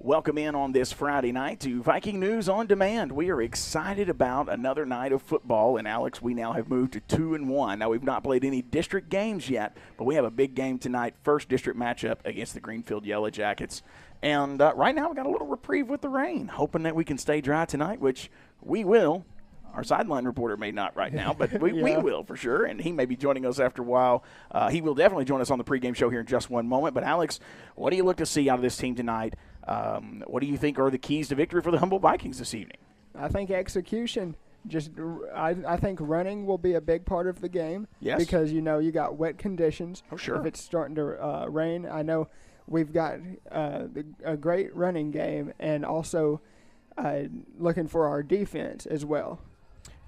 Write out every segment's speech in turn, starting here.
Welcome in on this Friday night to Viking News on Demand. We are excited about another night of football, and Alex, we now have moved to 2-1. Now, we've not played any district games yet, but we have a big game tonight, first district matchup against the Greenfield Yellow Jackets. And right now, we've got a little reprieve with the rain, hoping that we can stay dry tonight, which we will. Our sideline reporter may not right now, but we will for sure, and he may be joining us after a while. He will definitely join us on the pregame show here in just one moment. But, Alex, what do you look to see out of this team tonight? What do you think are the keys to victory for the Humboldt Vikings this evening? I think execution. I think running will be a big part of the game. Yes. Because, you got wet conditions. Oh, sure. If it's starting to rain, I know we've got a great running game and also looking for our defense as well.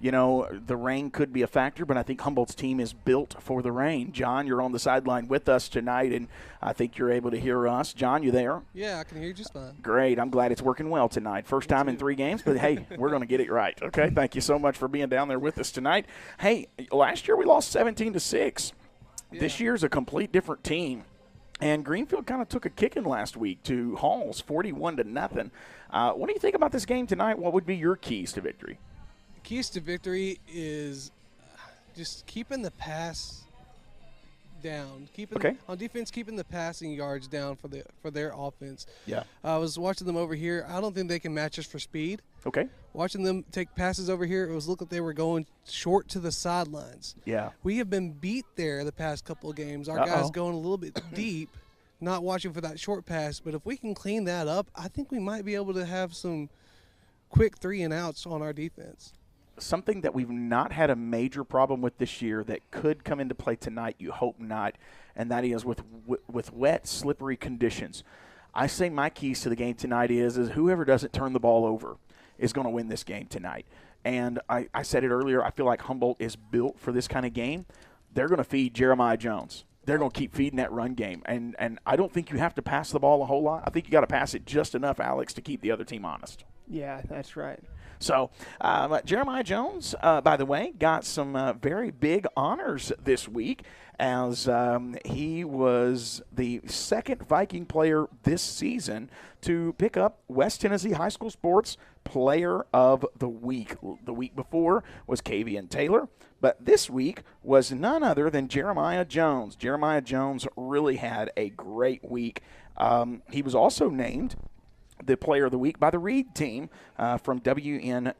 You know, the rain could be a factor, but I think Humboldt's team is built for the rain. John, you're on the sideline with us tonight, and I think you're able to hear us. John, you there? Yeah, I can hear you just fine. Great. I'm glad it's working well tonight. First time in 3 games, but, hey, we're going to get it right, okay? Thank you so much for being down there with us tonight. Hey, last year we lost 17-6. Yeah. This year's a complete different team. And Greenfield kind of took a kicking last week to Halls, 41-0. What do you think about this game tonight? What would be your keys to victory? Keys to victory is just keeping the pass down. On defense, keeping the passing yards down for their offense. Yeah. I was watching them over here. I don't think they can match us for speed. Okay. Watching them take passes over here, it was looked like they were going short to the sidelines. Yeah. We have been beat there the past couple of games. Our guys going a little bit deep, not watching for that short pass. But if we can clean that up, I think we might be able to have some quick 3-and-outs on our defense. Something that we've not had a major problem with this year that could come into play tonight, you hope not, and that is with wet, slippery conditions. I say my keys to the game tonight is whoever doesn't turn the ball over is going to win this game tonight. And I said it earlier, I feel like Humboldt is built for this kind of game. They're going to feed Jeremiah Jones. They're going to keep feeding that run game. And I don't think you have to pass the ball a whole lot. I think you got to pass it just enough, Alex, to keep the other team honest. Yeah, that's right. So, Jeremiah Jones, by the way, got some very big honors this week as he was the second Viking player this season to pick up West Tennessee High School Sports Player of the Week. The week before was Kavian Taylor, but this week was none other than Jeremiah Jones. Jeremiah Jones really had a great week. He was also named the Player of the Week by the Reed team from WNWS.com.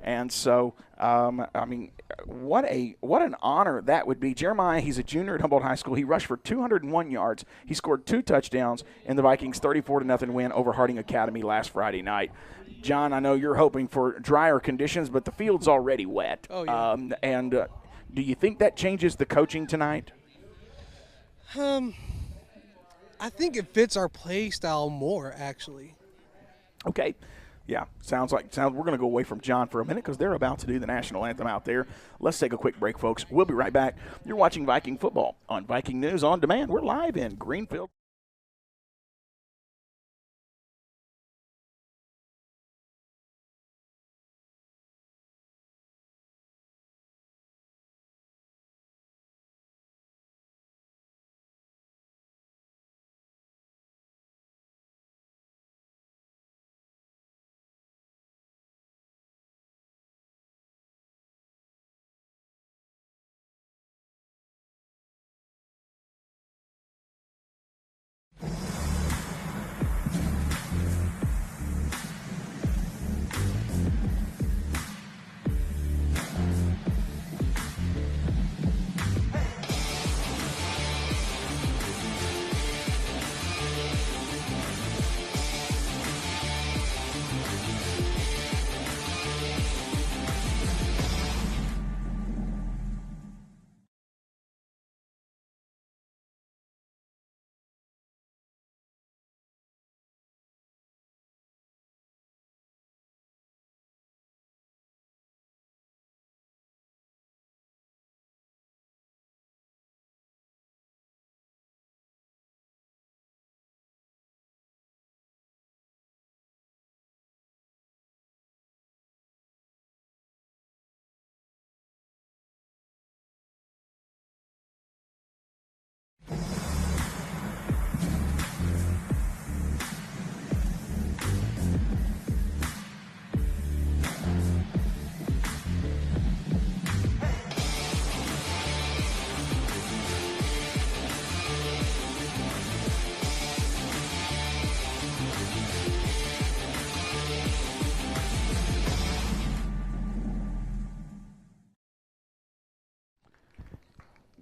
And so, what an honor that would be. Jeremiah, he's a junior at Humboldt High School. He rushed for 201 yards. He scored 2 touchdowns in the Vikings' 34-0 win over Harding Academy last Friday night. John, I know you're hoping for drier conditions, but the field's already wet. Oh, yeah. Do you think that changes the coaching tonight? I think it fits our play style more, actually. Okay. Yeah, sounds. We're going to go away from John for a minute because they're about to do the national anthem out there. Let's take a quick break, folks. We'll be right back. You're watching Viking football on Viking News on Demand. We're live in Greenfield.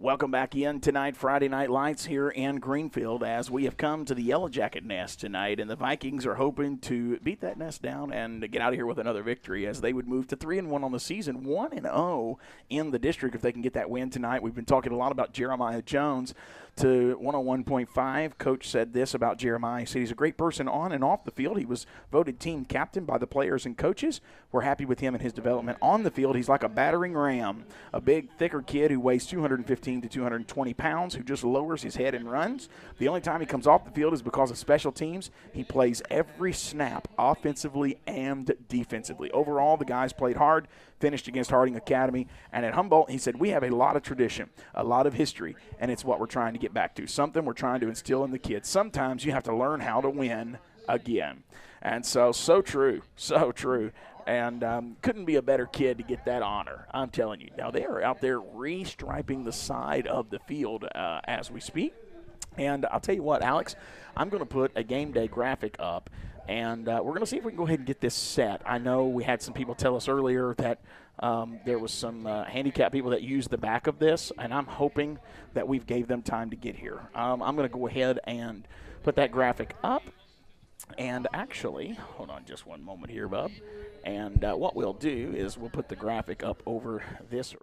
Welcome back in tonight, Friday Night Lights here in Greenfield, as we have come to the Yellow Jacket nest tonight, and the Vikings are hoping to beat that nest down and get out of here with another victory, as they would move to 3-1 on the season, 1-0 in the district if they can get that win tonight. We've been talking a lot about Jeremiah Jones. To 101.5, Coach said this about Jeremiah. He said he's a great person on and off the field. He was voted team captain by the players and coaches. We're happy with him and his development on the field. He's like a battering ram, a big, thicker kid who weighs 215 to 220 pounds, who just lowers his head and runs. The only time he comes off the field is because of special teams. He plays every snap offensively and defensively. Overall, the guys played hard, finished against Harding Academy. And at Humboldt, he said, we have a lot of tradition, a lot of history, and it's what we're trying to get back to, something we're trying to instill in the kids. Sometimes you have to learn how to win again. And so true, so true. And couldn't be a better kid to get that honor, I'm telling you. Now, they are out there restriping the side of the field as we speak. And I'll tell you what, Alex, I'm going to put a game day graphic up, and we're going to see if we can go ahead and get this set. I know we had some people tell us earlier that there was some handicapped people that used the back of this, and I'm hoping that we've gave them time to get here. I'm going to go ahead and put that graphic up. And actually, hold on just one moment here, Bub. And what we'll do is we'll put the graphic up over this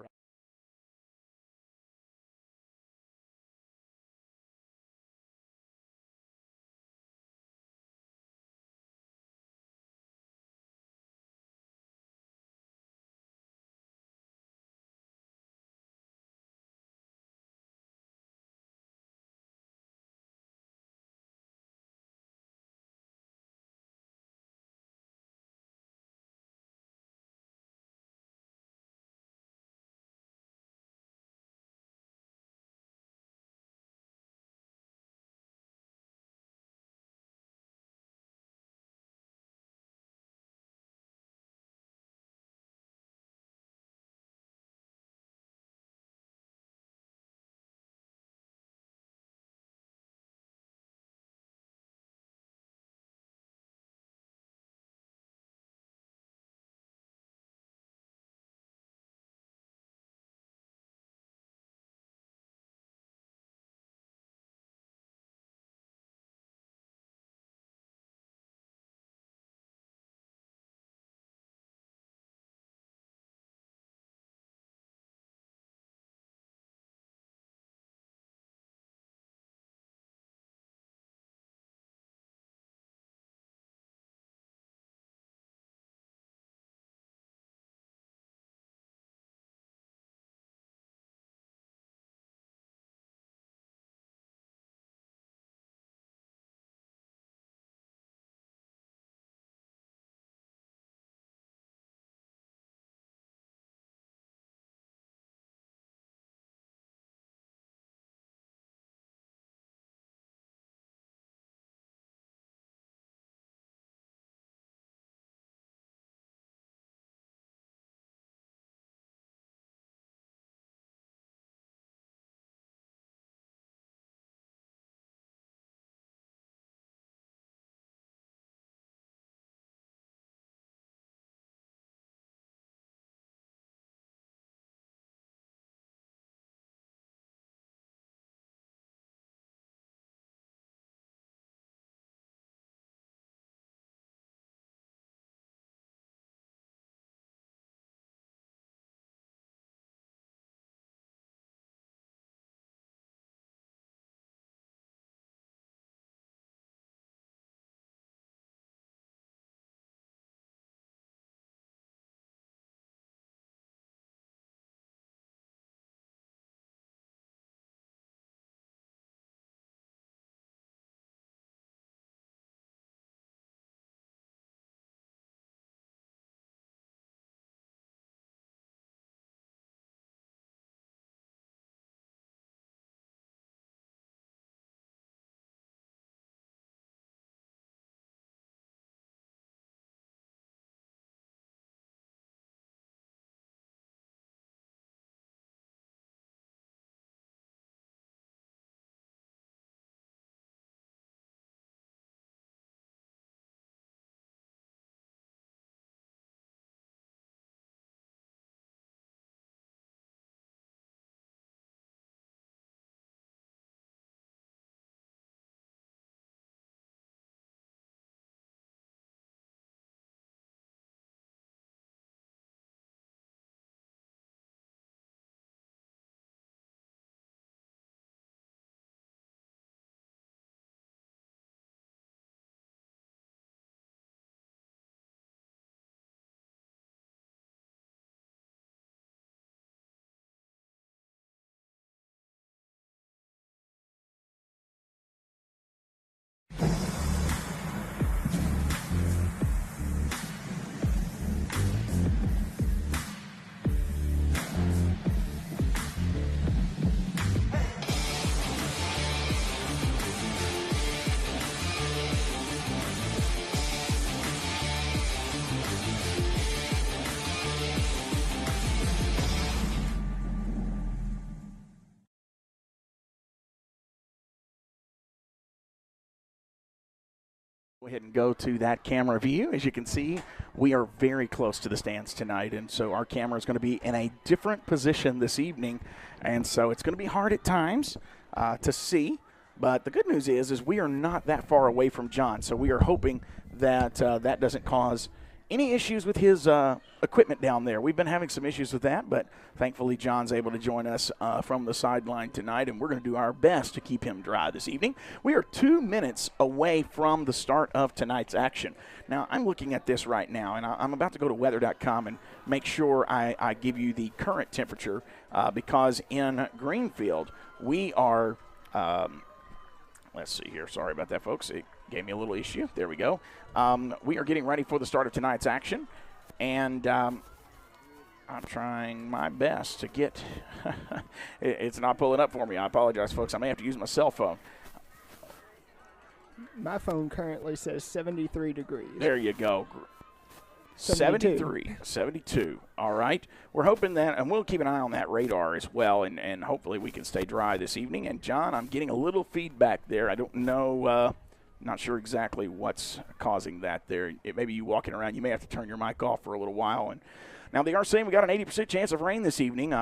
Go ahead and go to that camera view. As you can see, we are very close to the stands tonight, and so our camera is going to be in a different position this evening, and so it's going to be hard at times to see. But the good news is we are not that far away from John, so we are hoping that that doesn't cause any issues with his equipment down there. We've been having some issues with that, but thankfully John's able to join us from the sideline tonight, and we're going to do our best to keep him dry this evening. We are 2 minutes away from the start of tonight's action. Now, I'm looking at this right now, and I'm about to go to weather.com and make sure I give you the current temperature because in Greenfield, we are let's see here. Sorry about that, folks. It gave me a little issue. There we go. We are getting ready for the start of tonight's action, and I'm trying my best to get it's not pulling up for me. I apologize, folks. I may have to use my cell phone. My phone currently says 73 degrees. There you go. 72. All right. We're hoping that, and we'll keep an eye on that radar as well, and hopefully we can stay dry this evening. And, John, I'm getting a little feedback there. I don't know, not sure exactly what's causing that there. Maybe you walking around, you may have to turn your mic off for a little while. And now they are saying we got an 80% chance of rain this evening,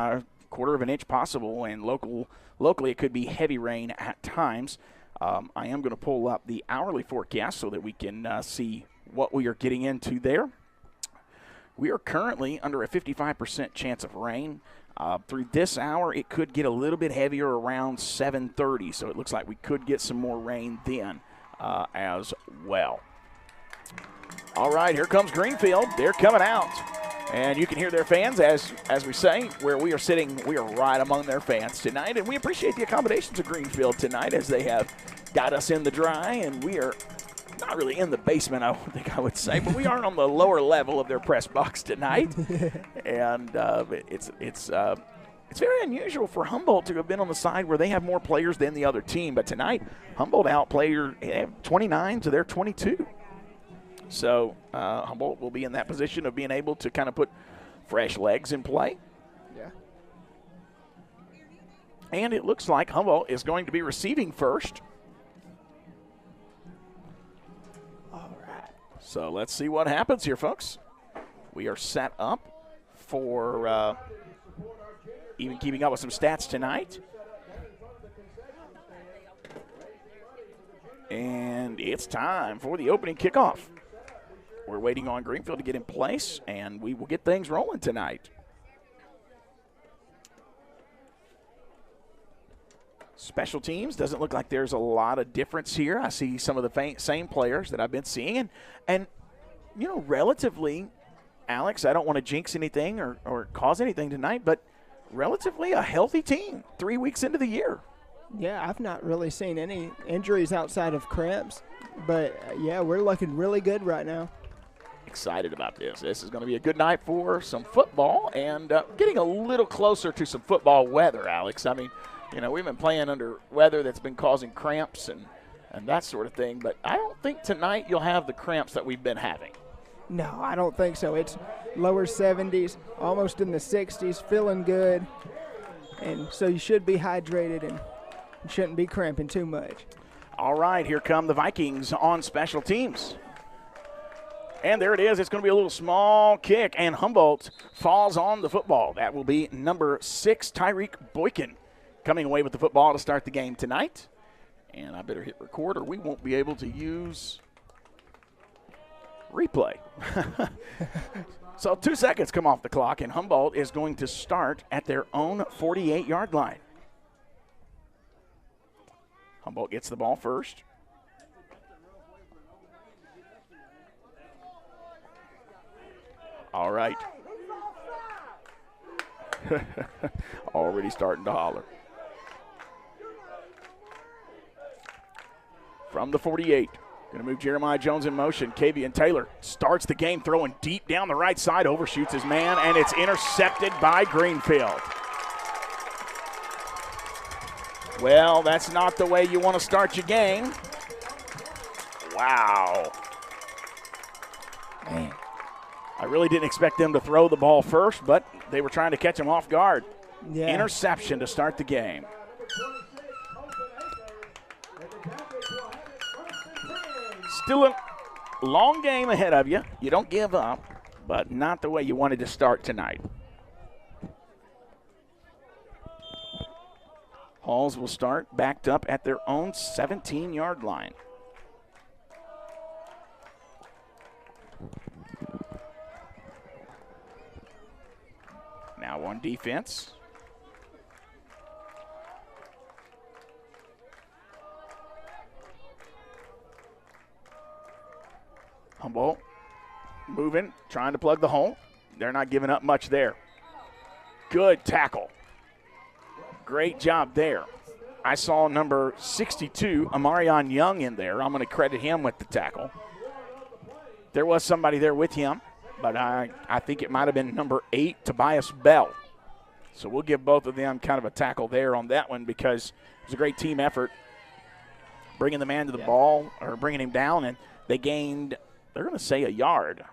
quarter of an inch possible, and locally it could be heavy rain at times. I am going to pull up the hourly forecast so that we can see what we are getting into there. We are currently under a 55% chance of rain. Through this hour, it could get a little bit heavier around 7:30, so it looks like we could get some more rain then as well. All right, here comes Greenfield. They're coming out, and you can hear their fans as we say, where we are sitting, we are right among their fans tonight, and we appreciate the accommodations of Greenfield tonight as they have got us in the dry, and we are not really in the basement, I don't think I would say, but we are on the lower level of their press box tonight. And it's very unusual for Humboldt to have been on the side where they have more players than the other team. But tonight, Humboldt outplayed 29 to their 22. So Humboldt will be in that position of being able to kind of put fresh legs in play. Yeah. And it looks like Humboldt is going to be receiving first. So let's see what happens here, folks. We are set up for even keeping up with some stats tonight. And it's time for the opening kickoff. We're waiting on Greenfield to get in place, and we will get things rolling tonight. Special teams, doesn't look like there's a lot of difference here. I see some of the same players that I've been seeing. And you know, relatively, Alex, I don't want to jinx anything or cause anything tonight, but relatively a healthy team 3 weeks into the year. Yeah, I've not really seen any injuries outside of cramps. But, yeah, we're looking really good right now. Excited about this. This is going to be a good night for some football and getting a little closer to some football weather, Alex. I mean, you know, we've been playing under weather that's been causing cramps and that sort of thing, but I don't think tonight you'll have the cramps that we've been having. No, I don't think so. It's lower 70s, almost in the 60s, feeling good. And so you should be hydrated and shouldn't be cramping too much. All right, here come the Vikings on special teams. And there it is. It's going to be a little small kick, and Humboldt falls on the football. That will be number 6, Tyreek Boykin, coming away with the football to start the game tonight. And I better hit record or we won't be able to use replay. So 2 seconds come off the clock, and Humboldt is going to start at their own 48-yard line. Humboldt gets the ball first. All right. Already starting to holler. From the 48, going to move Jeremiah Jones in motion. Kavian Taylor starts the game throwing deep down the right side, overshoots his man, and it's intercepted by Greenfield. Well, that's not the way you want to start your game. Wow. Man, I really didn't expect them to throw the ball first, but they were trying to catch him off guard. Yeah. Interception to start the game. long game ahead of you. You don't give up, but not the way you wanted to start tonight. Halls will start backed up at their own 17-yard line. Now on defense. Humboldt moving, trying to plug the hole. They're not giving up much there. Good tackle. Great job there. I saw number 62, Amarion Young, in there. I'm going to credit him with the tackle. There was somebody there with him, but I think it might have been number 8, Tobias Bell. So we'll give both of them kind of a tackle there on that one because it was a great team effort bringing the man to the ball or bringing him down, and they gained, they're going to say, a yard.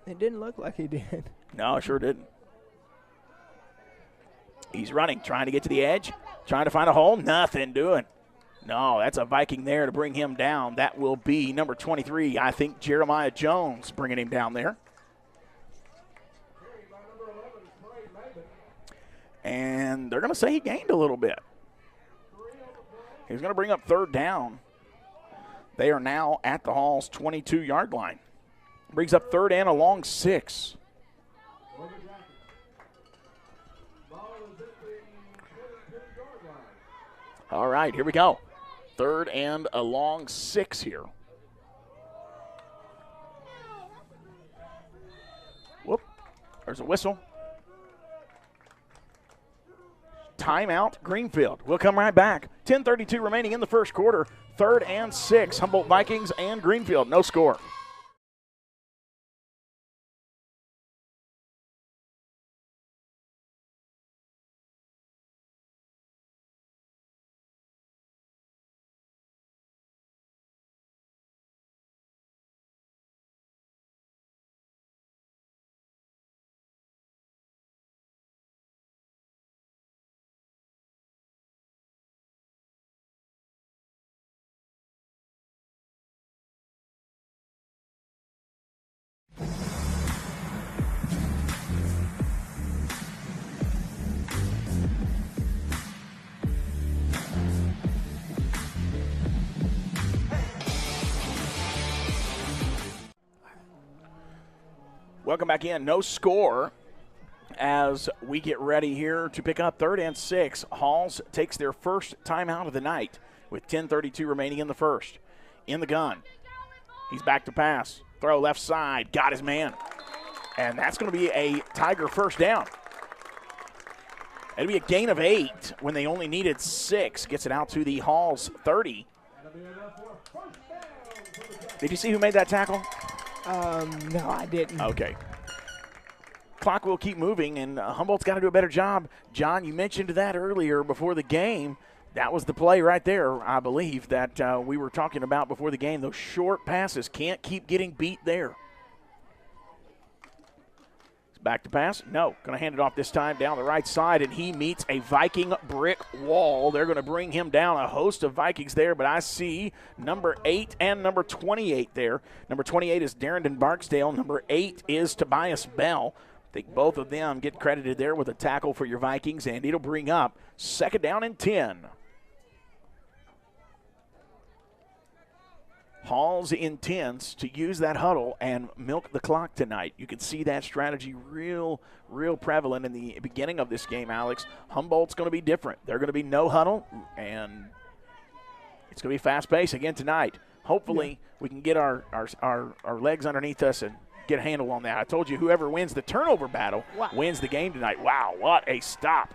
It didn't look like he did. No, sure didn't. He's running, trying to get to the edge, trying to find a hole. Nothing doing. No, that's a Viking there to bring him down. That will be number 23, I think, Jeremiah Jones, bringing him down there. And they're going to say he gained a little bit. He's going to bring up third down. They are now at the Hall's 22-yard line. Brings up third and a long 6. All right, here we go. Third and a long 6 here. Whoop, there's a whistle. Timeout, Greenfield. We'll come right back. 10:32 remaining in the first quarter. Third and 6, Humboldt Vikings and Greenfield. No score. Welcome back in. No score as we get ready here to pick up third and 6. Halls takes their first timeout of the night with 10:32 remaining in the first. In the gun. He's back to pass. Throw left side. Got his man. And that's going to be a Tiger first down. It'll be a gain of 8 when they only needed 6. Gets it out to the Halls 30. Did you see who made that tackle? No, I didn't. Okay. Clock will keep moving, and Humboldt's got to do a better job. John, you mentioned that earlier before the game. That was the play right there, I believe, that we were talking about before the game. Those short passes can't keep getting beat there. Back to pass. No. Going to hand it off this time down the right side, and he meets a Viking brick wall. They're going to bring him down. A host of Vikings there, but I see number 8 and number 28 there. Number 28 is Darrington Barksdale. Number 8 is Tobias Bell. I think both of them get credited there with a tackle for your Vikings, and it'll bring up second down and 10. Halls intends to use that huddle and milk the clock tonight. You can see that strategy real prevalent in the beginning of this game, Alex. Humboldt's going to be different. They're going to be no huddle, and it's going to be fast-paced again tonight. Hopefully we can get our legs underneath us and get a handle on that. I told you whoever wins the turnover battle wins the game tonight. Wow, what a stop.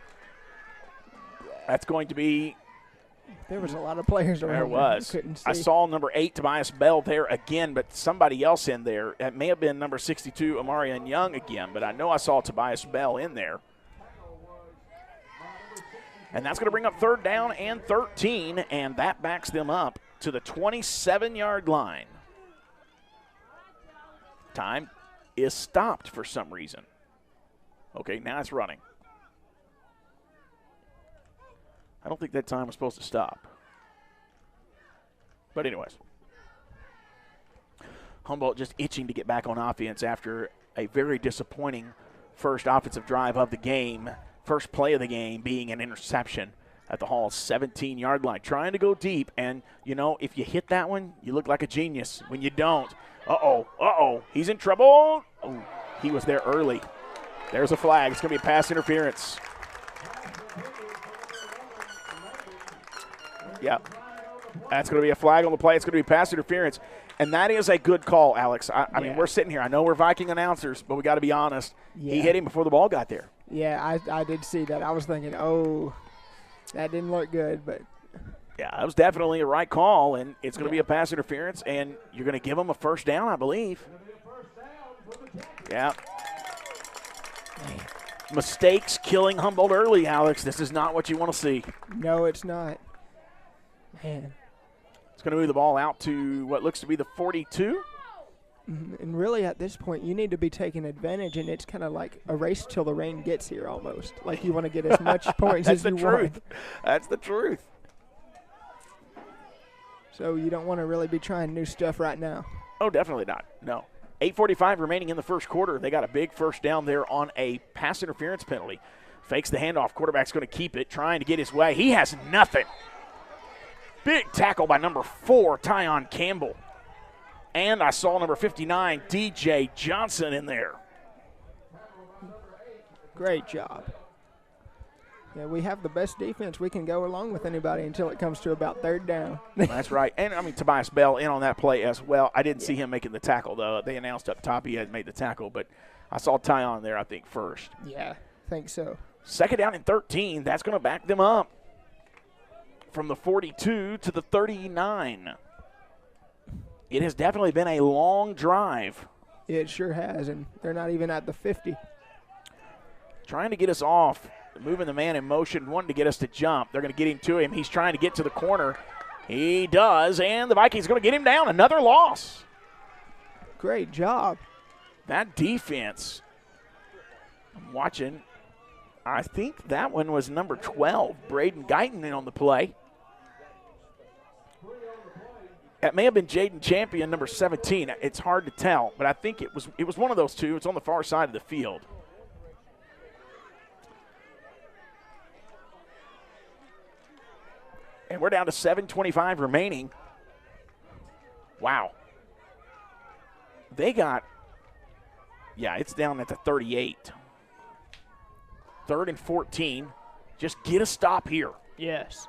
That's going to be – there was a lot of players around. There was. Couldn't see. I saw number 8, Tobias Bell, there again, but somebody else in there. It may have been number 62, Amarian Young again, but I know I saw Tobias Bell in there. And that's going to bring up third down and 13, and that backs them up to the 27-yard line. Time is stopped for some reason. Okay, now it's running. I don't think that time was supposed to stop. But anyways. Humboldt just itching to get back on offense after a very disappointing first offensive drive of the game. First play of the game being an interception at the Hall's 17-yard line. Trying to go deep, and, you know, if you hit that one, you look like a genius. When you don't, he's in trouble. Oh, he was there early. There's a flag. It's going to be a pass interference. Yep. That's going to be a flag on the play. It's going to be pass interference. And that is a good call, Alex. I mean, we're sitting here. I know we're Viking announcers, but we got to be honest. Yeah. He hit him before the ball got there. Yeah, I did see that. I was thinking, oh, that didn't look good. But yeah, that was definitely a right call, and it's going to be a pass interference, and you're going to give him a first down, I believe. Yeah. Mistakes killing Humboldt early, Alex. This is not what you want to see. No, it's not. Man. It's going to move the ball out to what looks to be the 42. And really at this point, you need to be taking advantage, and it's kind of like a race till the rain gets here almost. Like you want to get as much points as you want. That's the truth. So you don't want to really be trying new stuff right now. Oh, definitely not. No. 8:45 remaining in the first quarter. They got a big first down there on a pass interference penalty. Fakes the handoff. Quarterback's going to keep it, trying to get his way. He has nothing. Big tackle by number 4, Tyon Campbell. And I saw number 59, DJ Johnson, in there. Great job. Yeah, we have the best defense. We can go along with anybody until it comes to about third down. That's right. And, I mean, Tobias Bell in on that play as well. I didn't see him making the tackle, though. They announced up top he had made the tackle, but I saw Tyon there, I think, first. Yeah, I think so. Second down and 13. That's going to back them up from the 42 to the 39. It has definitely been a long drive. It sure has, and they're not even at the 50. Trying to get us off, moving the man in motion, wanting to get us to jump. They're going to get him to him. He's trying to get to the corner. He does, and the Vikings are going to get him down. Another loss. Great job. That defense, I'm watching. I think that one was number 12, Braden Guyton, in on the play. That may have been Jaden Champion, number 17. It's hard to tell, but I think it was one of those two. It's on the far side of the field. And we're down to 7:25 remaining. Wow. They got, it's down at the 38. 3rd and 14. Just get a stop here. Yes.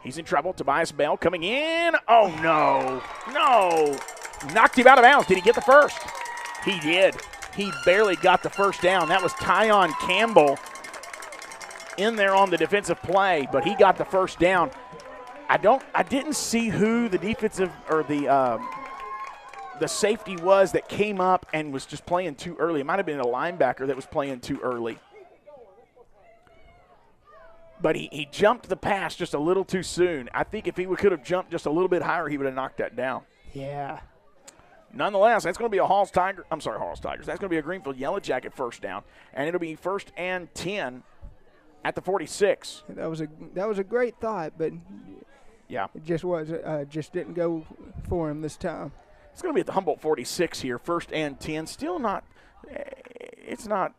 He's in trouble. Tobias Bell coming in. Oh, no. No. Knocked him out of bounds. Did he get the first? He did. He barely got the first down. That was Tyon Campbell in there on the defensive play, but he got the first down. I didn't see who the defensive or the safety was that came up and was just playing too early. It might have been a linebacker that was playing too early. But he jumped the pass just a little too soon. I think if he could have jumped just a little bit higher, he would have knocked that down. Yeah. Nonetheless, that's going to be a Hall's Tigers. That's going to be a Greenfield Yellow Jacket first down, and it'll be 1st and 10 at the 46. That was a great thought, but yeah, it just didn't go for him this time. It's going to be at the Humboldt 46 here, 1st and 10. Still not. It's not.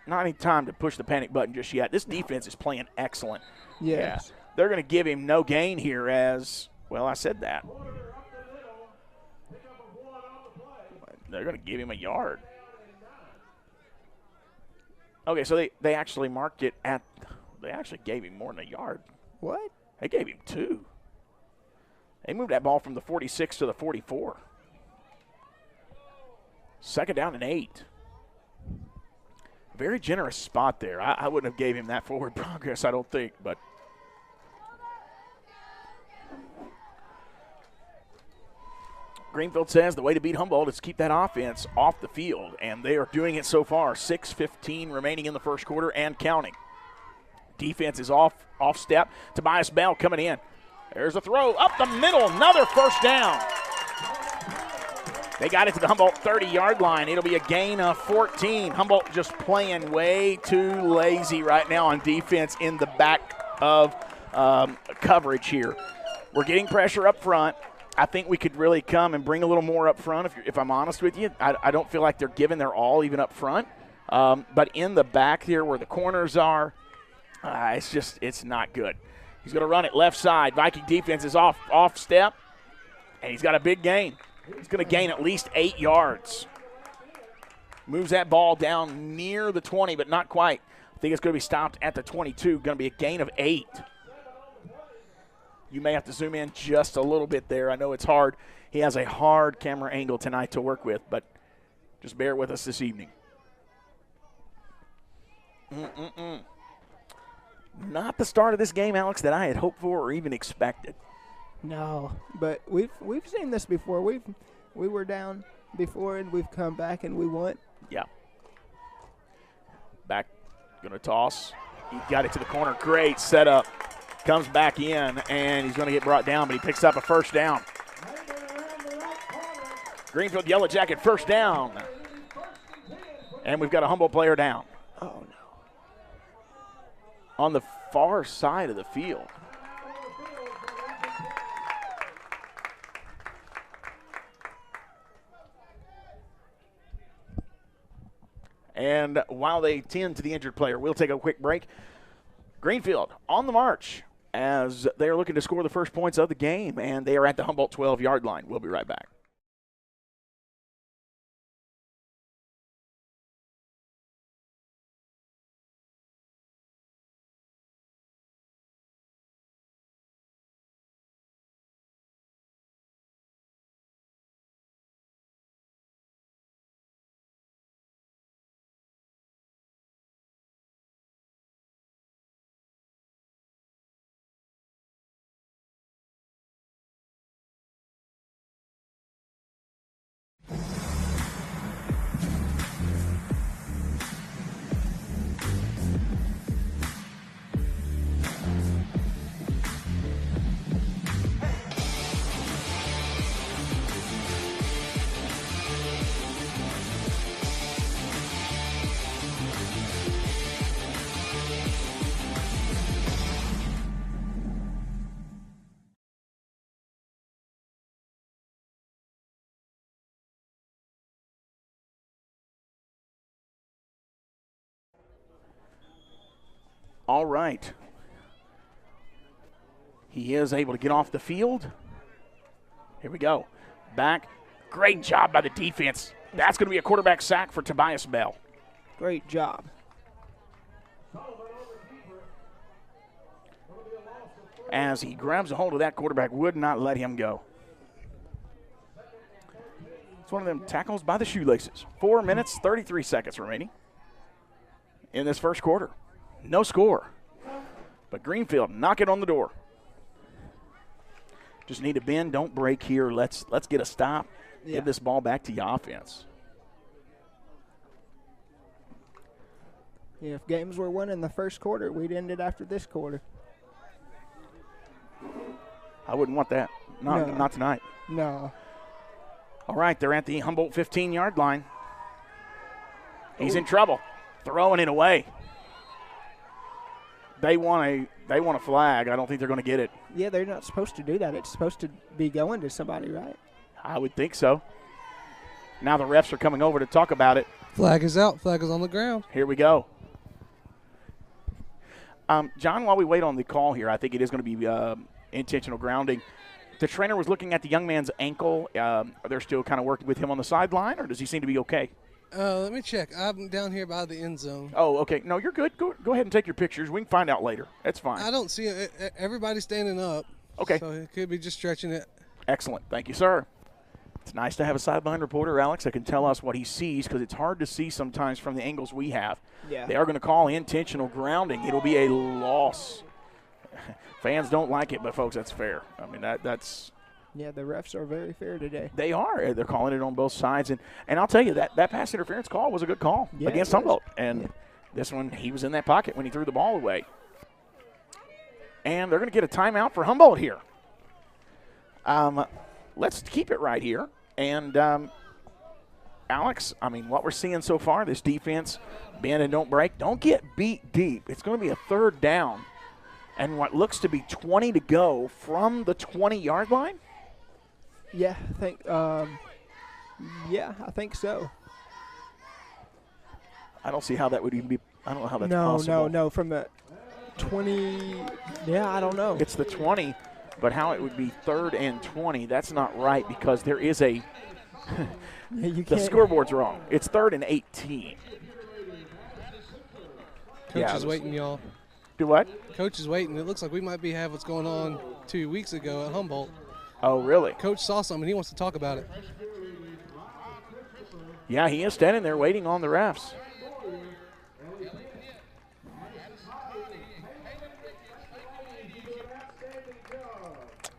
Not any time to push the panic button just yet. This defense is playing excellent. Yes. Yeah. They're going to give him no gain here as, well, I said that. They're going to give him a yard. Okay, so they actually marked it at, they actually gave him more than a yard. What? They gave him 2. They moved that ball from the 46 to the 44. 2nd down and 8. Very generous spot there. I wouldn't have gave him that forward progress, I don't think, but Greenfield says the way to beat Humboldt is to keep that offense off the field, and they are doing it so far. 6:15 remaining in the first quarter and counting. Defense is off step. Tobias Bell coming in. There's a throw up the middle, another first down. They got it to the Humboldt 30-yard line. It'll be a gain of 14. Humboldt just playing way too lazy right now on defense in the back of coverage here. We're getting pressure up front. I think we could really come and bring a little more up front, if I'm honest with you. I don't feel like they're giving their all even up front. But in the back here where the corners are, it's not good. He's going to run it left side. Viking defense is off step, and he's got a big gain. He's going to gain at least 8 yards. Moves that ball down near the 20, but not quite. I think it's going to be stopped at the 22. Going to be a gain of 8. You may have to zoom in just a little bit there. I know it's hard. He has a hard camera angle tonight to work with, but just bear with us this evening. Not the start of this game, Alex, that I had hoped for or even expected. No, but we've seen this before. We were down before, and we've come back and we won. Yeah. Back, going to toss. He got it to the corner. Great setup. Comes back in, and he's going to get brought down, but he picks up a first down. Greenfield Yellow Jacket first down. And we've got a Humboldt player down. Oh, no. On the far side of the field. And while they tend to the injured player, we'll take a quick break. Greenfield on the march as they are looking to score the first points of the game, and they are at the Humboldt 12-yard line. We'll be right back. All right. He is able to get off the field. Here we go. Back. Great job by the defense. That's going to be a quarterback sack for Tobias Bell. Great job. As he grabs a hold of that quarterback, would not let him go. It's one of them tackles by the shoelaces. 4 minutes, 33 seconds remaining in this first quarter. No score, but Greenfield knocking on the door. Just need to bend, don't break here. Let's get a stop. Yeah. Give this ball back to your offense. Yeah, if games were won in the first quarter, we'd end it after this quarter. I wouldn't want that. Not tonight. No. All right, they're at the Humboldt 15-yard line. He's in trouble. Throwing it away. They want a flag. I don't think they're going to get it. Yeah, they're not supposed to do that. It's supposed to be going to somebody, right? I would think so. Now the refs are coming over to talk about it. Flag is out. Flag is on the ground. Here we go. John, while we wait on the call here, I think it is going to be intentional grounding. The trainer was looking at the young man's ankle. Are they still kind of working with him on the sideline, or does he seem to be okay? Let me check. I'm down here by the end zone. Oh, okay. No, you're good. Go ahead and take your pictures. We can find out later. That's fine. I don't see it. Everybody's standing up. Okay. So it could be just stretching it. Excellent. Thank you, sir. It's nice to have a sideline reporter, Alex, that can tell us what he sees because it's hard to see sometimes from the angles we have. Yeah. They are going to call intentional grounding. It'll be a loss. Fans don't like it, but, folks, that's fair. I mean, that's – yeah, the refs are very fair today. They are. They're calling it on both sides. And I'll tell you, that pass interference call was a good call against Humboldt. And this one, he was in that pocket when he threw the ball away. And they're going to get a timeout for Humboldt here. Let's keep it right here. And, Alex, I mean, what we're seeing so far, this defense, bend and don't break, don't get beat deep. It's going to be a third down. And what looks to be 20 to go from the 20-yard line. Yeah, I think. Yeah, I think so. I don't see how that would even be. I don't know how that's possible. No. From the 20. Yeah, I don't know. It's the 20, but how it would be 3rd and 20, that's not right because there is a You the can't. scoreboard's wrong. It's 3rd and 18. Coach is waiting, y'all. Do what? Coach is waiting. It looks like we might have what's going on 2 weeks ago at Humboldt. Oh, really? Coach saw something. He wants to talk about it. Yeah, he is standing there waiting on the refs.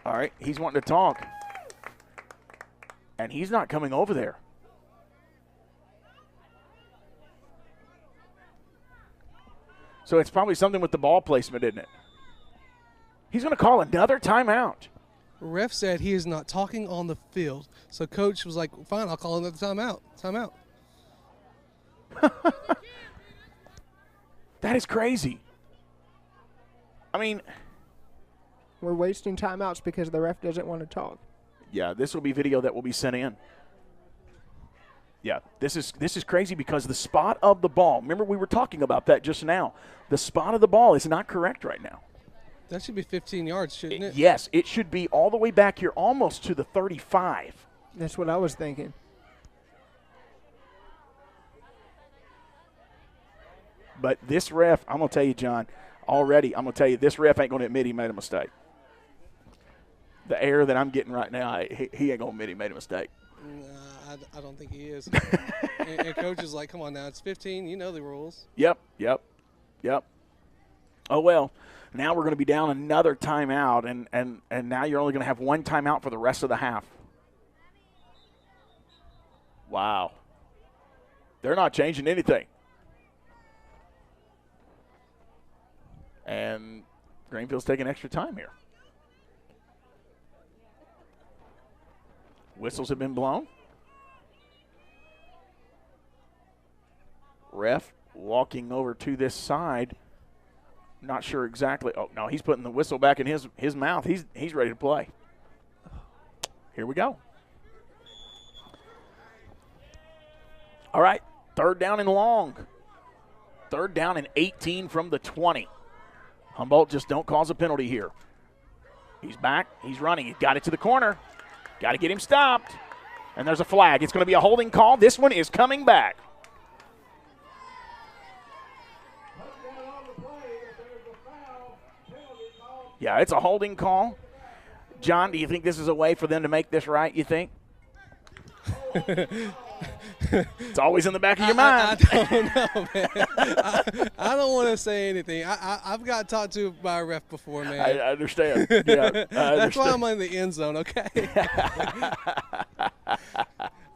All right, he's wanting to talk. And he's not coming over there. So it's probably something with the ball placement, isn't it? He's going to call another timeout. Ref said he is not talking on the field. So Coach was like, fine, I'll call another timeout. Timeout. That is crazy. I mean, We're wasting timeouts because the ref doesn't want to talk. yeah, this will be video that will be sent in. Yeah, this is crazy because the spot of the ball, remember we were talking about that just now. The spot of the ball is not correct right now. That should be 15 yards, shouldn't it? Yes, it should be all the way back here almost to the 35. That's what I was thinking. But this ref, I'm going to tell you, John, already, I'm going to tell you, this ref ain't going to admit he made a mistake. The air that I'm getting right now, he ain't going to admit he made a mistake. I don't think he is. and Coach is like, come on now, it's 15. You know the rules. Yep. Oh, well, now we're going to be down another timeout, and now you're only going to have one timeout for the rest of the half. Wow. They're not changing anything. And Greenfield's taking extra time here. Whistles have been blown. Ref walking over to this side. Not sure exactly. Oh, no, he's putting the whistle back in his mouth. He's ready to play. Here we go. All right, 3rd down and long. 3rd down and 18 from the 20. Humboldt just don't cause a penalty here. He's back. He's running. He got it to the corner. Got to get him stopped. And there's a flag. It's going to be a holding call. This one is coming back. Yeah, it's a holding call. John, do you think this is a way for them to make this right, you think? It's always in the back of your mind. I don't know, man. I don't want to say anything. I've got talked to by a ref before, man. I understand. Yeah, That's why I'm in the end zone, okay?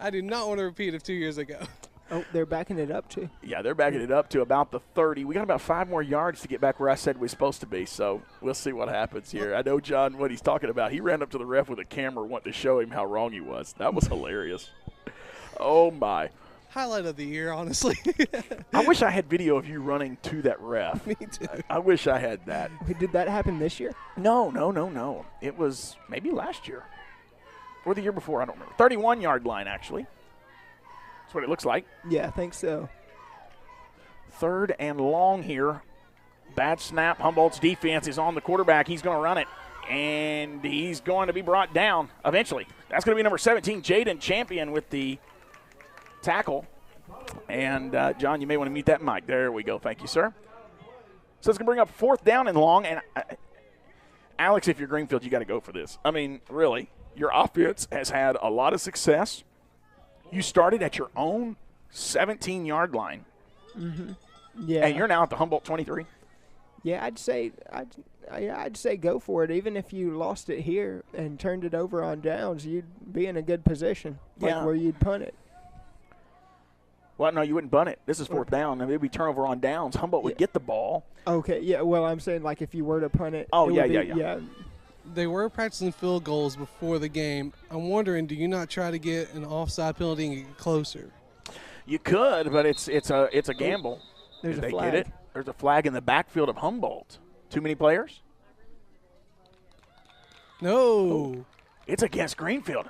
I do not want to repeat of 2 years ago. Oh, they're backing it up, too. Yeah, they're backing it up to about the 30. We got about 5 more yards to get back where I said we're supposed to be, so we'll see what happens here. I know, John, what he's talking about. He ran up to the ref with a camera wanting to show him how wrong he was. That was hilarious. Oh, my. Highlight of the year, honestly. I wish I had video of you running to that ref. Me too. I wish I had that. Did that happen this year? No. It was maybe last year or the year before. I don't remember. 31-yard line, actually. That's what it looks like. Yeah, I think so. 3rd and long here. Bad snap. Humboldt's defense is on the quarterback. He's going to run it, and he's going to be brought down eventually. That's going to be number 17, Jaden Champion, with the tackle. And, John, you may want to mute that mic. There we go. Thank you, sir. So it's going to bring up 4th down and long. And, Alex, if you're Greenfield, you got to go for this. I mean, really, your offense has had a lot of success. You started at your own 17-yard line. Mm-hmm. Yeah. And you're now at the Humboldt 23. Yeah, I'd say go for it. Even if you lost it here and turned it over on downs, you'd be in a good position, where you'd punt it. Well, no, you wouldn't bunt it. This is 4th down. I mean, it would be turnover on downs. Humboldt would get the ball. Okay, yeah. Well, I'm saying like if you were to punt it. Oh, it yeah. They were practicing field goals before the game. I'm wondering, do you not try to get an offside penalty and get closer? You could, but it's a gamble. There's Did a they flag. get it? There's a flag in the backfield of Humboldt. Too many players? No. It's against Greenfield.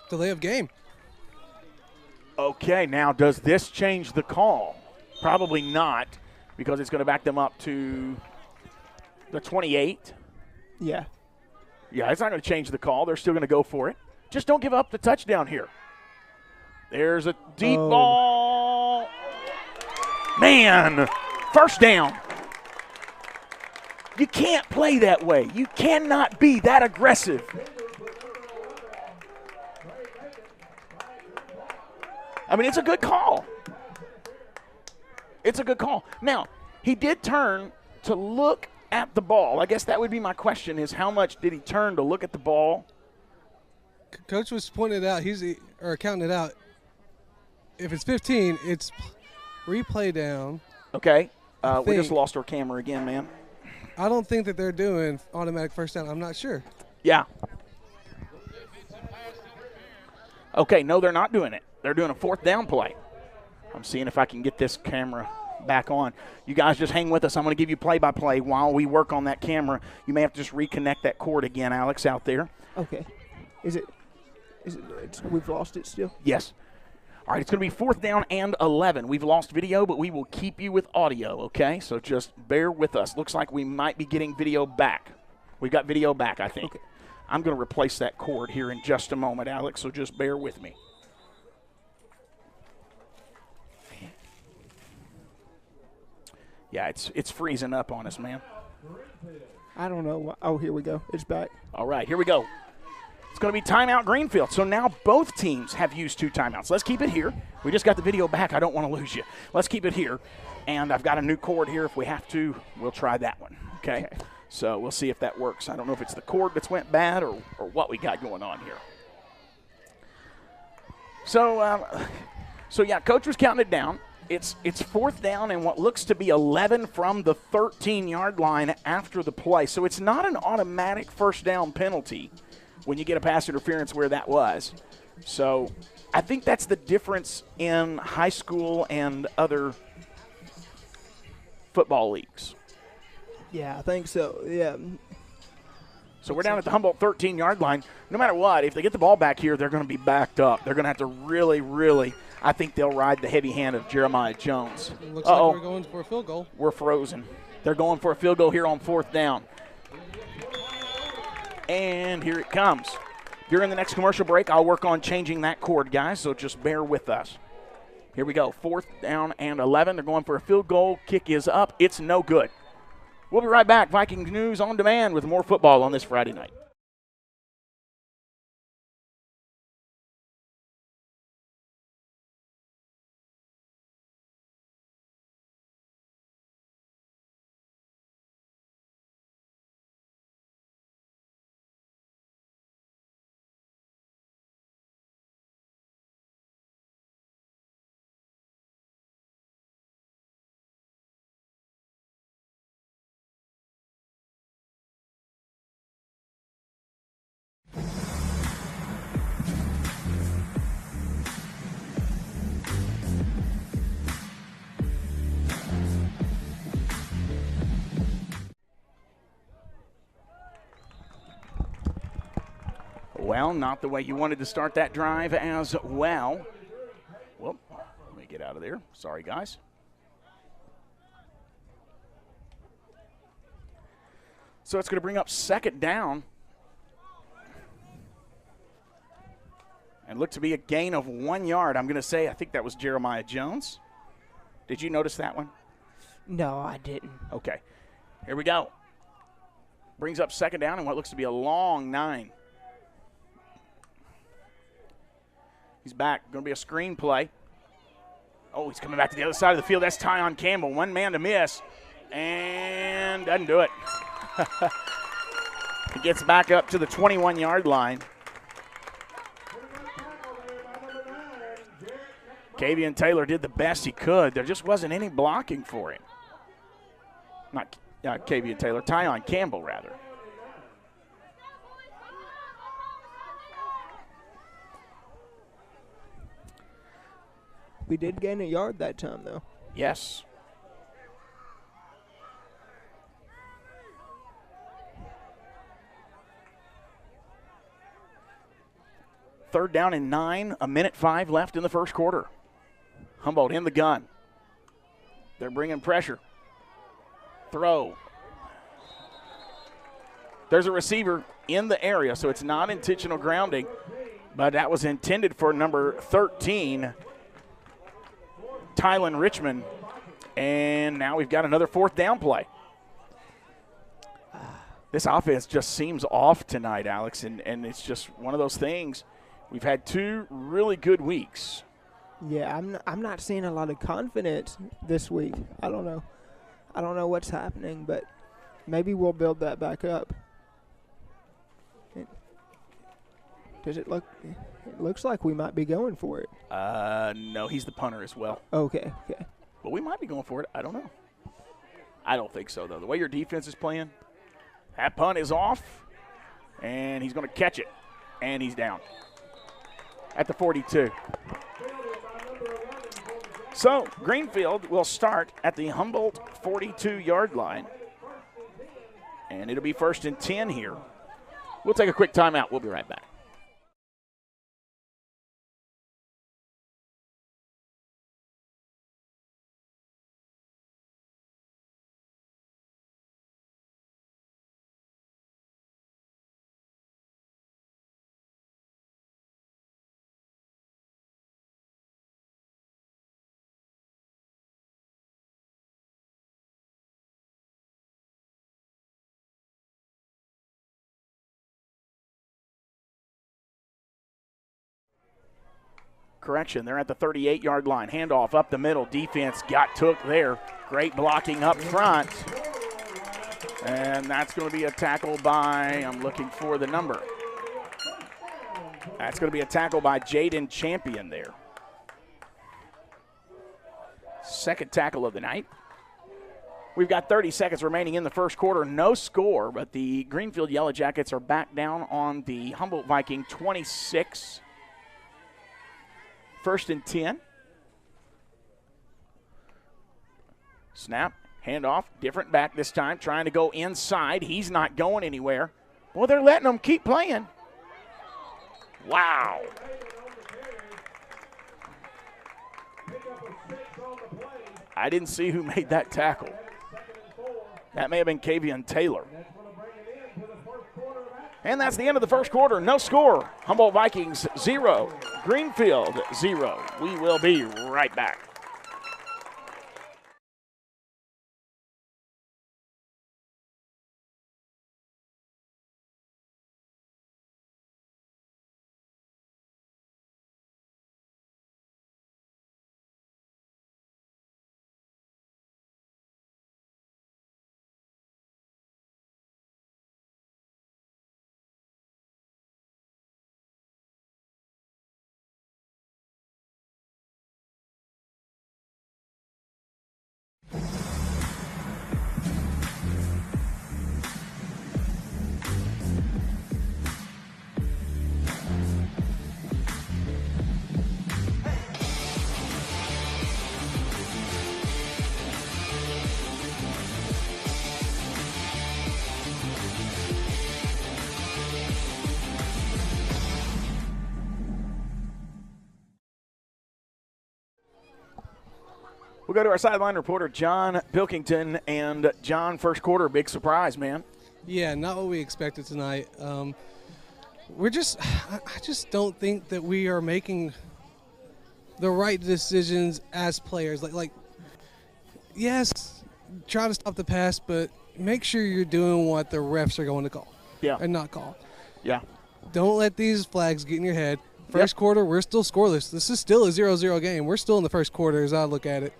Delay of game. Okay, now does this change the call? Probably not, because it's going to back them up to the 28. Yeah. Yeah, it's not going to change the call. They're still going to go for it. Just don't give up the touchdown here. There's a deep ball. Man, first down. You can't play that way. You cannot be that aggressive. I mean, it's a good call. It's a good call. Now, he did turn to look at the ball. I guess that would be my question, is how much did he turn to look at the ball? Coach was pointing it out. Or counting it out. If it's 15, it's replay down. Okay. We just lost our camera again, man. I don't think that they're doing automatic first down. I'm not sure. Yeah. Okay, no, they're not doing it. They're doing a fourth down play. I'm seeing if I can get this camera back on. You guys just hang with us. I'm going to give you play-by-play while we work on that camera. You may have to just reconnect that cord again, Alex, out there. Okay. We've lost it still? Yes. All right, it's going to be fourth down and 11. We've lost video, but we will keep you with audio, okay? So just bear with us. Looks like we might be getting video back. We've got video back, I think. Okay. I'm going to replace that cord here in just a moment, Alex, so just bear with me. Yeah, it's freezing up on us, man. I don't know. Oh, here we go. It's back. All right, here we go. It's going to be timeout Greenfield. So now both teams have used 2 timeouts. Let's keep it here. We just got the video back. I don't want to lose you. Let's keep it here. And I've got a new cord here. If we have to, we'll try that one. Okay? So we'll see if that works. I don't know if it's the cord that's went bad or what we got going on here. So yeah, Coach was counting it down. It's fourth down and what looks to be 11 from the 13-yard line after the play. So it's not an automatic first down penalty when you get a pass interference where that was. So I think that's the difference in high school and other football leagues. Yeah, I think so. Yeah. So we're down at the Humboldt 13-yard line. No matter what, if they get the ball back here, they're going to be backed up. They're going to have to really, really, I think they'll ride the heavy hand of Jeremiah Jones. Looks like we're going for a field goal. We're frozen. They're going for a field goal here on fourth down. And here it comes. During the next commercial break, I'll work on changing that cord, guys, so just bear with us. Here we go. Fourth down and 11. They're going for a field goal. Kick is up. It's no good. We'll be right back. Vikings News on Demand with more football on this Friday night. Well, not the way you wanted to start that drive as well. Whoop, let me get out of there. Sorry, guys. So it's going to bring up second down. And look to be a gain of 1 yard. I'm going to say, I think that was Jeremiah Jones. Did you notice that one? No, I didn't. Okay. Here we go. Brings up second down and what looks to be a long 9. He's back. Going to be a screen play. Oh, he's coming back to the other side of the field. That's Tyon Campbell. One man to miss. And doesn't do it. He gets back up to the 21-yard line. Kavian Taylor did the best he could. There just wasn't any blocking for him. Not Kavian Taylor, Tyon Campbell, rather. We did gain a yard that time, though. Yes. 3rd down and 9, 1:05 left in the first quarter. Humboldt in the gun. They're bringing pressure. Throw. There's a receiver in the area, so it's not intentional grounding, but that was intended for number 13, Tylen Richmond. And now we've got another 4th down play. This offense just seems off tonight, Alex, and it's just one of those things. We've had 2 really good weeks. Yeah, I'm not seeing a lot of confidence this week. I don't know what's happening, but maybe we'll build that back up. Does it look? It looks like we might be going for it. No, he's the punter as well. Okay. But we might be going for it. I don't know. I don't think so, though. The way your defense is playing, that punt is off, and he's going to catch it, and he's down at the 42. So Greenfield will start at the Humboldt 42-yard line, and it'll be 1st and 10 here. We'll take a quick timeout. We'll be right back. Correction, they're at the 38-yard line. Handoff up the middle. Defense got took there. Great blocking up front. And that's going to be a tackle by, I'm looking for the number. That's going to be a tackle by Jaden Champion there. 2nd tackle of the night. We've got 30 seconds remaining in the first quarter. No score, but the Greenfield Yellow Jackets are back down on the Humboldt Viking 26. 1st and 10. Snap, handoff, different back this time, trying to go inside. He's not going anywhere. Well, they're letting him keep playing. Wow. I didn't see who made that tackle. That may have been Kavion Taylor. And that's the end of the first quarter. No score. Humboldt Vikings 0, Greenfield 0. We will be right back. We'll go to our sideline reporter, John Pilkington. And, John, first quarter, big surprise, man. Yeah, not what we expected tonight. I just don't think that we are making the right decisions as players. Like, yes, try to stop the pass, but make sure you're doing what the refs are going to call. Yeah. And not call. Yeah. Don't let these flags get in your head. First quarter, we're still scoreless. This is still a 0-0 game. We're still in the first quarter as I look at it.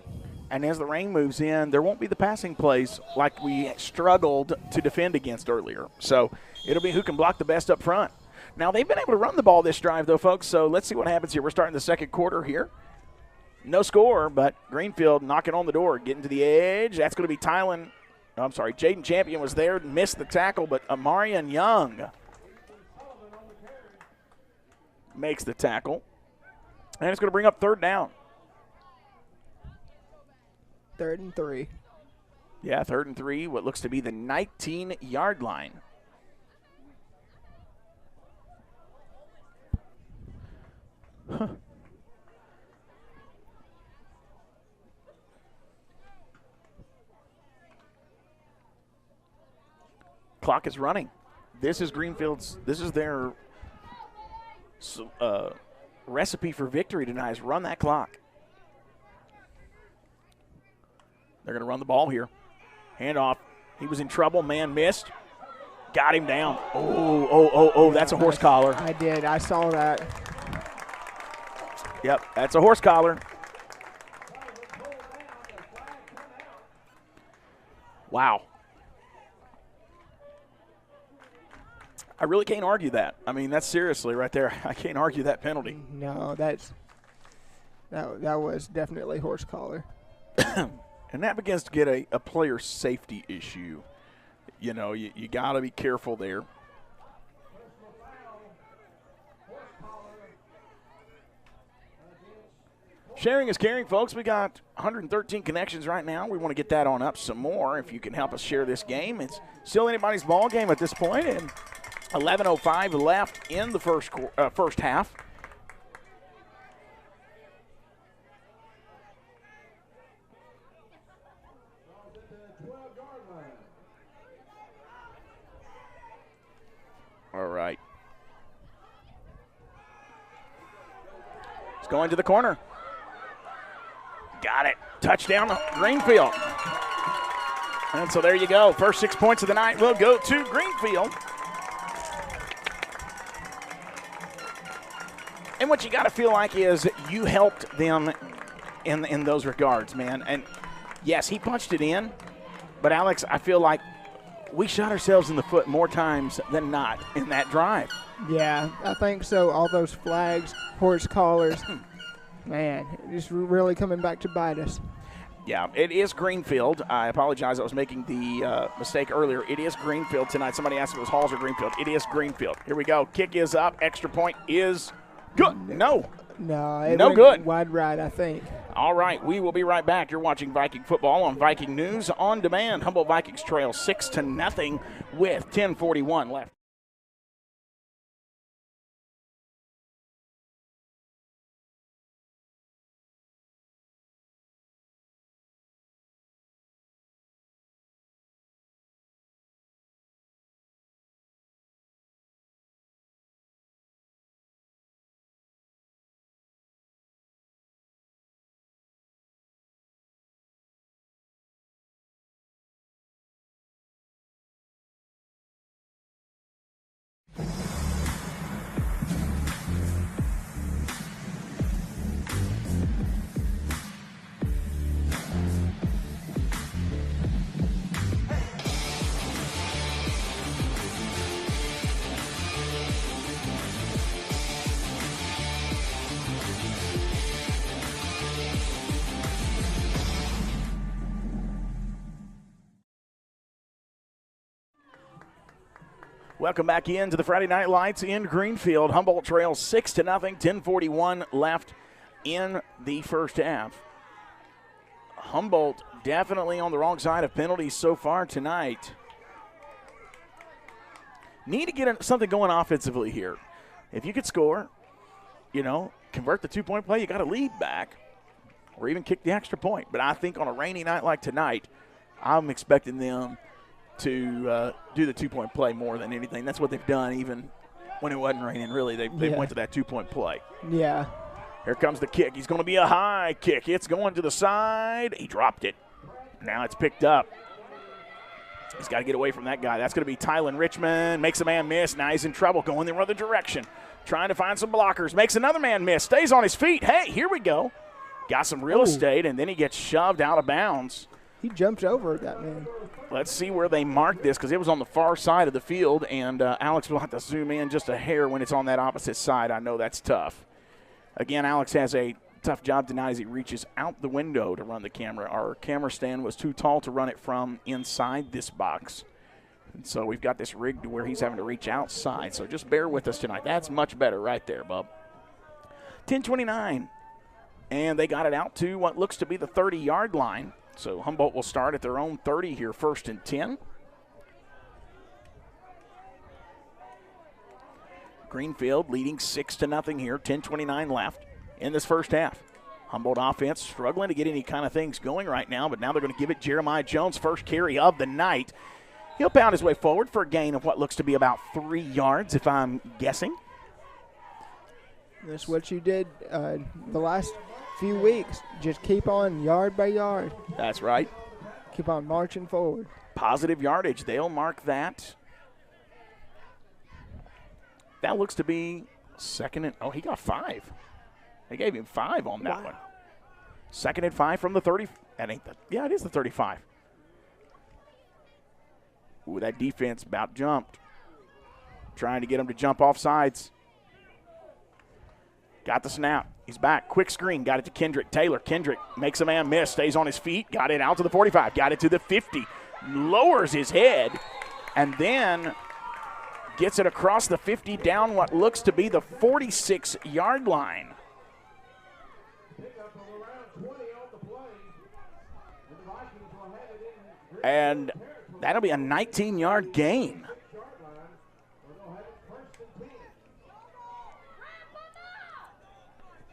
And as the rain moves in, there won't be the passing plays like we struggled to defend against earlier. So it'll be who can block the best up front. Now, they've been able to run the ball this drive, though, folks, so let's see what happens here. We're starting the second quarter here. No score, but Greenfield knocking on the door, getting to the edge. That's going to be Jaden Champion was there, missed the tackle, but Amarian Young makes the tackle. And it's going to bring up 3rd down. 3rd and 3. Yeah, 3rd and 3, what looks to be the 19-yard line. Clock is running. This is Greenfield's. This is their recipe for victory tonight, is run that clock. They're going to run the ball here. Handoff. He was in trouble. Man missed. Got him down. Oh, that's a horse collar. I did. I saw that. Yep, that's a horse collar. Wow. I really can't argue that. I mean, that's seriously right there. I can't argue that penalty. No, that was definitely horse collar. And that begins to get a player safety issue. You know, you got to be careful there. Sharing is caring, folks. We got 113 connections right now. We want to get that on up some more. If you can help us share this game, it's still anybody's ball game at this point, and 11:05 left in the first half. All right. It's going to the corner. Got it. Touchdown, Greenfield. And so there you go. First 6 points of the night will go to Greenfield. And what you got to feel like is you helped them in those regards, man. And, yes, he punched it in. But, Alex, I feel like we shot ourselves in the foot more times than not in that drive. Yeah, I think so. All those flags, horse collars, man, it's really coming back to bite us. Yeah, it is Greenfield. I apologize. I was making the mistake earlier. It is Greenfield tonight. Somebody asked if it was Halls or Greenfield. It is Greenfield. Here we go. Kick is up. Extra point is good. No. No, it no went good. Wide right, I think. All right, we will be right back. You're watching Viking football on Viking News on Demand. Humboldt Vikings trail 6-0 with 10:41 left. Welcome back into the Friday Night Lights in Greenfield. Humboldt trails 6-0, 10:41 left in the first half. Humboldt definitely on the wrong side of penalties so far tonight. Need to get something going offensively here. If you could score, convert the two-point play, you got to lead back or even kick the extra point. But I think on a rainy night like tonight, I'm expecting them to do the two-point play more than anything. That's what they've done even when it wasn't raining, really. They went to that two-point play. Yeah. Here comes the kick. He's going to be a high kick. It's going to the side. He dropped it. Now it's picked up. He's got to get away from that guy. That's going to be Tylen Richmond. Makes a man miss. Now he's in trouble going the other direction. Trying to find some blockers. Makes another man miss. Stays on his feet. Hey, here we go. Got some real estate, and then he gets shoved out of bounds. He jumped over that man. Let's see where they marked this because it was on the far side of the field, and Alex will have to zoom in just a hair when it's on that opposite side. I know that's tough. Again, Alex has a tough job tonight as he reaches out the window to run the camera. Our camera stand was too tall to run it from inside this box. And so we've got this rigged to where he's having to reach outside. So just bear with us tonight. That's much better right there, bub. 10:29. And they got it out to what looks to be the 30-yard line. So Humboldt will start at their own 30 here, 1st and 10. Greenfield leading 6-0 here, 10:29 left in this first half. Humboldt offense struggling to get any kind of things going right now, but now they're going to give it Jeremiah Jones, first carry of the night. He'll pound his way forward for a gain of what looks to be about 3 yards, if I'm guessing. That's what you did the last few weeks. Just keep on yard by yard. That's right. Keep on marching forward. Positive yardage. They'll mark that. That looks to be second and, he got 5. They gave him 5 on that one. Second and 5 from the 30. That ain't it is the 35. Ooh, that defense about jumped. Trying to get him to jump off sides. Got the snap. He's back. Quick screen. Got it to Kendrick. Taylor. Kendrick makes a man miss. Stays on his feet. Got it out to the 45. Got it to the 50. Lowers his head. And then gets it across the 50 down what looks to be the 46-yard line. And that'll be a 19-yard gain.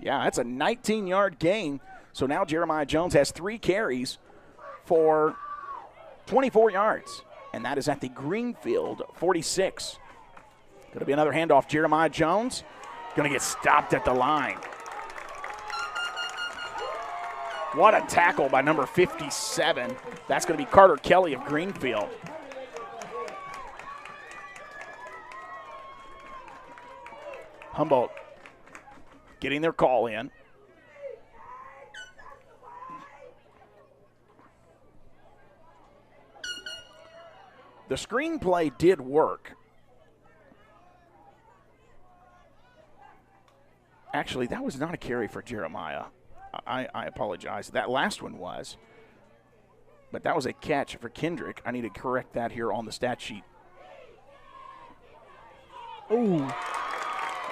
Yeah, that's a 19-yard gain. So now Jeremiah Jones has 3 carries for 24 yards. And that is at the Greenfield 46. Going to be another handoff. Jeremiah Jones going to get stopped at the line. What a tackle by number 57. That's going to be Carter Kelly of Greenfield. Humboldt getting their call in. The screenplay did work. Actually, that was not a carry for Jeremiah. I apologize. That last one was. But that was a catch for Kendrick. I need to correct that here on the stat sheet. Ooh.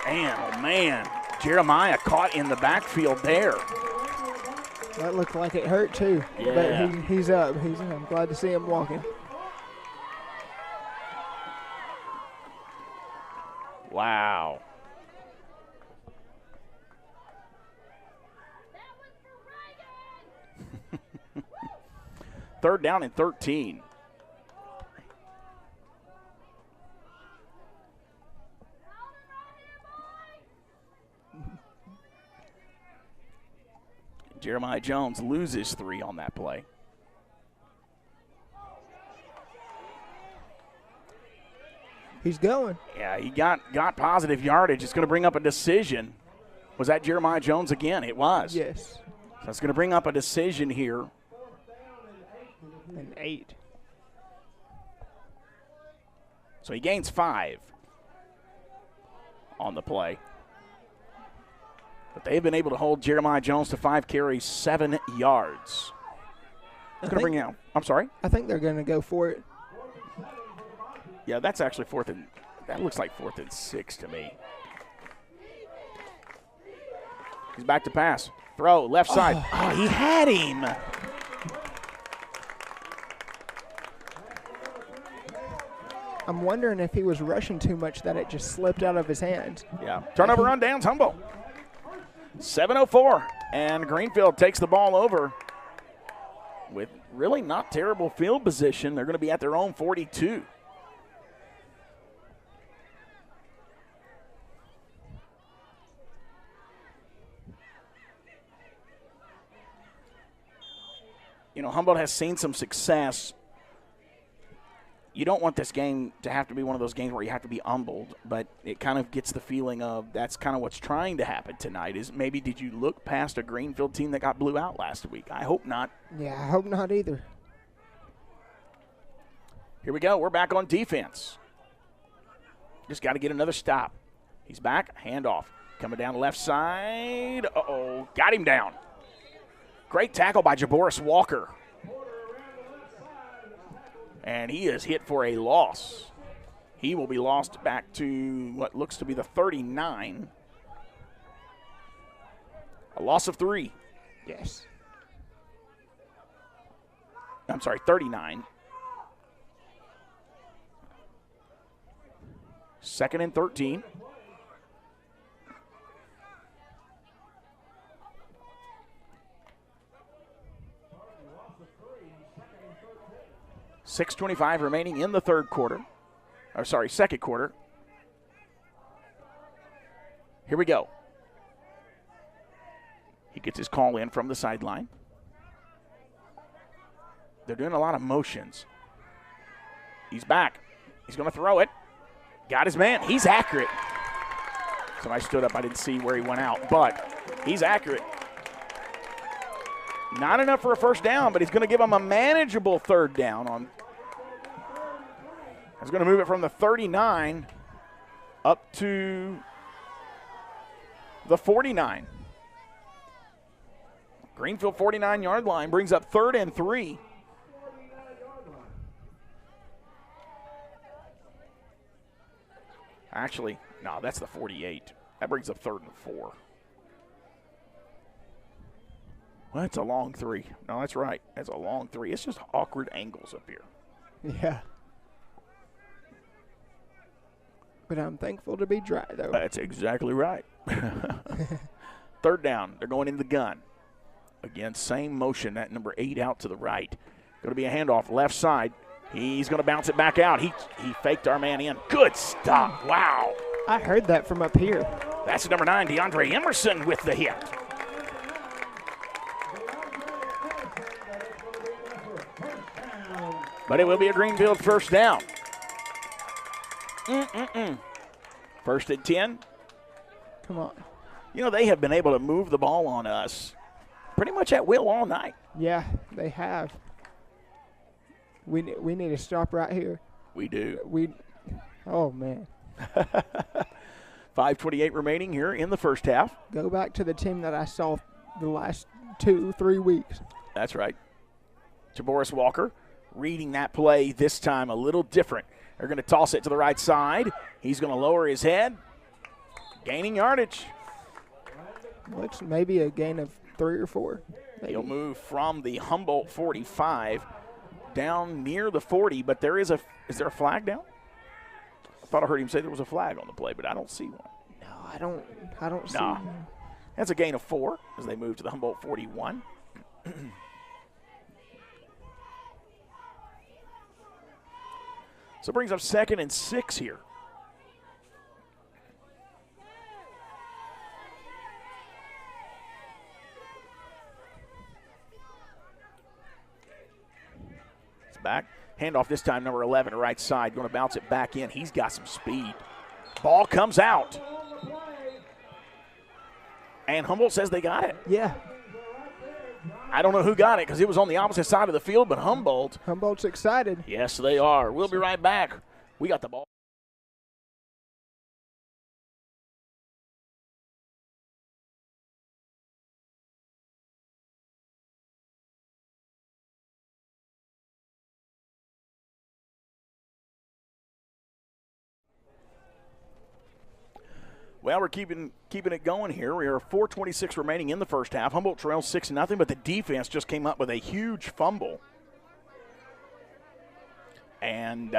Man, oh man. Jeremiah caught in the backfield there. That looked like it hurt too. Yeah. But he's up. I'm glad to see him walking. Wow. Third down and 13. Jeremiah Jones loses 3 on that play. He's going. Yeah, he got positive yardage. It's going to bring up a decision. Was that Jeremiah Jones again? It was. Yes. So it's going to bring up a decision here. And 8. So he gains 5 on the play. But they've been able to hold Jeremiah Jones to 5 carries, 7 yards. It's going to bring out. I'm sorry? I think they're going to go for it. Yeah, that's actually that looks like 4th and 6 to me. He's back to pass. Throw, left side. Oh, he had him. I'm wondering if he was rushing too much that it just slipped out of his hands. Yeah. Turnover on downs, Humboldt. 7:04, and Greenfield takes the ball over with really not terrible field position. They're going to be at their own 42. You know, Humboldt has seen some success. You don't want this game to have to be one of those games where you have to be humbled, but it kind of gets the feeling of that's kind of what's trying to happen tonight is maybe did you look past a Greenfield team that got blew out last week? I hope not. Yeah, I hope not either. Here we go. We're back on defense. Just got to get another stop. He's back. Handoff. Coming down the left side. Uh-oh. Got him down. Great tackle by Jaboris Walker. And he is hit for a loss. He will be lost back to what looks to be the 39. A loss of 3. Yes. I'm sorry, 39. 2nd and 13. 6:25 remaining in the second quarter. Here we go. He gets his call in from the sideline. They're doing a lot of motions. He's back. He's going to throw it. Got his man. He's accurate. Somebody stood up. I didn't see where he went out, but he's accurate. Not enough for a first down, but he's going to give him a manageable third down. He's going to move it from the 39 up to the 49. Greenfield 49-yard line brings up 3rd and 3. Actually, no, that's the 48. That brings up 3rd and 4. Well, that's a long 3. No, that's right. That's a long 3. It's just awkward angles up here. Yeah. But I'm thankful to be dry, though. That's exactly right. 3rd down. They're going in the gun. Again, same motion. That number 8 out to the right. Going to be a handoff left side. He's going to bounce it back out. He faked our man in. Good stop. Wow. I heard that from up here. That's number 9, DeAndre Emerson with the hit. But it will be a Greenfield first down. 1st and 10. Come on. You know, they have been able to move the ball on us pretty much at will all night. Yeah, they have. We need to stop right here. We do. Oh, man. 5:28 remaining here in the first half. Go back to the team that I saw the last 2-3 weeks. That's right. Jaboris Walker reading that play this time a little different. They're going to toss it to the right side. He's going to lower his head, gaining yardage. Looks maybe a gain of 3 or 4. Maybe. He'll move from the Humboldt 45 down near the 40, but is there a flag down? I thought I heard him say there was a flag on the play, but I don't see one. No, I don't see one. That's a gain of 4 as they move to the Humboldt 41. So it brings up 2nd and 6 here. It's back. Handoff this time, number 11, right side. Going to bounce it back in. He's got some speed. Ball comes out. And Humboldt says they got it. Yeah. I don't know who got it because it was on the opposite side of the field, but Humboldt's excited. Yes, they are. We'll be right back. We got the ball. Well, we're keeping it going here. We are 4:26 remaining in the first half. Humboldt trails 6-0, but the defense just came up with a huge fumble. And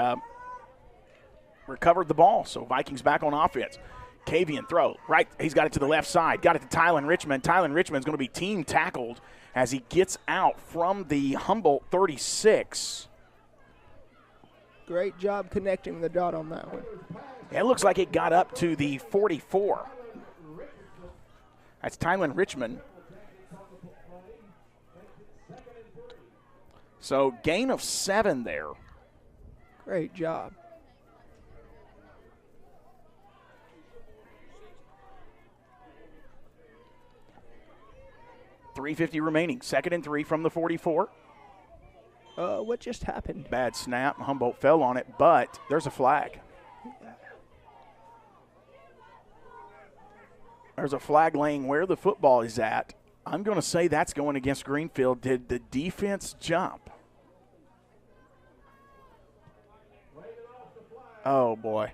recovered the ball, so Vikings back on offense. Cavian throw, right, he's got it to the left side, got it to Tylen Richmond. Tylen Richmond's going to be team tackled as he gets out from the Humboldt 36. Great job connecting the dot on that one. It looks like it got up to the 44. That's Tylen Richmond. So gain of 7 there. Great job. .350 remaining. 2nd and 3 from the 44. What just happened? Bad snap. Humboldt fell on it, but there's a flag. There's a flag laying where the football is at. I'm going to say that's going against Greenfield. Did the defense jump? Oh, boy.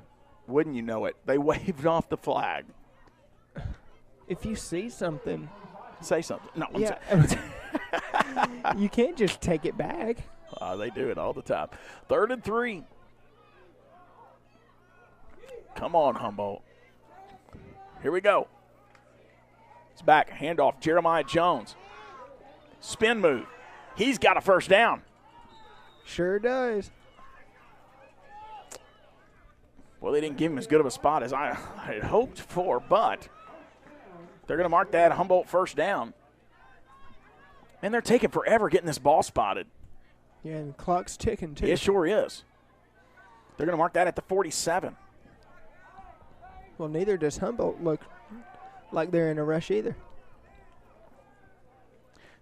Wouldn't you know it? They waved off the flag. If you see something. Say something. No, I'm yeah. You can't just take it back. They do it all the time. 3rd and 3. Come on, Humboldt. Here we go. It's back. Handoff. Jeremiah Jones. Spin move. He's got a first down. Sure does. Well, they didn't give him as good of a spot as I had hoped for, but they're going to mark that Humboldt first down. And they're taking forever getting this ball spotted. Yeah, and the clock's ticking, too. It sure is. They're going to mark that at the 47. Well, neither does Humboldt look like they're in a rush either.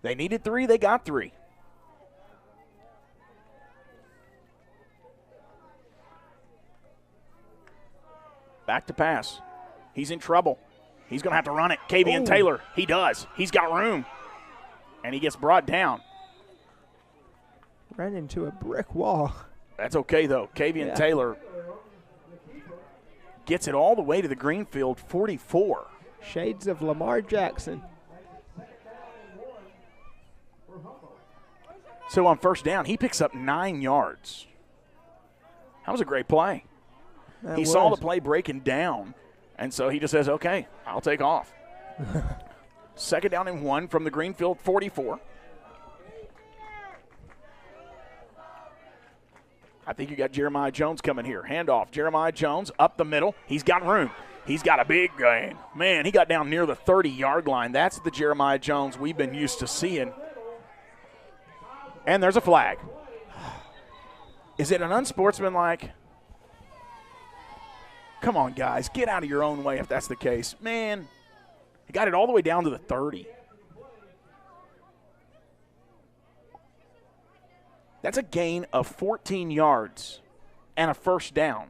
They needed 3. They got 3. Back to pass. He's in trouble. He's going to have to run it. Kavian Taylor, he does. He's got room. And he gets brought down. Ran into a brick wall. That's okay, though. Kavian Taylor gets it all the way to the Greenfield 44. Shades of Lamar Jackson. So on first down, he picks up 9 yards. That was a great play. He saw the play breaking down, and so he just says, okay, I'll take off. 2nd down and 1 from the Greenfield 44. I think you got Jeremiah Jones coming here. Handoff. Jeremiah Jones up the middle. He's got room. He's got a big gain. Man, he got down near the 30-yard line. That's the Jeremiah Jones we've been used to seeing. And there's a flag. Is it an unsportsmanlike? Come on, guys. Get out of your own way if that's the case. Man, he got it all the way down to the 30. That's a gain of 14 yards and a first down.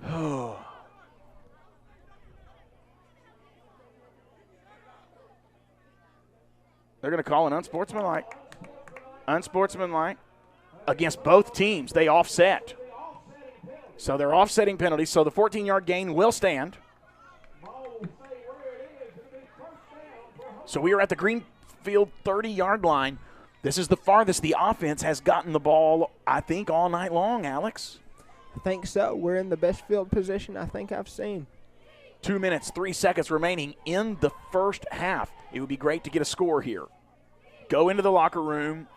Oh. They're going to call an unsportsmanlike. Unsportsmanlike against both teams. They offset. So they're offsetting penalties, so the 14-yard gain will stand. So we are at the Greenfield 30-yard line. This is the farthest the offense has gotten the ball, I think, all night long, Alex. I think so. We're in the best field position I think I've seen. 2 minutes, 3 seconds remaining in the first half. It would be great to get a score here. Go into the locker room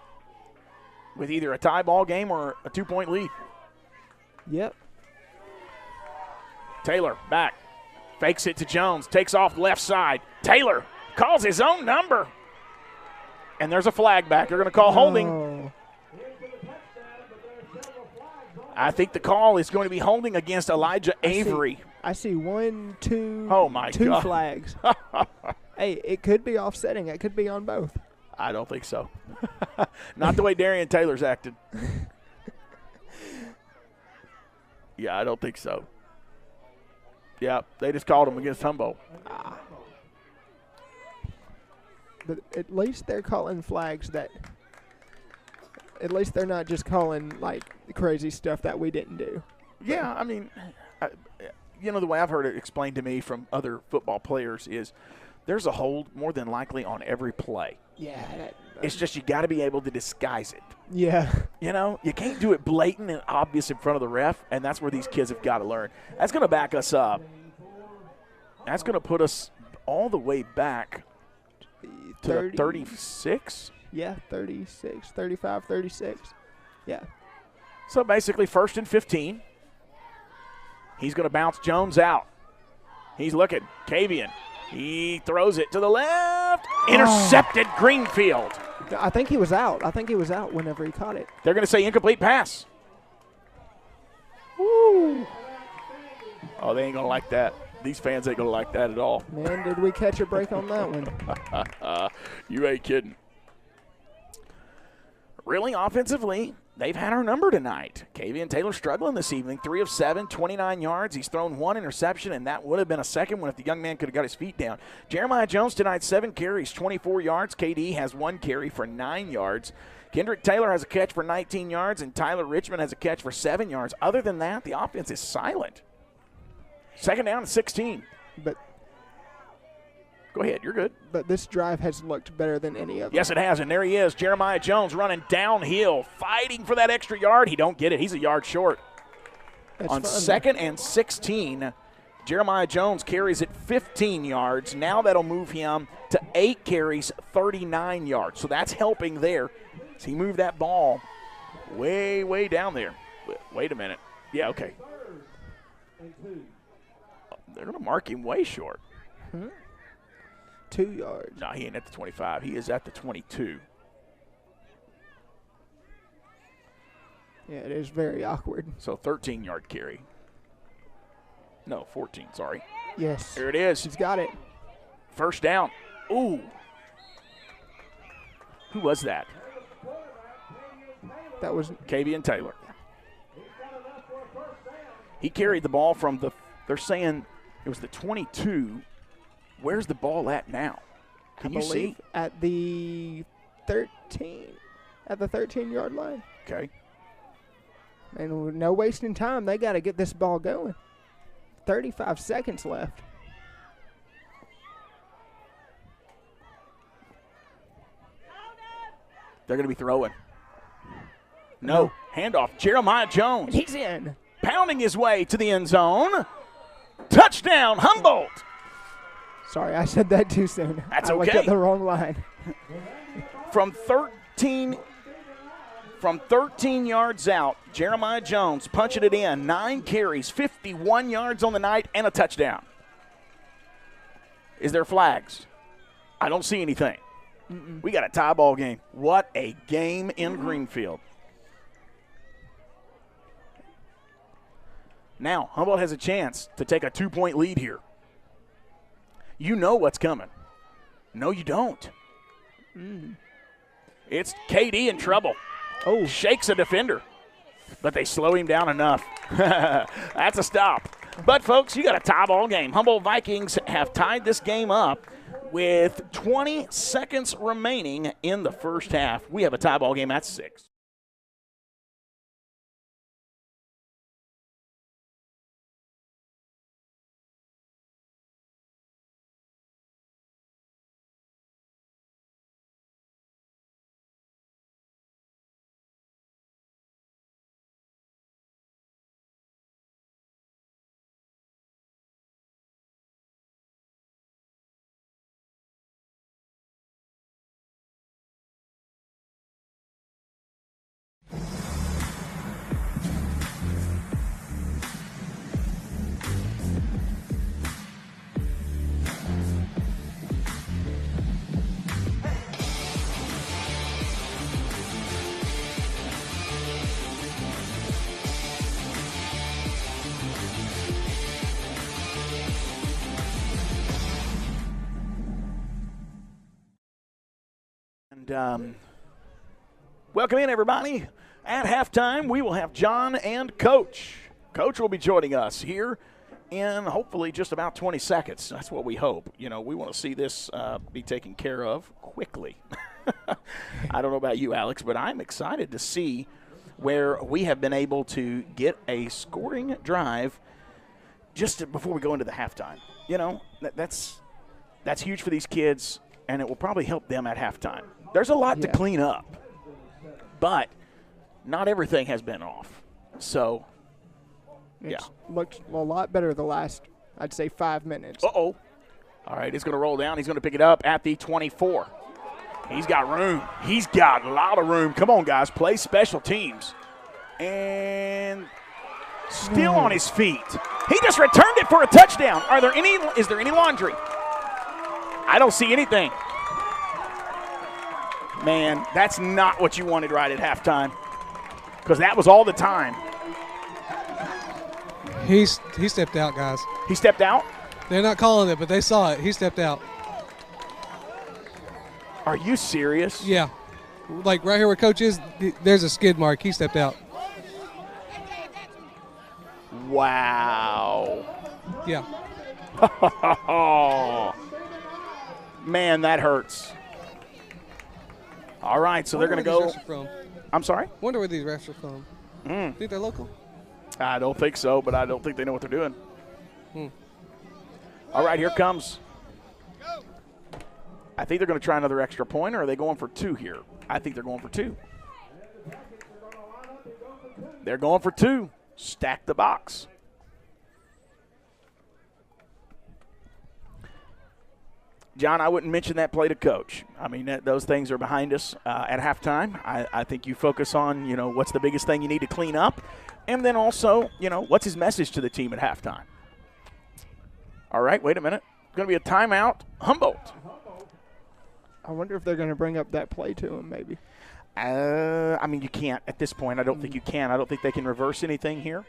with either a tie ball game or a 2-point lead. Yep. Taylor back. Fakes it to Jones. Takes off left side. Taylor calls his own number. And there's a flag back. They're going to call holding. I think the call is going to be holding against Elijah Avery. I see 1, 2, two flags. Hey, it could be offsetting. It could be on both. I don't think so. Not the way Darian Taylor's acted. Yeah, I don't think so. Yeah, they just called him against Humboldt. But at least they're calling flags that – at least they're not just calling, like, crazy stuff that we didn't do. Yeah, I mean, the way I've heard it explained to me from other football players is there's a hold more than likely on every play. Yeah. It's just you got to be able to disguise it. Yeah. You can't do it blatant and obvious in front of the ref, and that's where these kids have got to learn. That's going to back us up. That's going to put us all the way back to the 36? Yeah, 36, 35, 36. Yeah. So basically 1st and 15. He's going to bounce Jones out. He's looking. Kavian. He throws it to the left. Intercepted Greenfield. I think he was out. Whenever he caught it. They're going to say incomplete pass. Woo. Oh, they ain't going to like that. These fans ain't going to like that at all. Man, did we catch a break on that one? You ain't kidding. Really, offensively, they've had our number tonight. Kavian Taylor struggling this evening. 3 of 7, 29 yards. He's thrown 1 interception, and that would have been a second one if the young man could have got his feet down. Jeremiah Jones tonight, 7 carries, 24 yards. KD has 1 carry for 9 yards. Kendrick Taylor has a catch for 19 yards, and Tyler Richmond has a catch for 7 yards. Other than that, the offense is silent. 2nd down and 16. But go ahead, you're good. But this drive has looked better than any other. Yes, it has, and there he is, Jeremiah Jones running downhill, fighting for that extra yard. He don't get it. He's a yard short. That's on fun, 2nd and 16, Jeremiah Jones carries it 15 yards. Now that'll move him to 8 carries, 39 yards. So that's helping there. So he moved that ball way, way down there. Wait a minute. Yeah, okay. They're going to mark him way short. 2 yards. No, he ain't at the 25. He is at the 22. Yeah, it is very awkward. So 13-yard carry. No, 14, sorry. Yes. There it is. He's got it. First down. Ooh. Who was that? That was Kavian Taylor. He carried the ball from the, they're saying it was the 22. Where's the ball at now? Can you see? At the 13. At the 13-yard line. Okay. And with no wasting time, they got to get this ball going. 35 seconds left. They're going to be throwing. No. Handoff. Jeremiah Jones. He's in. Pounding his way to the end zone. Touchdown, Humboldt. Sorry, I said that too soon. That's I okay. looked at the wrong line. From 13 yards out, Jeremiah Jones punching it in. 9 carries, 51 yards on the night, and a touchdown. Is there flags? I don't see anything. We got a tie ball game. What a game in Greenfield. Now, Humboldt has a chance to take a 2-point lead here. You know what's coming. No, you don't. It's KD in trouble. Oh, Shakes a defender, but they slow him down enough. That's a stop. But, folks, you got a tie ball game. Humboldt Vikings have tied this game up with 20 seconds remaining in the first half. We have a tie ball game at 6. And welcome in, everybody. At halftime, we will have John and Coach. Coach will be joining us here in hopefully just about 20 seconds. That's what we hope. You know, we want to see this be taken care of quickly. I don't know about you, Alex, but I'm excited to see where we have been able to get a scoring drive just before we go into the halftime. You know, that's huge for these kids, and it will probably help them at halftime. There's a lot to clean up, but not everything has been off. So, it's looked a lot better the last, I'd say, 5 minutes. Uh-oh. All right, he's going to roll down. He's going to pick it up at the 24. He's got room. He's got a lot of room. Come on, guys. Play special teams. And still on his feet. He just returned it for a touchdown. Is there any laundry? I don't see anything. Man, that's not what you wanted right at halftime, because that was all the time. He stepped out, guys. He stepped out? They're not calling it, but they saw it. He stepped out. Are you serious? Yeah. Like right here where Coach is, there's a skid mark. He stepped out. Wow. Yeah. Man, that hurts. All right, so they're going to go. From. I'm sorry? Wonder where these refs are from. Think they're local? I don't think so, but I don't think they know what they're doing. All right, here comes. I think they're going to try another extra point, or are they going for 2 here? I think they're going for 2. They're going for 2. Stack the box. John, I wouldn't mention that play to coach. I mean, those things are behind us at halftime. I think you focus on, what's the biggest thing you need to clean up, and then also, what's his message to the team at halftime. All right, wait a minute. It's going to be a timeout. Humboldt. I wonder if they're going to bring up that play to him maybe. I mean, you can't at this point. I don't think you can. I don't think they can reverse anything here.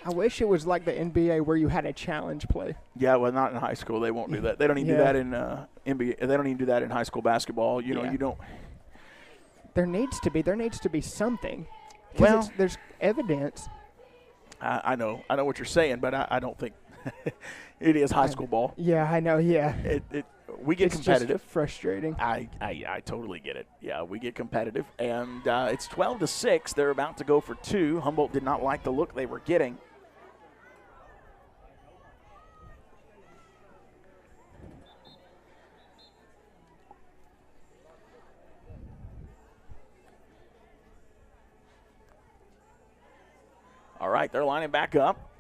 I wish it was like the NBA where you had a challenge play. Yeah, well, not in high school. They won't do that. They don't even do that in NBA. They don't even do that in high school basketball. You don't. There needs to be something. Well, there's evidence. I know what you're saying, but I don't think it is high school ball. Yeah, I know. Yeah, we get competitive. Just frustrating. I totally get it. Yeah, we get competitive, and it's 12-6. They're about to go for two. Humboldt did not like the look they were getting. All right, they're lining back up.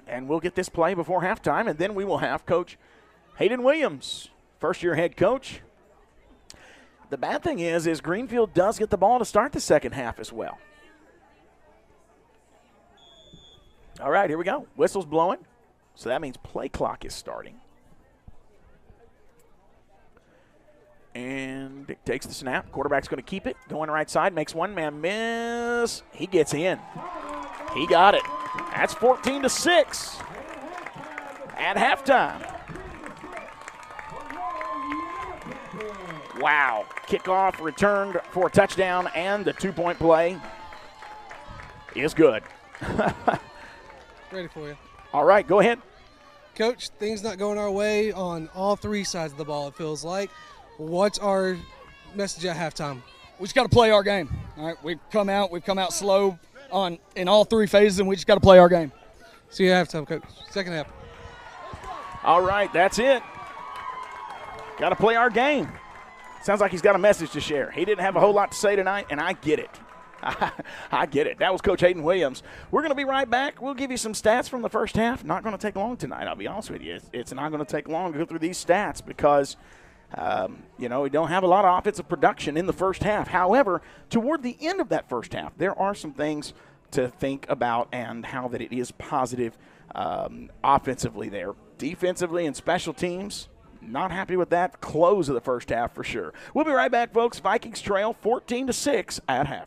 And we'll get this play before halftime, and then we will have Coach Hayden Williams, first-year head coach. The bad thing is Greenfield does get the ball to start the second half as well. All right, here we go. Whistle's blowing, so that means play clock is starting. And Dick takes the snap. Quarterback's going to keep it. Going right side, makes one man miss. He gets in. He got it. That's 14-6 at halftime. Wow. Kickoff returned for a touchdown, and the two-point play is good. Ready for you. All right, go ahead. Coach, things not going our way on all three sides of the ball, it feels like. What's our message at halftime? We just got to play our game. All right, we've come out slow in all three phases, and we just got to play our game. See you at halftime, Coach. Second half. All right, that's it. Got to play our game. Sounds like he's got a message to share. He didn't have a whole lot to say tonight, and I get it. I get it. That was Coach Hayden Williams. We're going to be right back. We'll give you some stats from the first half. Not going to take long tonight, I'll be honest with you. It's not going to take long to go through these stats because we don't have a lot of offensive production in the first half. However, toward the end of that first half, there are some things to think about and how that it is positive offensively there. Defensively and special teams, not happy with that close of the first half for sure. We'll be right back, folks. Vikings trail 14-6 at halftime.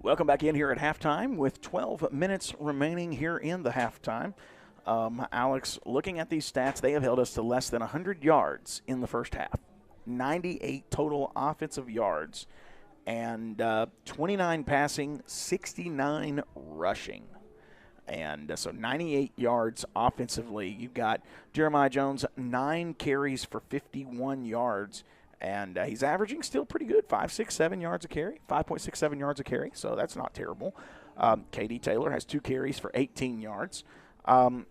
Welcome back in here at halftime with 12 minutes remaining here in the halftime. Alex, looking at these stats, they have held us to less than 100 yards in the first half. 98 total offensive yards and 29 passing, 69 rushing. And so 98 yards offensively. You've got Jeremiah Jones, 9 carries for 51 yards. And he's averaging still pretty good, 5.67 yards a carry, 5.67 yards a carry, so that's not terrible. K.D. Taylor has 2 carries for 18 yards. The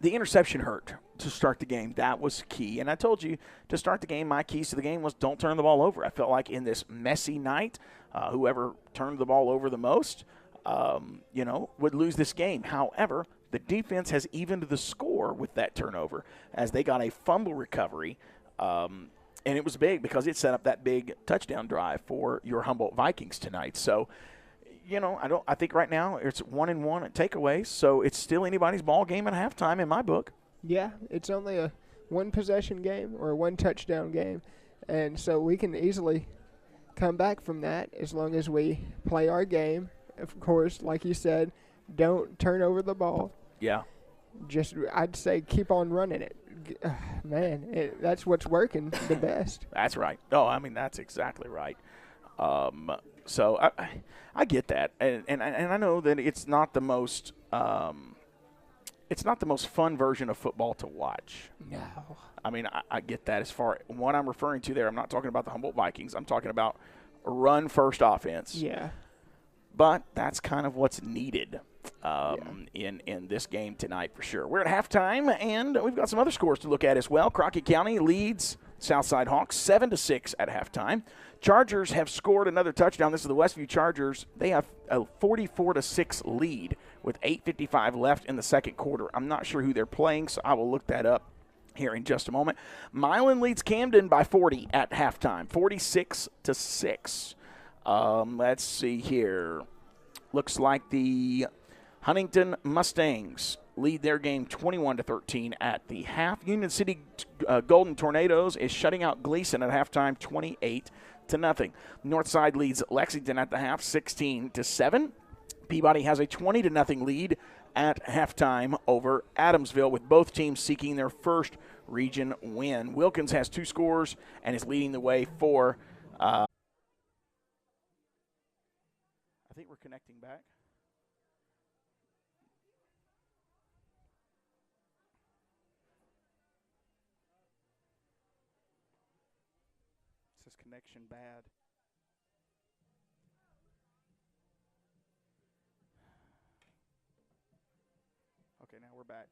interception hurt to start the game. That was key. And I told you to start the game, my keys to the game was don't turn the ball over. I felt like in this messy night, whoever turned the ball over the most, would lose this game. However, the defense has evened the score with that turnover as they got a fumble recovery. And it was big because it set up that big touchdown drive for your Humboldt Vikings tonight. So, I think right now it's 1-1 at takeaways. So it's still anybody's ball game at halftime in my book. Yeah, it's only a one-possession game or a one-touchdown game. And so we can easily come back from that as long as we play our game. Of course, like you said, don't turn over the ball. Yeah. I'd say keep on running it. Man, that's what's working the best. That's right. Oh, I mean, that's exactly right. So I get that, and I know that it's not the most fun version of football to watch. No. I mean, I get that. As far what I'm referring to there, I'm not talking about the Humboldt Vikings. I'm talking about run first offense. Yeah. But that's kind of what's needed in this game tonight for sure. We're at halftime, and we've got some other scores to look at as well. Crockett County leads Southside Hawks 7-6 at halftime. Chargers have scored another touchdown. This is the Westview Chargers. They have a 44-6 lead with 8:55 left in the second quarter. I'm not sure who they're playing, so I will look that up here in just a moment. Milan leads Camden by 40 at halftime, 46-6. Let's see here. Looks like the Huntington Mustangs lead their game 21-13 at the half. Union City Golden Tornadoes is shutting out Gleason at halftime, 28-0. Northside leads Lexington at the half, 16-7. Peabody has a 20-0 lead at halftime over Adamsville, with both teams seeking their first region win. Wilkins has 2 scores and is leading the way for. I think we're connecting back. This connection bad. Okay, now we're back.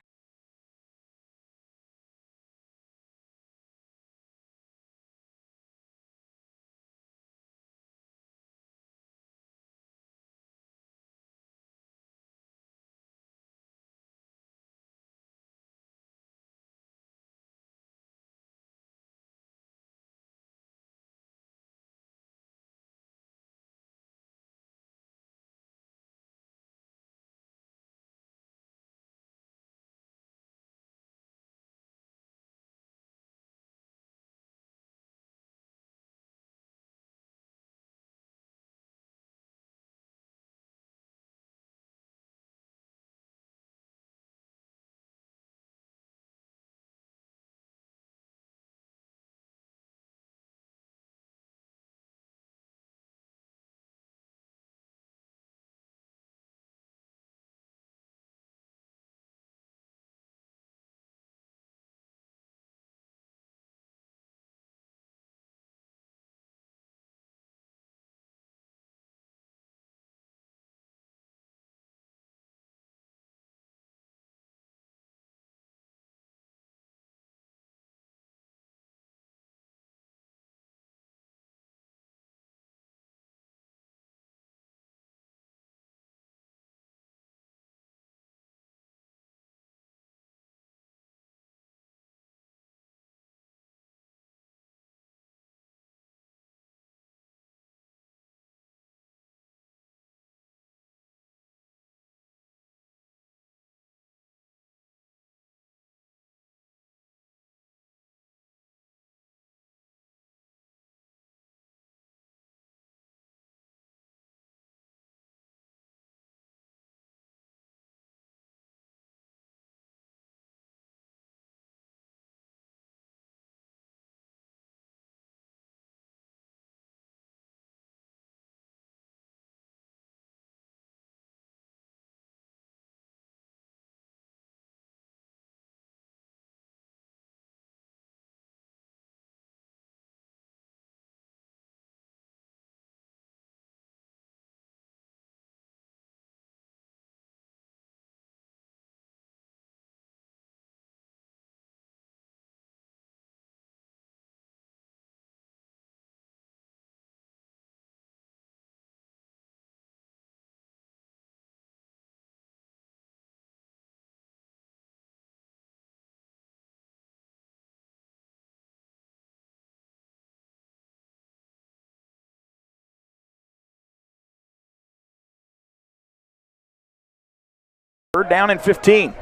Third down and 15.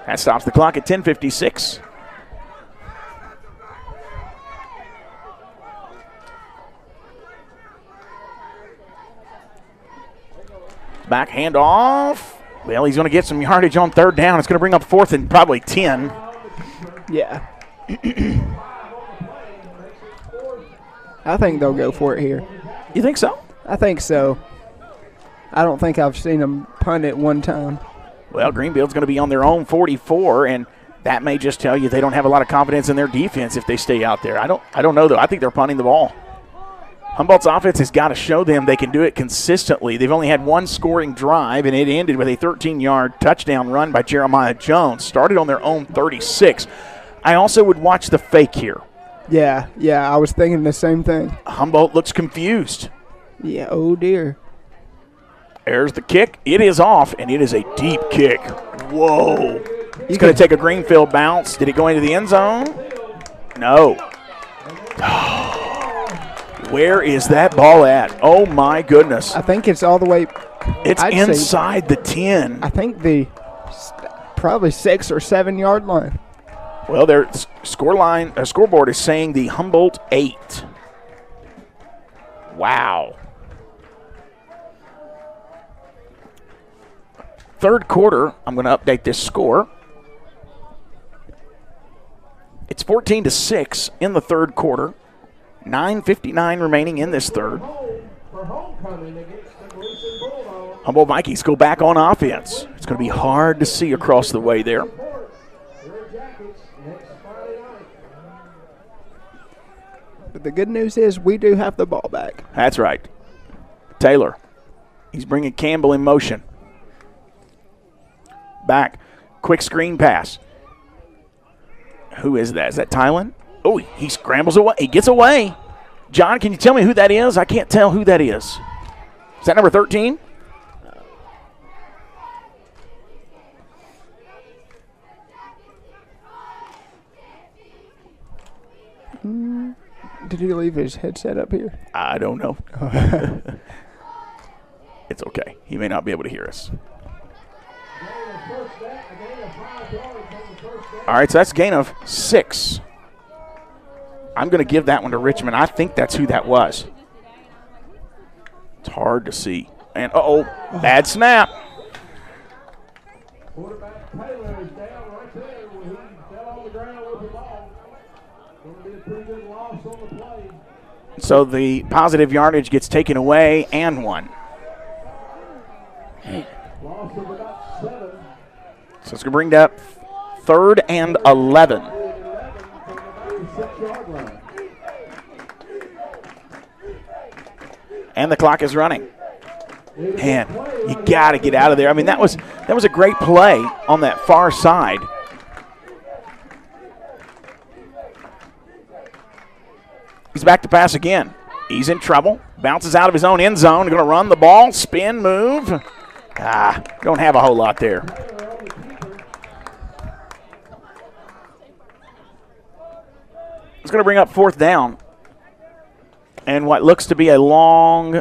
That stops the clock at 10:56. Back handoff. Well, he's going to get some yardage on third down. It's going to bring up fourth and probably 10. Yeah. I think they'll go for it here. You think so? I think so. I don't think I've seen them punt it one time. Well, Greenfield's going to be on their own 44, and that may just tell you they don't have a lot of confidence in their defense if they stay out there. I don't know, though. I think they're punting the ball. Humboldt's offense has got to show them they can do it consistently. They've only had one scoring drive, and it ended with a 13-yard touchdown run by Jeremiah Jones. Started on their own 36. I also would watch the fake here. Yeah, I was thinking the same thing. Humboldt looks confused. Yeah, oh dear. There's the kick. It is off, and it is a deep kick. Whoa. It's going to take a Greenfield bounce. Did it go into the end zone? No. Where is that ball at? Oh, my goodness. I think it's all the way. It's inside the 10. I think the probably 6 or 7 yard line. Well, their scoreboard is saying the Humboldt 8. Wow. Third quarter, I'm going to update this score. It's 14-6 in the third quarter. 9:59 remaining in this third. Humboldt Vikings go back on offense. It's going to be hard to see across the way there. But the good news is we do have the ball back. That's right. Taylor. He's bringing Campbell in motion. Back. Quick screen pass. Who is that? Is that Tylen? Oh, he scrambles away. He gets away. John, can you tell me who that is? I can't tell who that is. Is that number 13? Did he leave his headset up here? I don't know. It's okay. He may not be able to hear us. All right, so that's a gain of 6. I'm going to give that one to Richmond. I think that's who that was. It's hard to see. And, bad snap. So the positive yardage gets taken away and one. So it's going to bring up 3rd and 11. And the clock is running. Man, you got to get out of there. I mean, that was a great play on that far side. He's back to pass again. He's in trouble. Bounces out of his own end zone. Going to run the ball, spin, move. Don't have a whole lot there. It's going to bring up 4th down. And what looks to be a long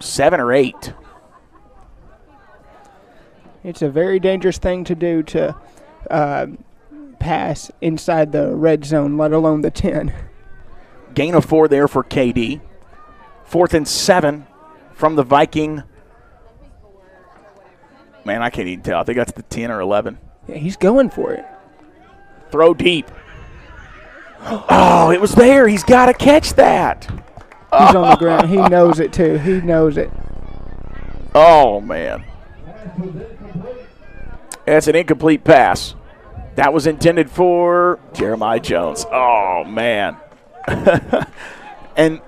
7 or 8. It's a very dangerous thing to do to pass inside the red zone, let alone the 10. Gain of 4 there for KD. 4th and 7 from the Viking. Man, I can't even tell. I think that's the 10 or 11. Yeah, he's going for it. Throw deep. Oh, it was there. He's got to catch that. He's on the ground. He knows it, too. He knows it. Oh, man. That's an incomplete pass. That was intended for Jeremiah Jones. Oh, man. and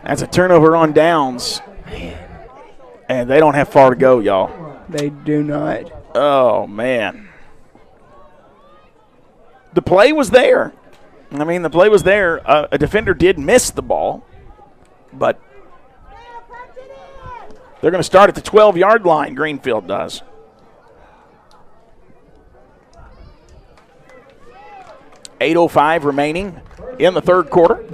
that's a turnover on downs. And they don't have far to go, y'all. They do not. Oh, man. The play was there. I mean, the play was there. A defender did miss the ball, but they're going to start at the 12-yard line, Greenfield does. .805 remaining in the third quarter.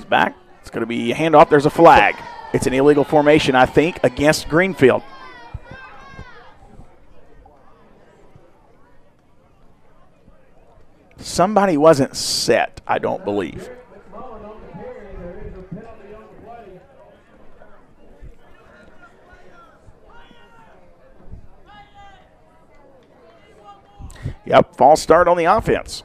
He's back. It's going to be a handoff. There's a flag. It's an illegal formation, I think, against Greenfield. Somebody wasn't set, I don't believe. Yep, false start on the offense.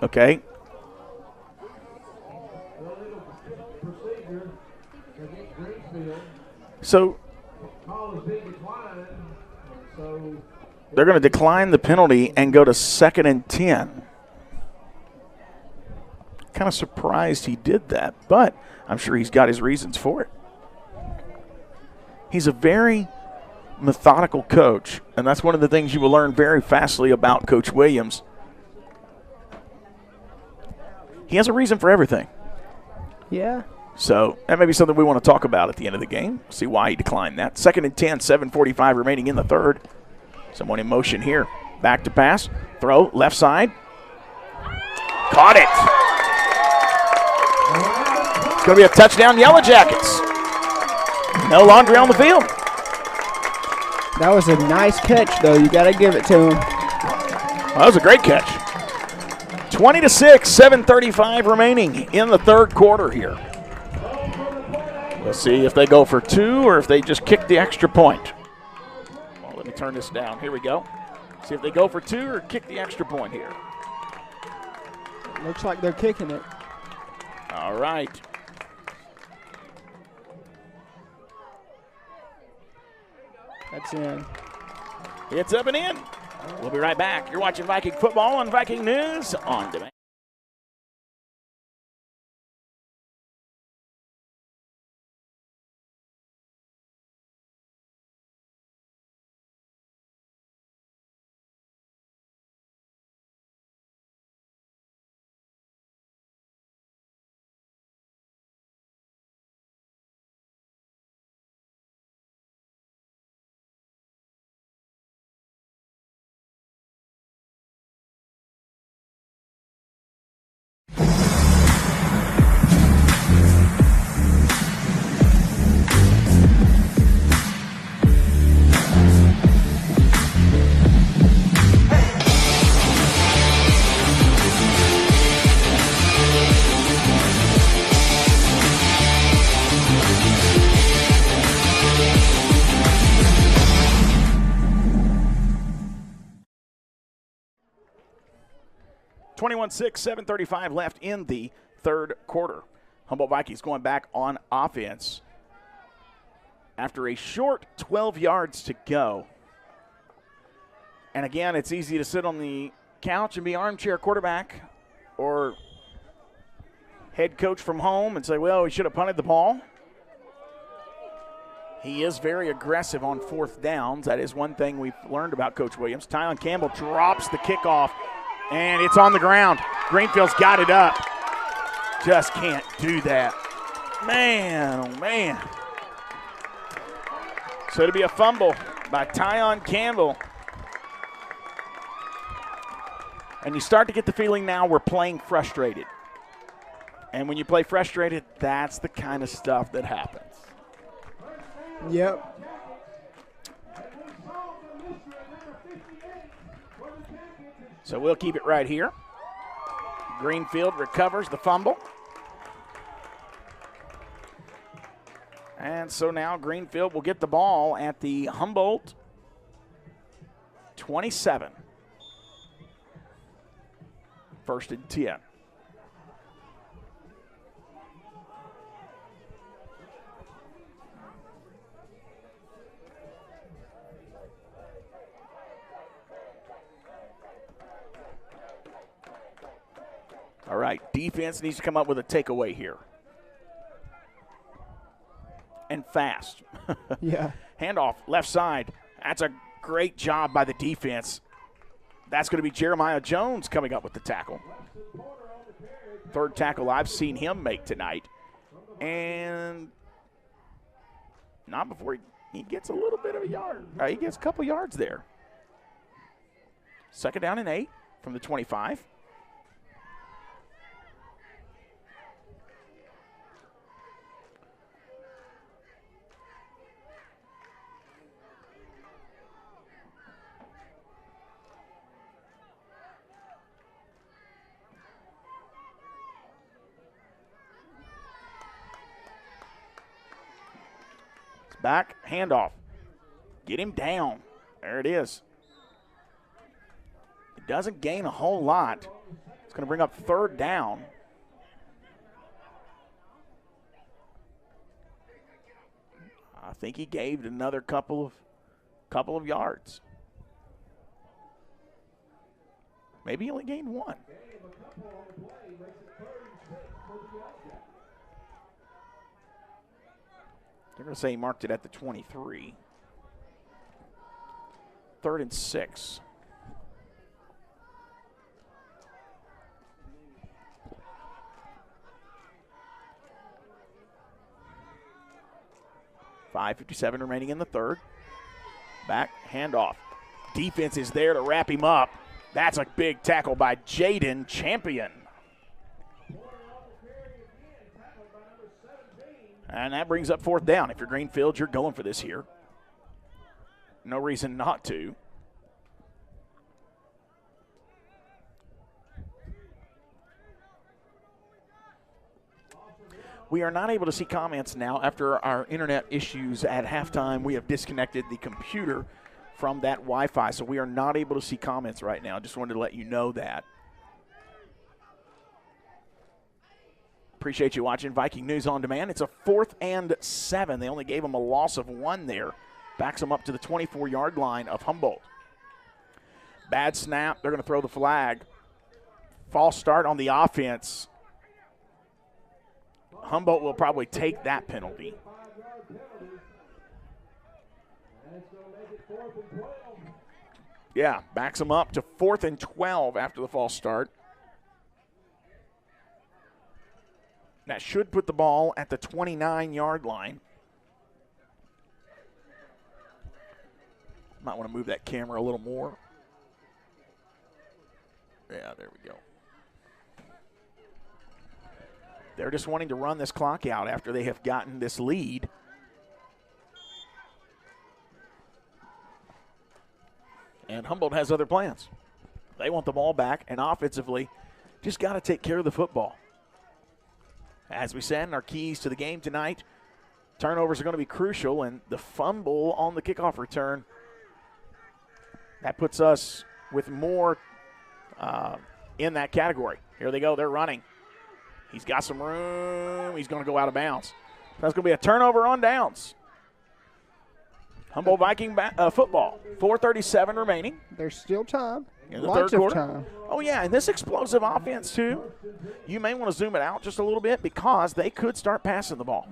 Okay. So they're going to decline the penalty and go to 2nd and 10. Kind of surprised he did that, but I'm sure he's got his reasons for it. He's a very methodical coach, and that's one of the things you will learn very fastly about Coach Williams. He has a reason for everything. Yeah. So that may be something we want to talk about at the end of the game, see why he declined that. 2nd and 10, 7:45 remaining in the third. Someone in motion here. Back to pass. Throw, left side. Caught it. It's going to be a touchdown, Yellow Jackets. No laundry on the field. That was a nice catch, though. You got to give it to him. Well, that was a great catch. 20-6, 7:35 remaining in the third quarter here. We'll see if they go for 2 or if they just kick the extra point. Well, let me turn this down. Here we go. See if they go for 2 or kick the extra point here. Looks like they're kicking it. All right. That's in. It's up and in. We'll be right back. You're watching Viking football on Viking News on Demand. (21-6), 7:35 left in the third quarter. Humboldt Vikings going back on offense after a short 12 yards to go. And again, it's easy to sit on the couch and be armchair quarterback or head coach from home and say, well, we should have punted the ball. He is very aggressive on 4th downs. That is one thing we've learned about Coach Williams. Tylen Campbell drops the kickoff, and it's on the ground. Greenfield's got it up. Just can't do that. Man, oh man. So it'll be a fumble by Tylen Campbell. And you start to get the feeling now we're playing frustrated. And when you play frustrated, that's the kind of stuff that happens. Yep. So we'll keep it right here. Greenfield recovers the fumble. And so now Greenfield will get the ball at the Humboldt 27. 1st and 10. All right, defense needs to come up with a takeaway here. And fast. Yeah. Handoff, left side. That's a great job by the defense. That's going to be Jeremiah Jones coming up with the tackle. 3rd tackle I've seen him make tonight. And Not before he gets a little bit of a yard. He gets a couple yards there. 2nd down and 8 from the 25. Back, handoff. Get him down. There it is. It doesn't gain a whole lot. It's going to bring up 3rd down. I think he gave another couple of yards. Maybe he only gained 1. They're going to say he marked it at the 23. 3rd and 6. .5:57 remaining in the 3rd. Back, handoff. Defense is there to wrap him up. That's a big tackle by Jaden Champion. And that brings up 4th down. If you're Greenfield, you're going for this here. No reason not to. We are not able to see comments now after our internet issues at halftime. We have disconnected the computer from that Wi-Fi, so we are not able to see comments right now. Just wanted to let you know that. Appreciate you watching Viking News on Demand. It's a 4th and 7. They only gave them a loss of 1 there. Backs them up to the 24-yard line of Humboldt. Bad snap. They're going to throw the flag. False start on the offense. Humboldt will probably take that penalty. Yeah, backs them up to 4th and 12 after the false start. That should put the ball at the 29-yard line. Might want to move that camera a little more. Yeah, there we go. They're just wanting to run this clock out after they have gotten this lead. And Humboldt has other plans. They want the ball back, and offensively, just got to take care of the football. As we said, our keys to the game tonight, turnovers are going to be crucial, and the fumble on the kickoff return, that puts us with more in that category. Here they go. They're running. He's got some room. He's going to go out of bounds. That's going to be a turnover on downs. Humboldt Viking football. 4:37 remaining. There's still time. In the Lots third of quarter. time. Oh, yeah, and this explosive offense, too, you may want to zoom it out just a little bit because they could start passing the ball.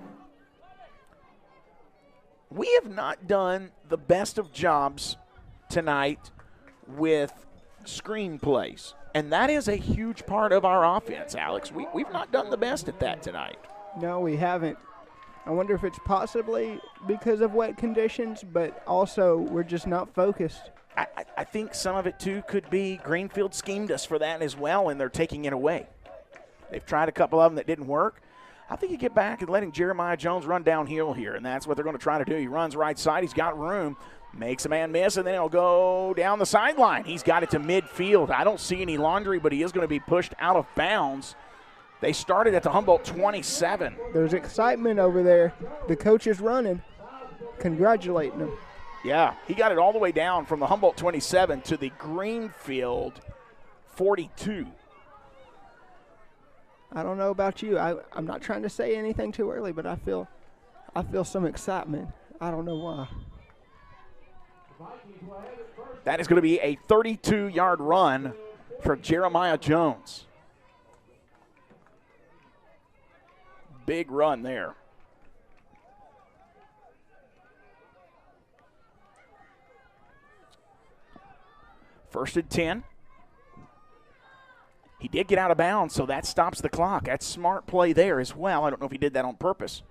We have not done the best of jobs tonight with screen plays, and that is a huge part of our offense, Alex. We've not done the best at that tonight. No, we haven't. I wonder if it's possibly because of wet conditions, but also we're just not focused. I think some of it, too, could be Greenfield schemed us for that as well, and they're taking it away. They've tried a couple of them that didn't work. I think you get back and letting Jeremiah Jones run downhill here, and that's what they're going to try to do. He runs right side. He's got room, makes a man miss, and then he'll go down the sideline. He's got it to midfield. I don't see any laundry, but he is going to be pushed out of bounds. They started at the Humboldt 27. There's excitement over there. The coach is running, congratulating him. Yeah, he got it all the way down from the Humboldt 27 to the Greenfield 42. I don't know about you. I'm not trying to say anything too early, but I feel some excitement. I don't know why. That is going to be a 32-yard run for Jeremiah Jones. Big run there. First and 10. He did get out of bounds, so that stops the clock. That's smart play there as well. I don't know if he did that on purpose.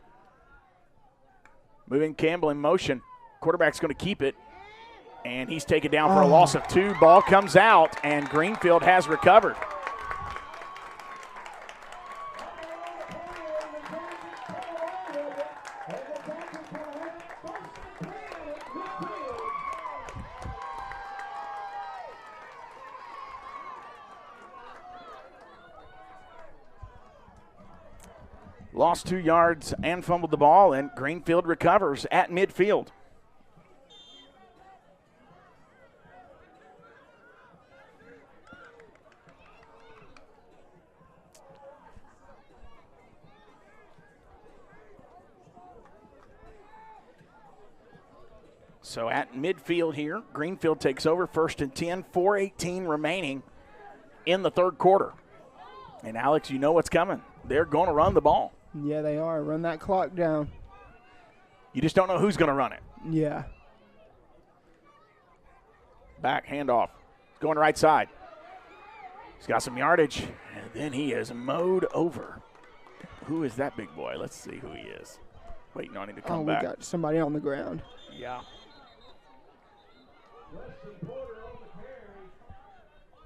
Moving Campbell in motion. Quarterback's going to keep it. And he's taken down for a loss of 2. Ball comes out, and Greenfield has recovered. Lost 2 yards and fumbled the ball, and Greenfield recovers at midfield. So at midfield here, Greenfield takes over, 1st and 10, 4:18 remaining in the third quarter. And Alex, you know what's coming. They're going to run the ball. Yeah, they are. Run that clock down. You just don't know who's going to run it. Yeah. Back, handoff. Going right side. He's got some yardage, and then he is mowed over. Who is that big boy? Let's see who he is. Waiting on him to come back. We got somebody on the ground. Yeah.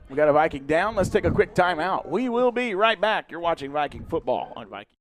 We got a Viking down. Let's take a quick timeout. We will be right back. You're watching Viking football on Viking.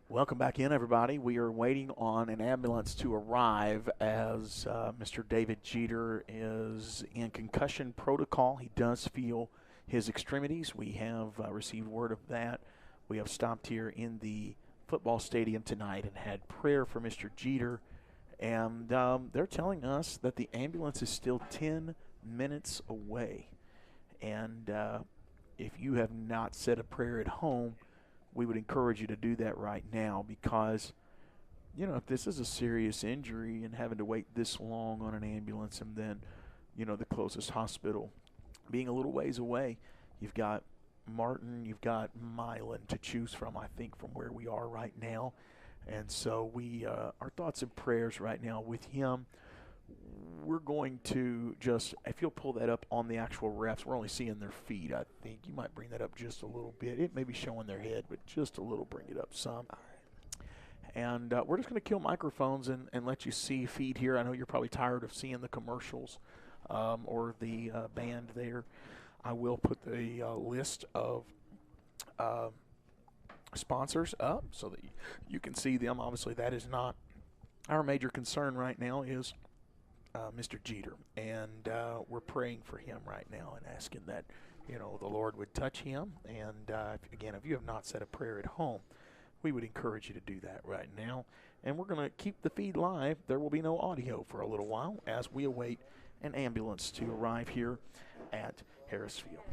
Welcome back in, everybody. We are waiting on an ambulance to arrive as Mr. David Jeter is in concussion protocol. He does feel his extremities. We have received word of that. We have stopped here in the football stadium tonight and had prayer for Mr. Jeter. And they're telling us that the ambulance is still 10 minutes away. And if you have not said a prayer at home, we would encourage you to do that right now because, if this is a serious injury and having to wait this long on an ambulance and then, the closest hospital being a little ways away, you've got Martin, you've got Milan to choose from, I think, from where we are right now. And so our thoughts and prayers right now with him. We're going to just, if you'll pull that up on the actual refs, we're only seeing their feet, I think. You might bring that up just a little bit. It may be showing their head, but just a little, bring it up some. And we're just going to kill microphones and let you see feed here. I know you're probably tired of seeing the commercials or the band there. I will put the list of sponsors up so that you can see them. Obviously, that is not our major concern right now is Mr. Jeter, and we're praying for him right now and asking that, the Lord would touch him. And again, if you have not said a prayer at home, we would encourage you to do that right now. And we're going to keep the feed live. There will be no audio for a little while as we await an ambulance to arrive here at Harris Field.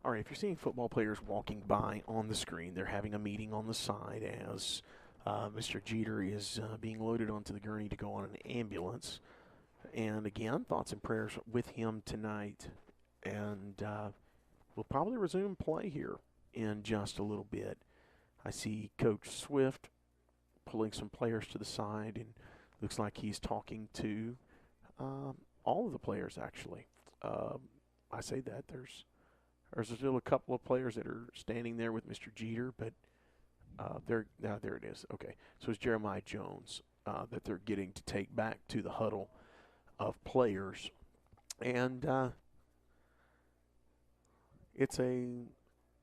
All right, if you're seeing football players walking by on the screen, they're having a meeting on the side as Mr. Jeter is being loaded onto the gurney to go on an ambulance. And again, thoughts and prayers with him tonight. And we'll probably resume play here in just a little bit. I see Coach Swift pulling some players to the side, and looks like he's talking to all of the players, actually. I say that. There's still a couple of players that are standing there with Mr. Jeter, but there it is. Okay, so it's Jeremiah Jones that they're getting to take back to the huddle of players. And it's a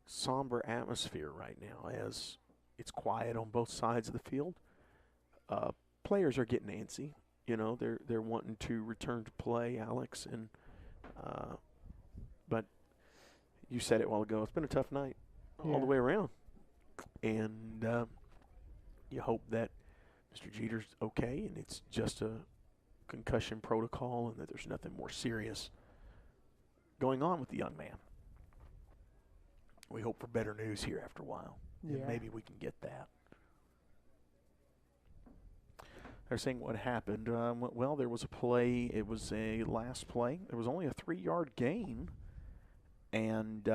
somber atmosphere right now as it's quiet on both sides of the field. Players are getting antsy. You know, they're wanting to return to play, Alex, and but you said it a while ago. It's been a tough night all the way around, and you hope that Mr. Jeter's okay and it's just a concussion protocol and that there's nothing more serious going on with the young man. We hope for better news here after a while. Yeah. And maybe we can get that. They're saying what happened. Well, there was a play. It was a last play. There was only a 3-yard gain. And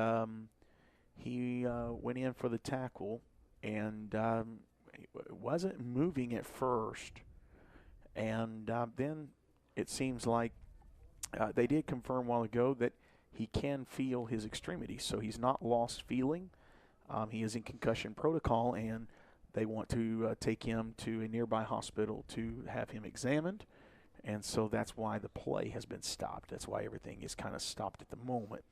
he went in for the tackle. And it wasn't moving at first. And then it seems like they did confirm a while ago that he can feel his extremities. So he's not lost feeling. He is in concussion protocol, and they want to take him to a nearby hospital to have him examined. And so that's why the play has been stopped. That's why everything is kind of stopped at the moment.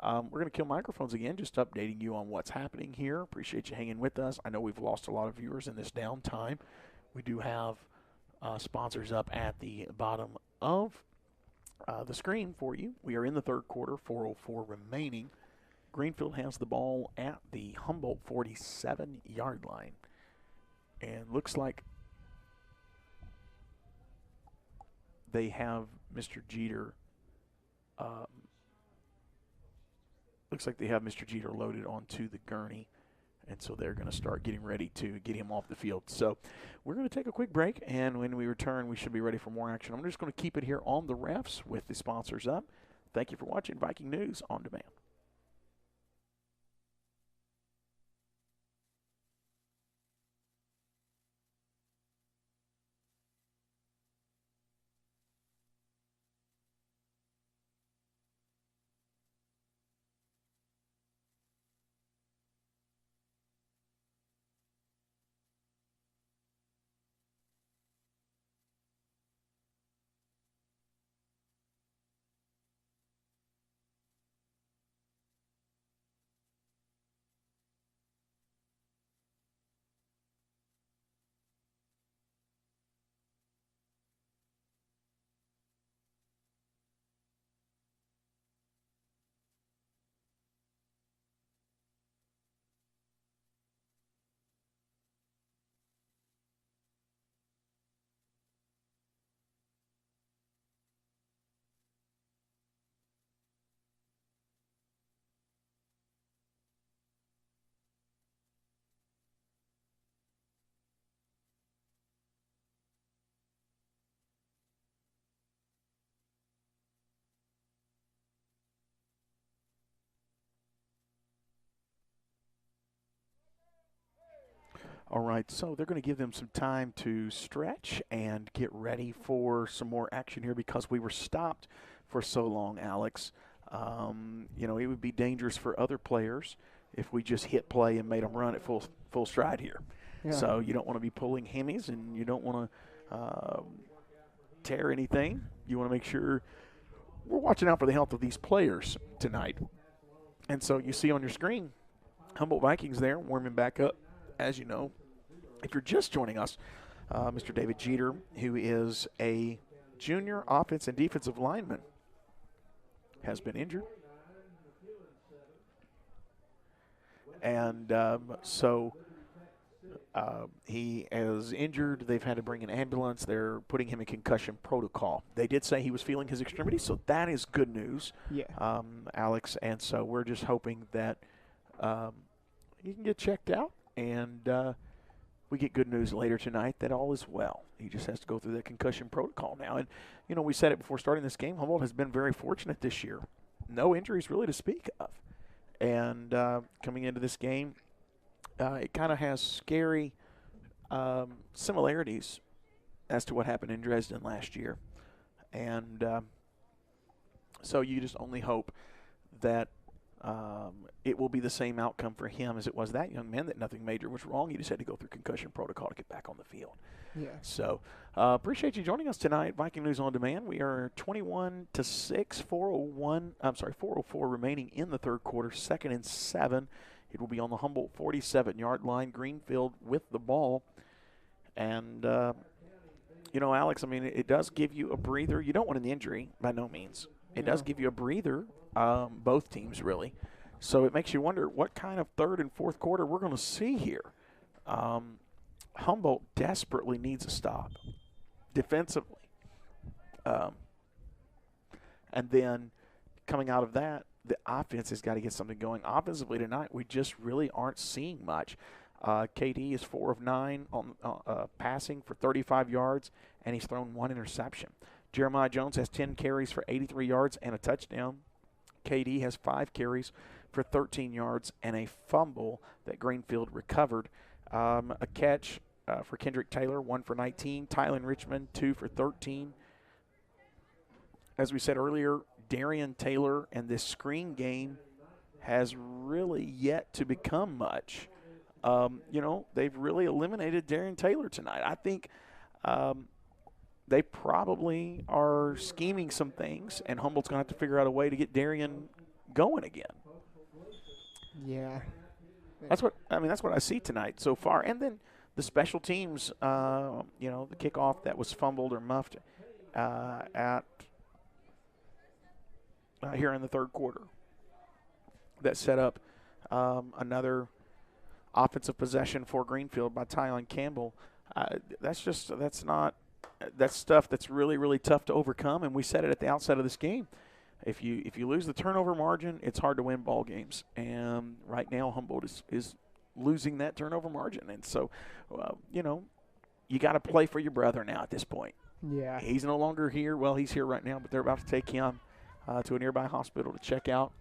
We're going to kill microphones again, just updating you on what's happening here. Appreciate you hanging with us. I know we've lost a lot of viewers in this downtime. We do have sponsors up at the bottom of the screen for you. We are in the third quarter, 4:04 remaining. Greenfield has the ball at the Humboldt 47-yard line. And looks like they have Mr. Jeter. Looks like they have Mr. Jeter loaded onto the gurney. And so they're going to start getting ready to get him off the field. So we're going to take a quick break, and when we return, we should be ready for more action. I'm just going to keep it here on the refs with the sponsors up. Thank you for watching Viking News on Demand. All right, so they're going to give them some time to stretch and get ready for some more action here because we were stopped for so long, Alex. You know, it would be dangerous for other players if we just hit play and made them run at full stride here. Yeah. So you don't want to be pulling hemis, and you don't want to tear anything. You want to make sure we're watching out for the health of these players tonight. And so you see on your screen, Humboldt Vikings there warming back up, as you know. If you're just joining us, Mr. David Jeter, who is a junior offense and defensive lineman, has been injured. And so He is injured. They've had to bring an ambulance. They're putting him in concussion protocol. They did say he was feeling his extremities, so that is good news, Alex. And so we're just hoping that he can get checked out, and we get good news later tonight that all is well. He just has to go through that concussion protocol now. And, you know, we said it before starting this game, Humboldt has been very fortunate this year. No injuries really to speak of. And coming into this game, it kind of has scary similarities as to what happened in Dresden last year. And so you just only hope that it will be the same outcome for him as it was that young man, that nothing major was wrong. He just had to go through concussion protocol to get back on the field. Yeah. So appreciate you joining us tonight. Viking News on Demand. We are 21-6, 404 remaining in the third quarter, 2nd and 7. It will be on the Humboldt 47-yard line. Greenfield with the ball. And, you know, Alex, I mean, it does give you a breather. You don't want an injury, by no means. It does give you a breather, both teams really. So it makes you wonder what kind of third and fourth quarter we're going to see here. Humboldt desperately needs a stop defensively. And then coming out of that, the offense has got to get something going. Offensively tonight, we just really aren't seeing much. KD is 4 of 9 on passing for 35 yards, and he's thrown 1 interception. Jeremiah Jones has 10 carries for 83 yards and a touchdown. KD has 5 carries for 13 yards and a fumble that Greenfield recovered. A catch for Kendrick Taylor, 1 for 19. Tylen Richmond, 2 for 13. As we said earlier, Darian Taylor and this screen game has really yet to become much. You know, they've really eliminated Darian Taylor tonight. I think they probably are scheming some things, and Humboldt's going to have to figure out a way to get Darian going again. Yeah. That's what I see tonight so far. And then the special teams, you know, the kickoff that was fumbled or muffed at here in the third quarter. That set up another offensive possession for Greenfield by Tylen Campbell. That's stuff that's really, really tough to overcome, and we said it at the outset of this game. If you lose the turnover margin, it's hard to win ball games. And right now, Humboldt is losing that turnover margin. And so, you know, you got to play for your brother now at this point. Yeah. He's no longer here. Well, he's here right now, but they're about to take him to a nearby hospital to check out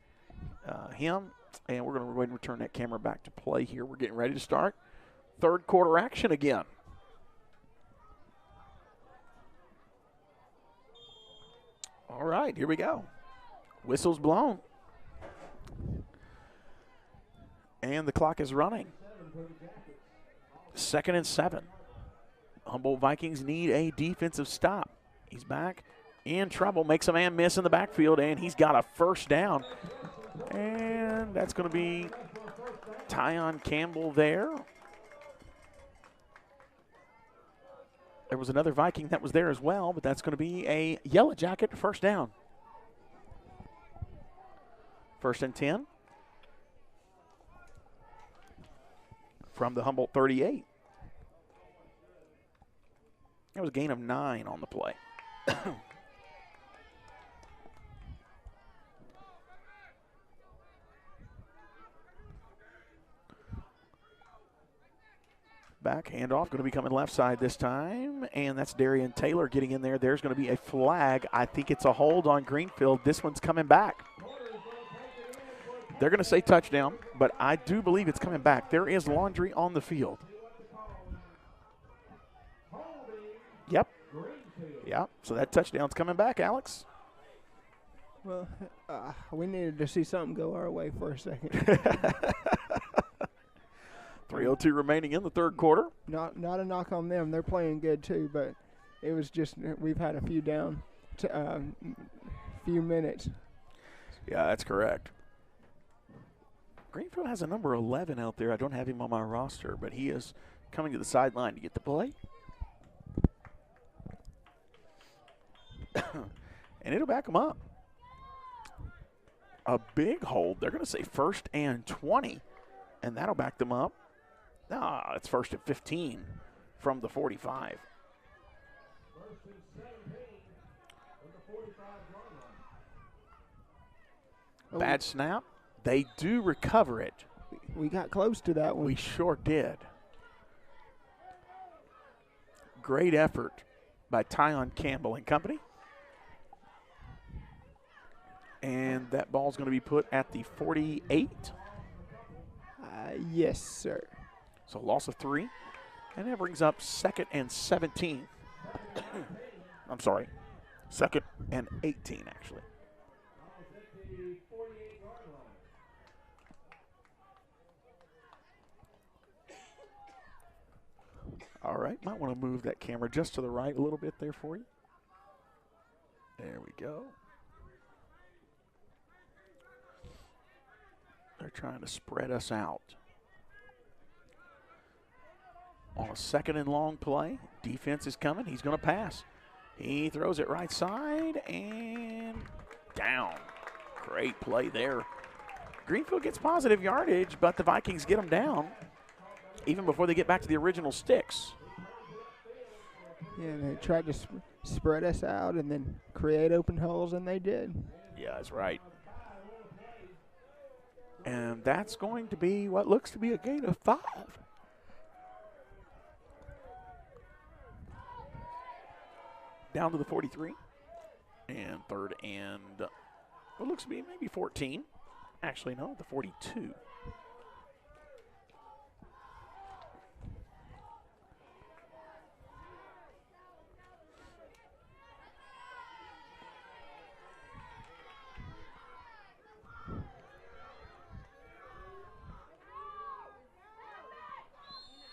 him. And we're going to go ahead and return that camera back to play here. We're getting ready to start third quarter action again. All right, here we go. Whistle's blown. And the clock is running. 2nd and 7. Humboldt Vikings need a defensive stop. He's back in trouble, makes a man miss in the backfield, and he's got a first down. And that's going to be Tylen Campbell there. There was another Viking that was there as well, but that's going to be a Yellow Jacket first down. 1st and 10 from the Humboldt 38. That was a gain of 9 on the play. Back, handoff, going to be coming left side this time, and that's Darian Taylor getting in there. There's going to be a flag. I think it's a hold on Greenfield. This one's coming back. They're going to say touchdown, but I do believe it's coming back. There is laundry on the field. Yep. So that touchdown's coming back, Alex. Well, we needed to see something go our way for a second. 3:02 remaining in the third quarter. Not a knock on them. They're playing good too, but it was just we've had a few down, few minutes. Yeah, that's correct. Greenfield has a number 11 out there. I don't have him on my roster, but he is coming to the sideline to get the play. And it'll back him up. A big hold. They're going to say 1st and 20, and that'll back them up It's first and 15 from the 45. Bad snap. They do recover it. We got close to that one. We sure did. Great effort by Tyon Campbell and company. And that ball's going to be put at the 48. Yes, sir. So loss of 3. And that brings up 2nd and 17. I'm sorry. 2nd and 18, actually. All right, might want to move that camera just to the right a little bit there for you. There we go. They're trying to spread us out. On a 2nd and long play, defense is coming. He's going to pass. He throws it right side and down. Great play there. Greenfield gets positive yardage, but the Vikings get them down even before they get back to the original sticks. Yeah, they tried to spread us out and then create open holes, and they did. Yeah, that's right. And that's going to be what looks to be a gain of 5. Down to the 43. And 3rd and what looks to be maybe 14. Actually, no, the 42.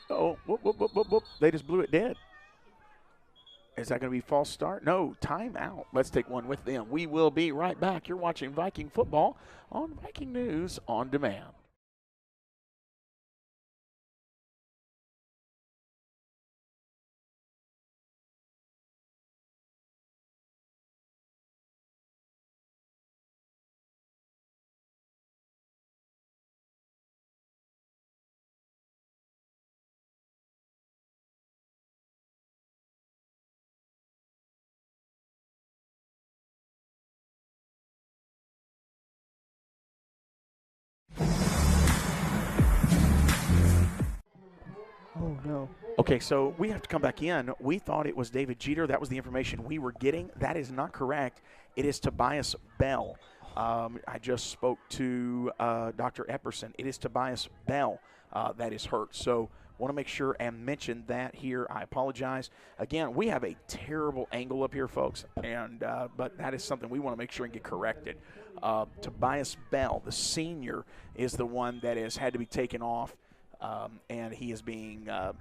Oh, whoop, whoop, whoop, whoop, whoop. They just blew it dead. Is that going to be false start? No, timeout. Let's take one with them. We will be right back. You're watching Viking football on Viking News on Demand. Oh, no. Okay, so we have to come back in. We thought it was David Jeter. That was the information we were getting. That is not correct. It is Tobias Bell. I just spoke to Dr. Epperson. It is Tobias Bell that is hurt. So want to make sure and mention that here. I apologize. Again, we have a terrible angle up here, folks, and but that is something we want to make sure and get corrected. Tobias Bell, the senior, is the one that has had to be taken off. And he is being, I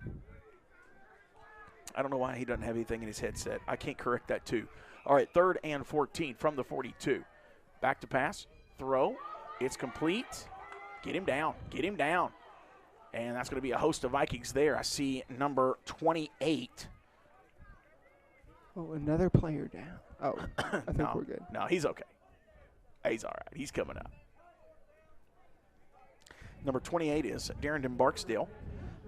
don't know why he doesn't have anything in his headset. I can't correct that too. All right, 3rd and 14 from the 42. Back to pass, throw, it's complete. Get him down, get him down. And that's going to be a host of Vikings there. I see number 28. Oh, another player down. Oh, I think we're good. No, he's okay. He's all right. He's coming up. Number 28 is Darrington Barksdale.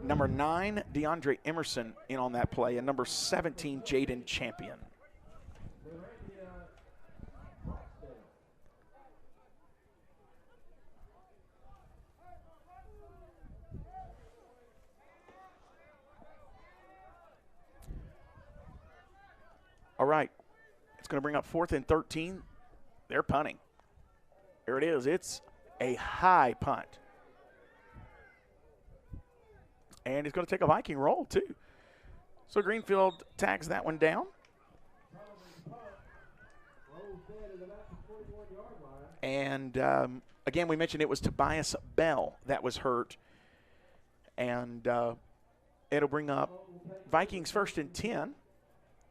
Number 9, DeAndre Emerson in on that play. And number 17, Jaden Champion. All right. It's going to bring up 4th and 13. They're punting. There it is. It's a high punt. And he's going to take a Viking roll, too. So Greenfield tags that one down. And, again, we mentioned it was Tobias Bell that was hurt. And it'll bring up Vikings 1st and 10.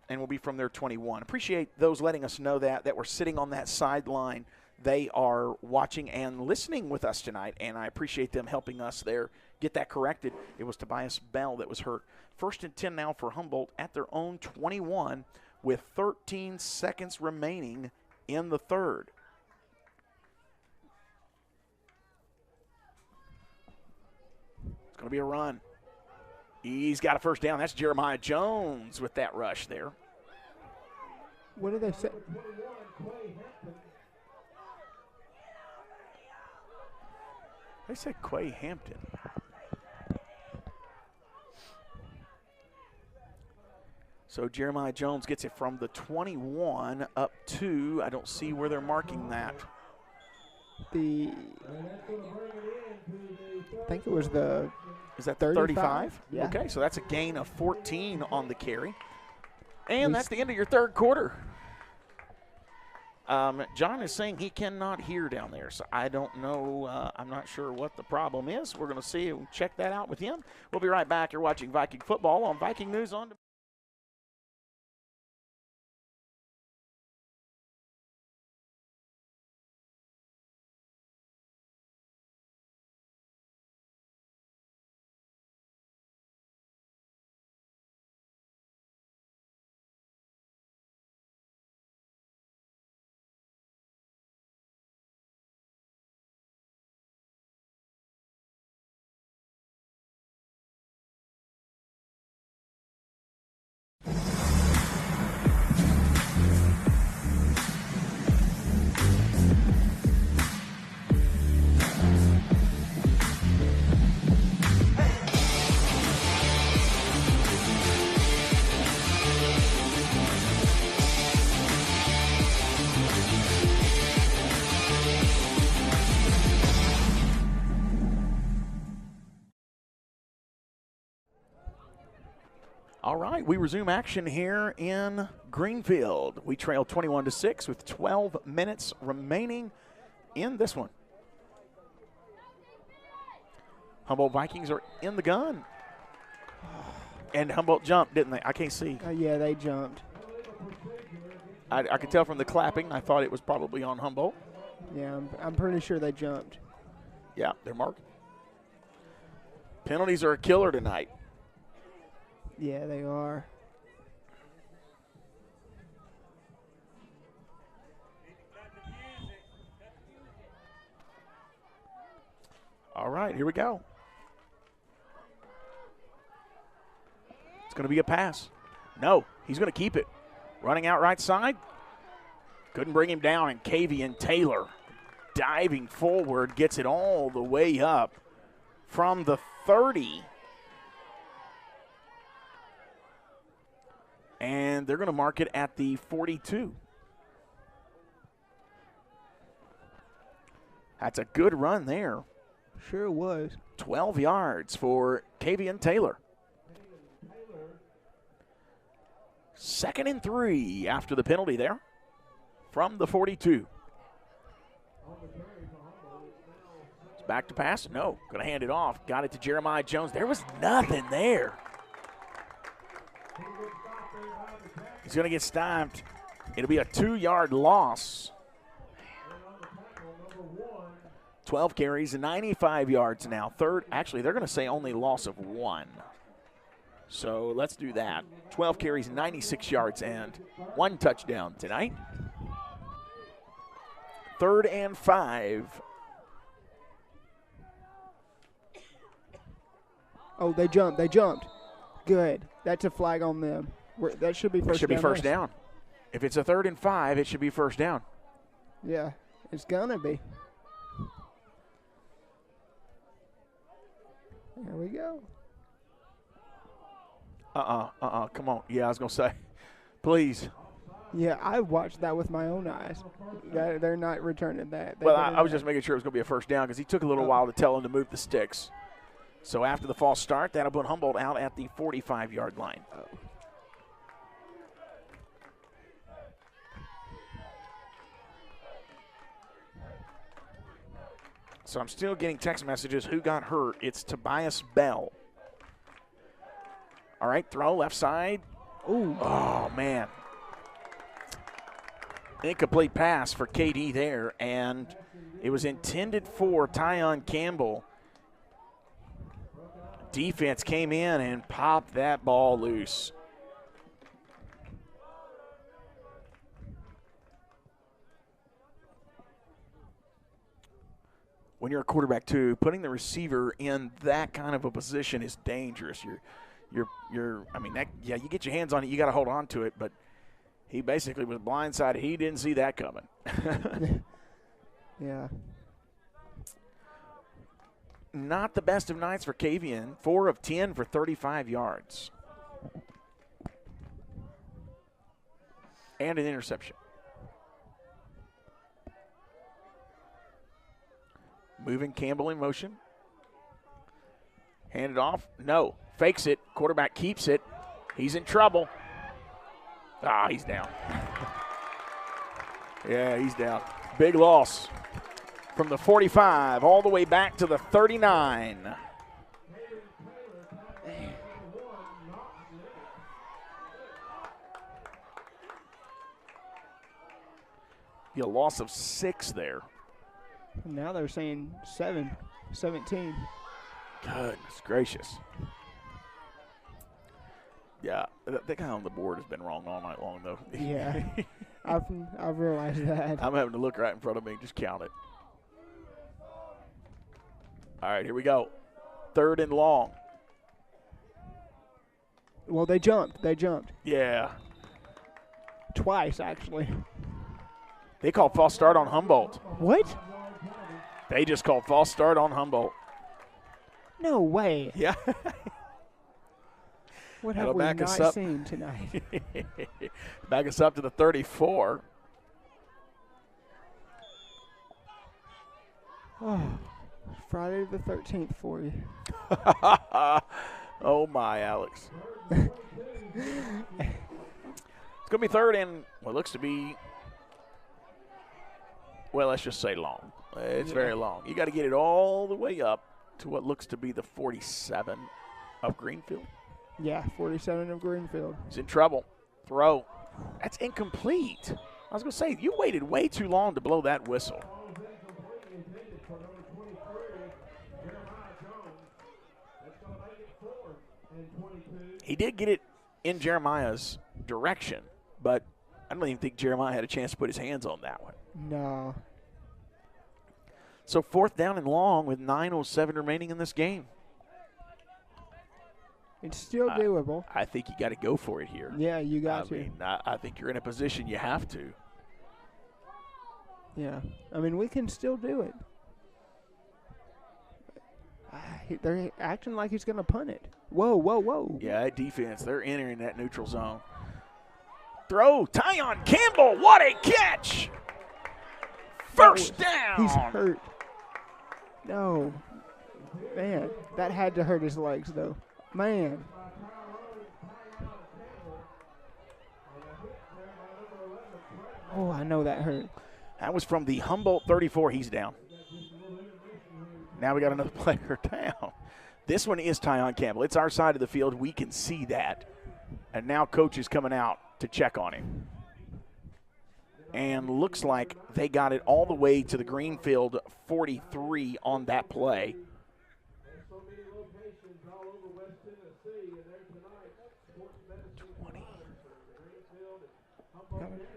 And will be from their 21. Appreciate those letting us know that we're sitting on that sideline. They are watching and listening with us tonight, and I appreciate them helping us there get that corrected. It was Tobias Bell that was hurt. 1st and 10 now for Humboldt at their own 21 with 13 seconds remaining in the 3rd. It's going to be a run. He's got a first down. That's Jeremiah Jones with that rush there. What did they say? They said Quay Hampton. So Jeremiah Jones gets it from the 21 up to, I don't see where they're marking that. I think it was the Is that the 35? Yeah. Okay, so that's a gain of 14 on the carry. And that's the end of your third quarter. John is saying he cannot hear down there, so I don't know. I'm not sure what the problem is. We're going to see and check that out with him. We'll be right back. You're watching Viking football on Viking News on Demand. All right, we resume action here in Greenfield. We trail 21-6 with 12 minutes remaining in this one. Humboldt Vikings are in the gun. And Humboldt jumped, didn't they? I can't see. Yeah, they jumped. I could tell from the clapping. I thought it was probably on Humboldt. Yeah, I'm pretty sure they jumped. Yeah, they're marked. Penalties are a killer tonight. Yeah, they are. All right, here we go. It's going to be a pass. No, he's going to keep it. Running out right side. Couldn't bring him down, and Kavian Taylor diving forward gets it all the way up from the 30. And they're going to mark it at the 42. That's a good run there. Sure was. 12 yards for Kavian Taylor. 2nd and 3 after the penalty there from the 42. It's back to pass. No, going to hand it off. Got it to Jeremiah Jones. There was nothing there. He's going to get stopped. It'll be a 2-yard loss. 12 carries, 95 yards now. Actually, they're going to say only loss of 1. So let's do that. 12 carries, 96 yards, and 1 touchdown tonight. 3rd and 5. Oh, they jumped. They jumped. Good. That's a flag on them. That should be first down. It should be first down. If it's a 3rd and 5, it should be first down. Yeah, it's going to be. There we go. Come on. Yeah, I was going to say, please. Yeah, I watched that with my own eyes. They're not returning that. Well, I was just making sure it was going to be a first down because he took a little while to tell him to move the sticks. So after the false start, that'll put Humboldt out at the 45-yard line. So I'm still getting text messages. Who got hurt? It's Tobias Bell. All right, throw left side. Ooh. Oh, man. Incomplete pass for KD there, and it was intended for Tyon Campbell. Defense came in and popped that ball loose. When you're a quarterback, too, putting the receiver in that kind of a position is dangerous. I mean, you get your hands on it, you got to hold on to it, but he basically was blindsided. He didn't see that coming. Yeah. Not the best of nights for Kavian. 4 of 10 for 35 yards. And an interception. Moving Campbell in motion. Hand it off. No. Fakes it. Quarterback keeps it. He's in trouble. He's down. Yeah, he's down. Big loss. From the 45 all the way back to the 39. A loss of 6 there. Now they're saying 17. Goodness gracious. Yeah, that guy on the board has been wrong all night long, though. Yeah, I've realized that. I'm having to look right in front of me and just count it. All right, here we go. 3rd and long. Well, they jumped. Yeah. Twice, actually. They called false start on Humboldt. What? They just called false start on Humboldt. No way. Yeah. What have we not seen tonight? Back us up to the 34. Oh, Friday the 13th for you. Oh, my, Alex. It's going to be 3rd and what looks to be, well, let's just say long. It's very long. You got to get it all the way up to what looks to be the 47 of Greenfield. Yeah, 47 of Greenfield. He's in trouble. Throw. That's incomplete. I was going to say, you waited way too long to blow that whistle. He did get it in Jeremiah's direction, but I don't even think Jeremiah had a chance to put his hands on that one. No. So 4th down and long with 9:07 remaining in this game. It's still doable. I think you got to go for it here. Yeah, you got to. I mean, I think you're in a position you have to. Yeah. I mean, we can still do it. They're acting like he's going to punt it. Whoa. Yeah, that defense, they're entering that neutral zone. Throw, Tyon Campbell, what a catch! First down. He's hurt. No. Man, that had to hurt his legs, though. Man. Oh, I know that hurt. That was from the Humboldt 34. He's down. Now we got another player down. This one is Tyon Campbell. It's our side of the field. We can see that. And now coach is coming out to check on him. And looks like they got it all the way to the Greenfield 43 on that play.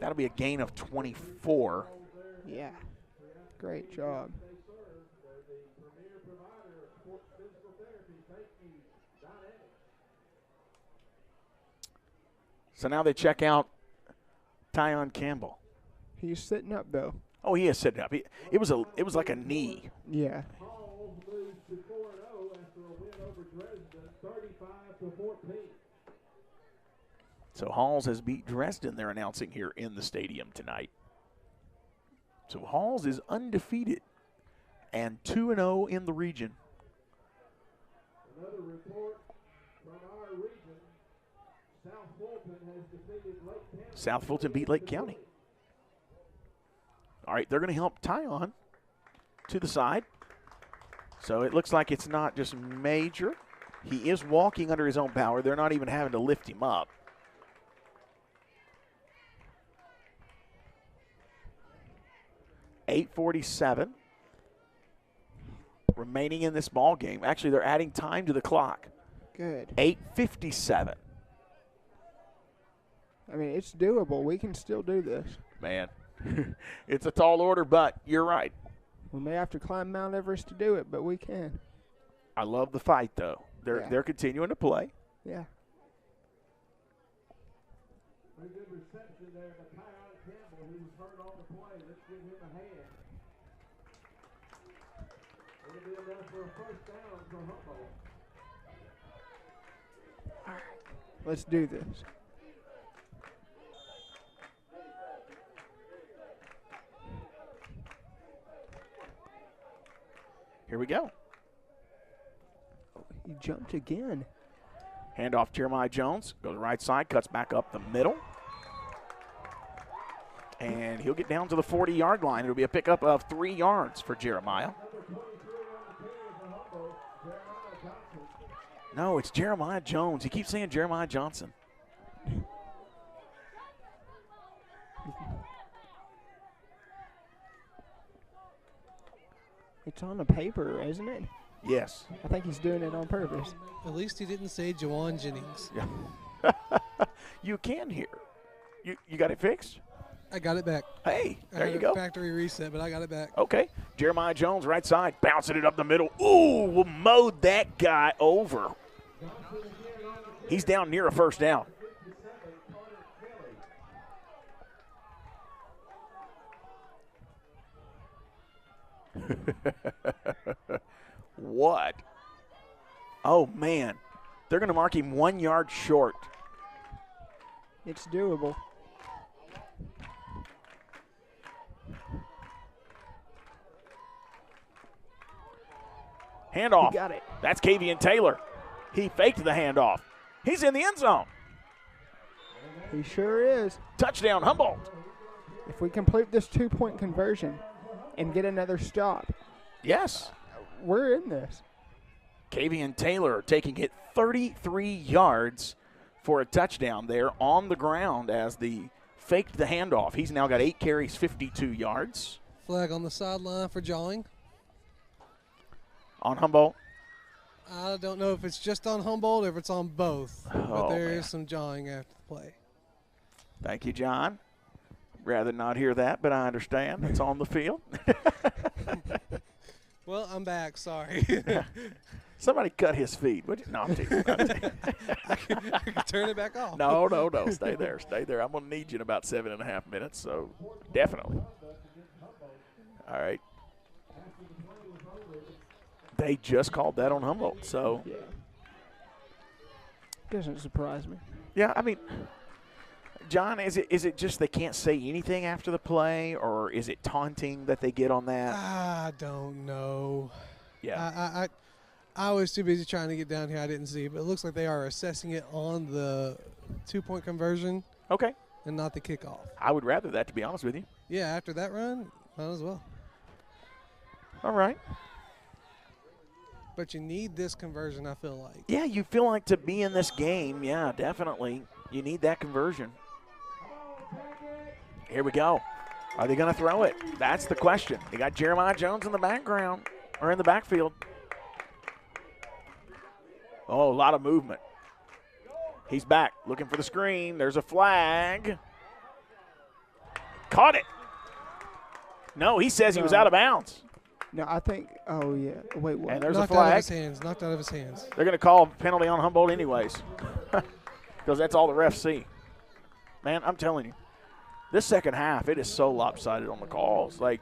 That'll be a gain of 24. Yeah. Great job. So now they check out Tyon Campbell. He's sitting up, though. Oh, he is sitting up. It was like a knee. Yeah. So Halls has beat Dresden, they're announcing here in the stadium tonight. So Halls is undefeated and 2-0 in the region. Another report from our region. South Fulton has defeated Lake County. South Fulton beat Lake County. All right, they're going to help Tyon to the side. So it looks like it's not just major. He is walking under his own power. They're not even having to lift him up. .847 remaining in this ball game. Actually, they're adding time to the clock. Good. 8:57. I mean, it's doable. We can still do this. Man, it's a tall order, but you're right. We may have to climb Mount Everest to do it, but we can. I love the fight, though. They're continuing to play. Yeah. Pretty good reception there to Tyon Campbell, who was hurt on the play. Let's give him a hand. It'll be enough for a first down for Humboldt. All right. Let's do this. Here we go. He jumped again. Handoff Jeremiah Jones. Goes right side, cuts back up the middle. And he'll get down to the 40-yard line. It'll be a pickup of 3 yards for Jeremiah. No, it's Jeremiah Jones. He keeps saying Jeremiah Johnson. It's on the paper, isn't it? Yes. I think he's doing it on purpose. At least he didn't say Jawan Jennings. Yeah. You can hear. You got it fixed? I got it back. Hey, there I had you a go. Factory reset, but I got it back. Okay. Jeremiah Jones, right side, bouncing it up the middle. Ooh, mowed that guy over. He's down near a first down. What? Oh, man. They're going to mark him 1 yard short. It's doable. Handoff. He got it. That's Kavian Taylor. He faked the handoff. He's in the end zone. He sure is. Touchdown, Humboldt. If we complete this 2-point conversion and get another stop, Yes. we're in this. Kavian Taylor taking it 33 yards for a touchdown there on the ground as the faked the handoff. He's now got 8 carries, 52 yards. Flag on the sideline for jawing. On Humboldt. I don't know if it's just on Humboldt or if it's on both, but Oh, there man. is some jawing after the play. Thank you, John. Rather not hear that, but I understand. It's on the field. Well, I'm back. Sorry. Somebody cut his feed. Would you? No, I'm teasing. I can turn it back off. No. Stay there. Stay there. I'm going to need you in about 7.5 minutes, so definitely. All right. They just called that on Humboldt, so. Yeah. Doesn't surprise me. Yeah, I mean, John, is it just they can't say anything after the play, or is it taunting that they get on that? I don't know. Yeah. I was too busy trying to get down here. I didn't see it, but it looks like they are assessing it on the 2-point conversion Okay. and not the kickoff. I would rather that, to be honest with you. Yeah, after that run, might as well. All right. But you need this conversion, I feel like. Yeah, you feel like to be in this game, yeah, definitely. You need that conversion. Here we go. Are they going to throw it? That's the question. They got Jeremiah Jones in the background, or in the backfield. Oh, a lot of movement. He's back, looking for the screen. There's a flag. Caught it. No, he says he was out of bounds. No, I think. Oh yeah. Wait, what? And there's a Knocked out of flag. his hands. Knocked out of his hands. They're going to call a penalty on Humboldt anyways, because that's all the refs see. Man, I'm telling you, this second half, it is so lopsided on the calls. Like,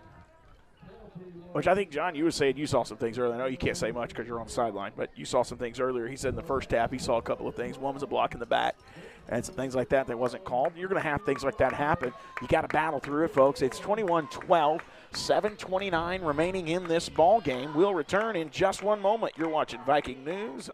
which I think, John, you were saying you saw some things earlier. I know you can't say much because you're on the sideline, but you saw some things earlier. He said in the first half he saw a couple of things. One was a block in the back and some things like that that wasn't called. You're going to have things like that happen. You got to battle through it, folks. It's 21-12, 7:29 remaining in this ball game. We'll return in just one moment. You're watching Viking News.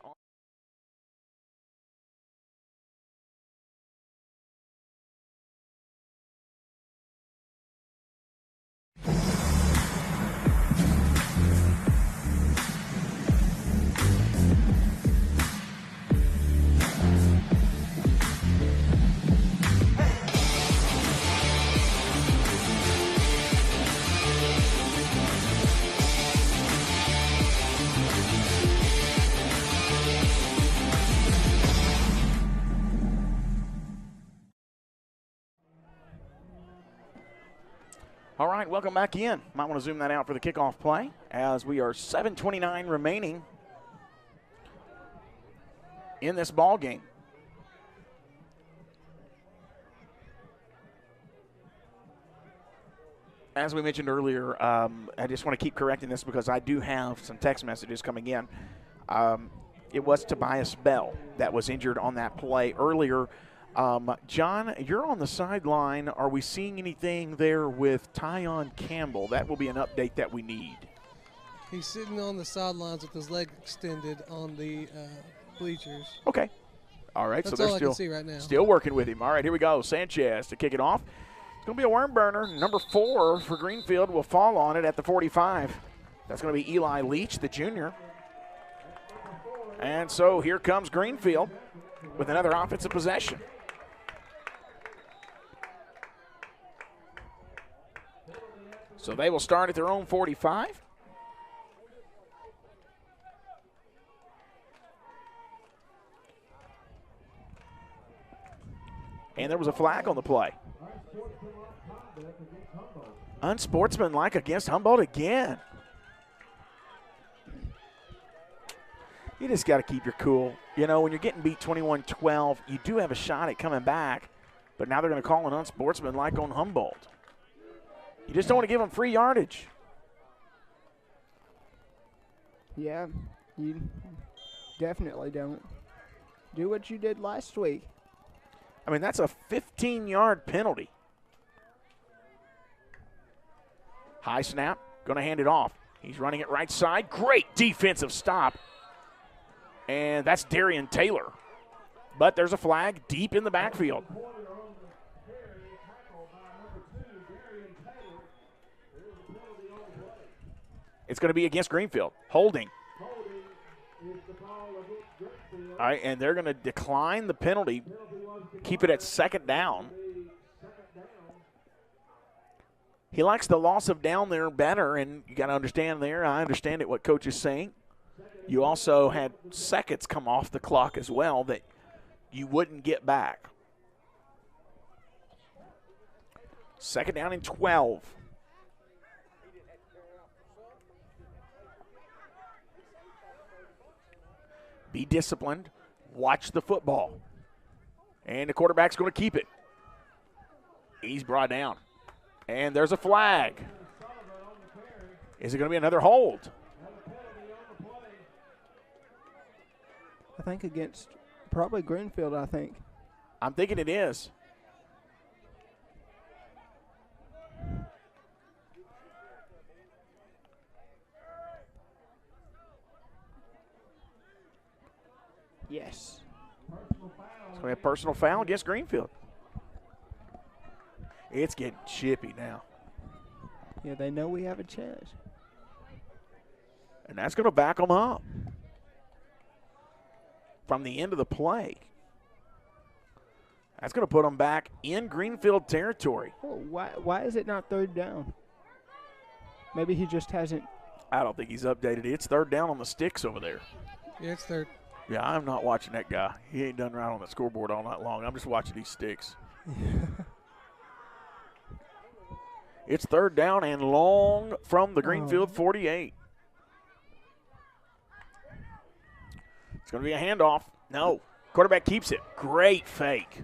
All right, welcome back in. Might want to zoom that out for the kickoff play as we are 7:29 remaining in this ball game. As we mentioned earlier, I just want to keep correcting this because I do have some text messages coming in. It was Tobias Bell that was injured on that play earlier. John, you're on the sideline. Are we seeing anything there with Tyon Campbell? That will be an update that we need. He's sitting on the sidelines with his leg extended on the bleachers. Okay. All right, That's so they're all I can see right now. still working with him. All right, here we go. Sanchez to kick it off. It's going to be a worm burner. Number 4 for Greenfield will fall on it at the 45. That's going to be Eli Leach, the junior. And so here comes Greenfield with another offensive possession. So they will start at their own 45. And there was a flag on the play. Unsportsmanlike against Humboldt again. You just got to keep your cool. You know, when you're getting beat 21-12, you do have a shot at coming back, but now they're going to call an unsportsmanlike on Humboldt. You just don't want to give them free yardage. Yeah, you definitely don't. Do what you did last week. I mean, that's a 15-yard penalty. High snap, going to hand it off. He's running it right side. Great defensive stop. And that's Darian Taylor. But there's a flag deep in the backfield. It's going to be against Greenfield. Holding. All right, and they're going to decline the penalty, keep it at second down. He likes the loss of down there better, and you got to understand there, I understand it, what Coach is saying. You also had seconds come off the clock as well that you wouldn't get back. Second down and 12. Be disciplined. Watch the football. And the quarterback's going to keep it. He's brought down. And there's a flag. Is it going to be another hold? I think against probably Greenfield, I think. I'm thinking it is. Yes. It's going to be a personal foul against Greenfield. It's getting chippy now. Yeah, they know we have a chance. And that's going to back them up from the end of the play. That's going to put them back in Greenfield territory. Oh, why is it not third down? Maybe he just hasn't. I don't think he's updated it. It's third down on the sticks over there. Yeah, it's third. Yeah, I'm not watching that guy. He ain't done right on the scoreboard all night long. I'm just watching these sticks. It's third down and long from the Greenfield 48. It's going to be a handoff. No. Quarterback keeps it. Great fake.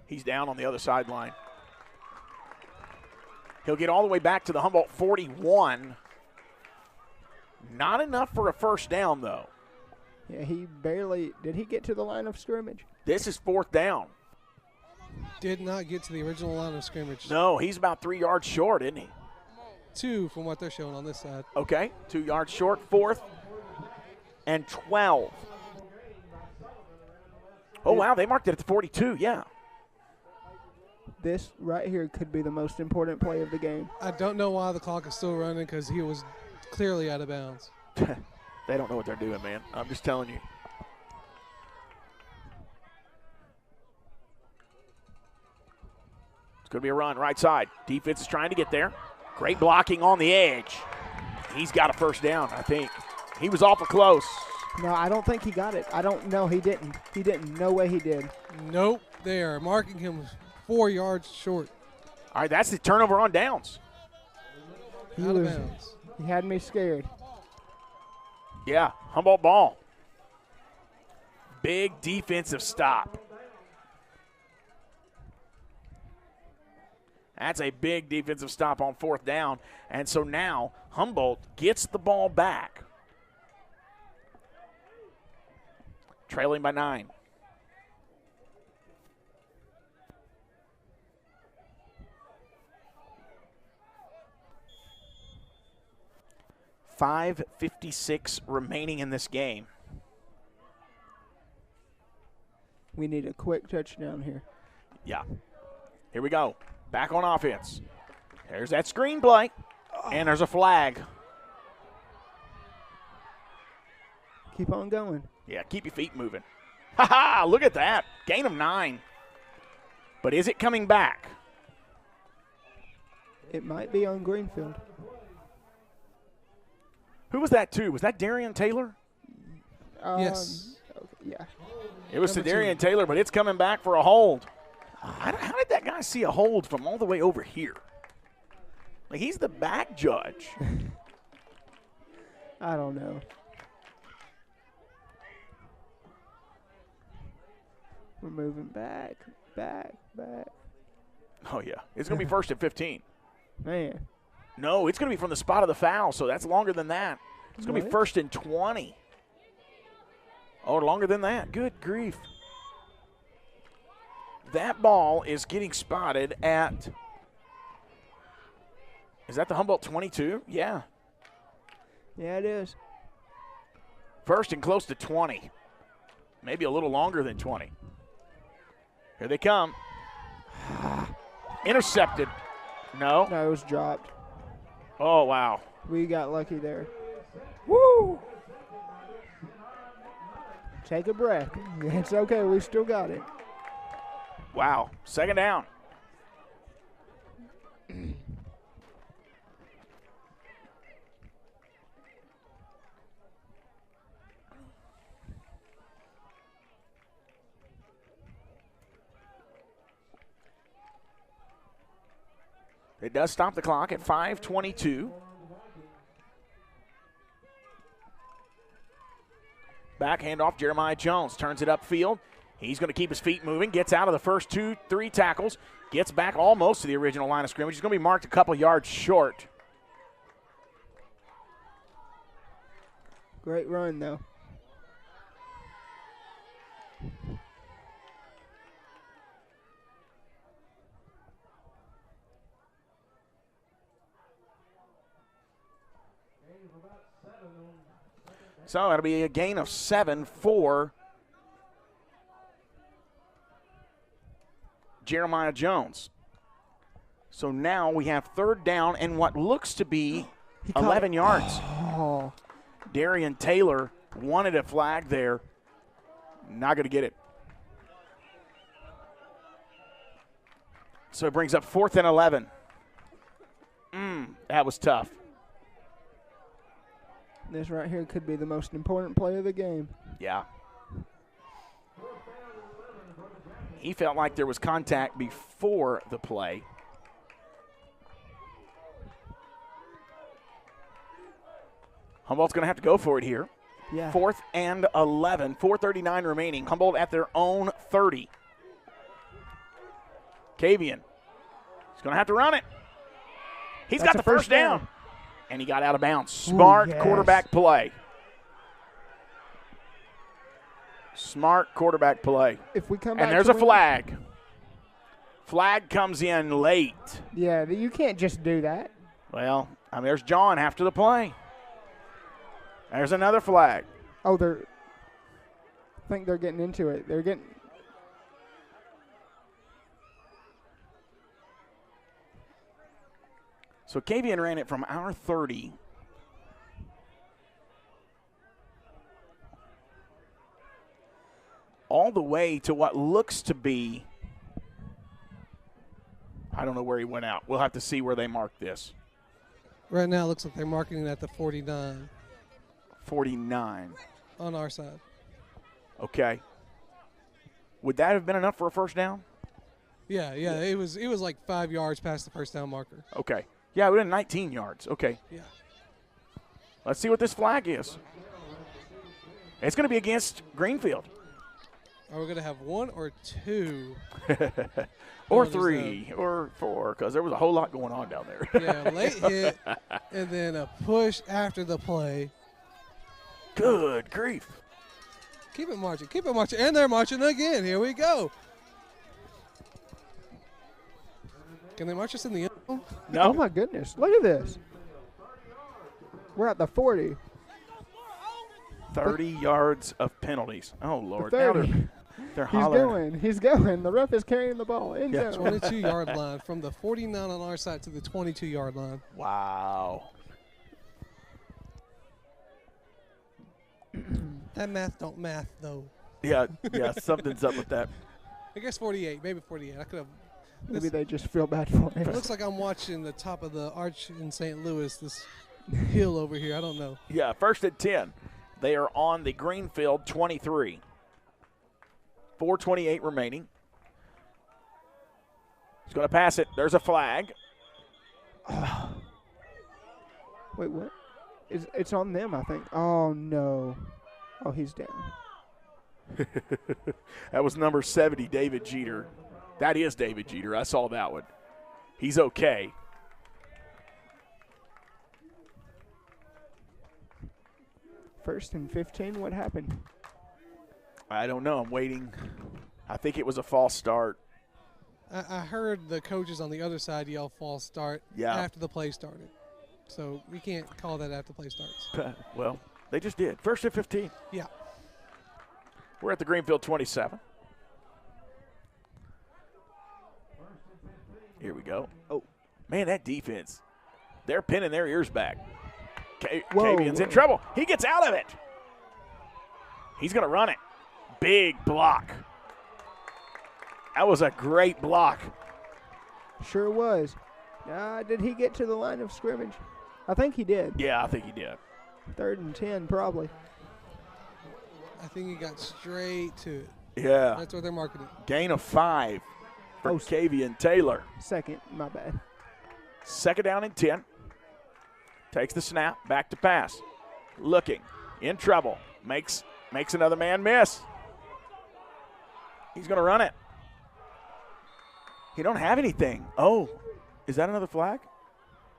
He's down on the other sideline. He'll get all the way back to the Humboldt 41. Not enough for a first down, though. Yeah, he barely – did he get to the line of scrimmage? This is fourth down. Did not get to the original line of scrimmage. No, he's about 3 yards short, isn't he? 2 from what they're showing on this side. Okay, 2 yards short, fourth and 12. Oh, wow, they marked it at the 42, yeah. This right here could be the most important play of the game. I don't know why the clock is still running because he was clearly out of bounds. They don't know what they're doing, man. I'm just telling you. It's going to be a run right side. Defense is trying to get there. Great blocking on the edge. He's got a first down, I think. He was awful close. No, I don't think he got it. I don't know. He didn't. He didn't. No way he did. Nope. They are marking him 4 yards short. All right, that's the turnover on downs. Out of bounds. He had me scared. Yeah, Humboldt ball. Big defensive stop. That's a big defensive stop on 4th down. And so now Humboldt gets the ball back. Trailing by 9. .556 remaining in this game. We need a quick touchdown here. Yeah. Here we go. Back on offense. There's that screen play, and there's a flag. Keep on going. Yeah, keep your feet moving. Ha-ha, look at that. Gain of 9. But is it coming back? It might be on Greenfield. Who was that to? Was that Darian Taylor? Yes. Okay, yeah. It was to Number Darian 2. Taylor, but it's coming back for a hold. How did that guy see a hold from all the way over here? Like, he's the back judge. I don't know. We're moving back. Oh, yeah. It's going to be 1st and 15. Man. No, it's going to be from the spot of the foul, so that's longer than that. It's going to be What? 1st and 20. Oh, longer than that. Good grief. That ball is getting spotted at, is that the Humboldt 22? Yeah. Yeah, it is. 1st and close to 20. Maybe a little longer than 20. Here they come. Intercepted. No. No, it was dropped. Oh, wow. We got lucky there. Woo! Take a breath. It's okay. We still got it. Wow. 2nd down. It does stop the clock at 5:22. Back handoff, Jeremiah Jones turns it upfield. He's going to keep his feet moving, gets out of the first 2-3 tackles, gets back almost to the original line of scrimmage. He's going to be marked a couple yards short. Great run, though. So that'll be a gain of 7 for Jeremiah Jones. So now we have 3rd down and what looks to be 11 yards. Oh. Darian Taylor wanted a flag there. Not going to get it. So it brings up 4th and 11. That was tough. This right here could be the most important play of the game. Yeah. He felt like there was contact before the play. Humboldt's going to have to go for it here. Yeah. 4th and 11, 4:39 remaining. Humboldt at their own 30. Kavian. He's going to have to run it. He's got the first down. And he got out of bounds. Smart yes. quarterback play. Smart quarterback play. If we come back And there's to a flag. Flag comes in late. Yeah, you can't just do that. Well, I mean, there's John after the play. There's another flag. Oh, I think they're getting into it. They're getting. So Kavian ran it from our 30. All the way to what looks to be, I don't know where he went out. We'll have to see where they mark this. Right now, it looks like they're marking it at the 49 49. on our side. Okay. Would that have been enough for a first down? Yeah. It was like 5 yards past the first down marker. Okay. Yeah, it would have been 19 yards. Okay. Yeah. Let's see what this flag is. It's going to be against Greenfield. Are we going to have 1 or 2? Or 3 or 4, because there was a whole lot going on down there. Yeah, late hit, and then a push after the play. Good grief. Keep it marching, and they're marching again. Here we go. Can they march us in the end zone? No. Oh, my goodness. Look at this. We're at the 40. 30 yards of penalties. Oh, Lord. The Now 30. they're hollering. He's going. The ref is carrying the ball. End Yeah. zone. 22-yard line from the 49 on our side to the 22-yard line. Wow. That math don't math, though. Yeah, something's up with that. I guess 48, maybe 48. I could have. Maybe they just feel bad for him. It looks like I'm watching the top of the arch in St. Louis, this hill over here. I don't know. Yeah, 1st and 10. They are on the Greenfield 23. 4:28 remaining. He's going to pass it. There's a flag. Wait, what? It's on them, I think. Oh, no. Oh, he's down. That was number 70, David Jeter. That is David Jeter. I saw that one. He's okay. First and 15, what happened? I don't know. I'm waiting. I think it was a false start. I heard the coaches on the other side yell false start after the play started. So we can't call that after the play starts. Well, they just did. 1st and 15. Yeah. We're at the Greenfield 27. Here we go. Oh, man, that defense. They're pinning their ears back. Cavian's in trouble. He gets out of it. He's going to run it. Big block. That was a great block. Sure was. Did he get to the line of scrimmage? I think he did. Yeah, I think he did. 3rd and 10, probably. I think he got straight to it. Yeah. That's what they're marketing. Gain of 5 for Cavian Taylor. Second, my bad. 2nd down and 10. Takes the snap, back to pass. Looking, in trouble. Makes another man miss. He's going to run it. He don't have anything. Oh, is that another flag?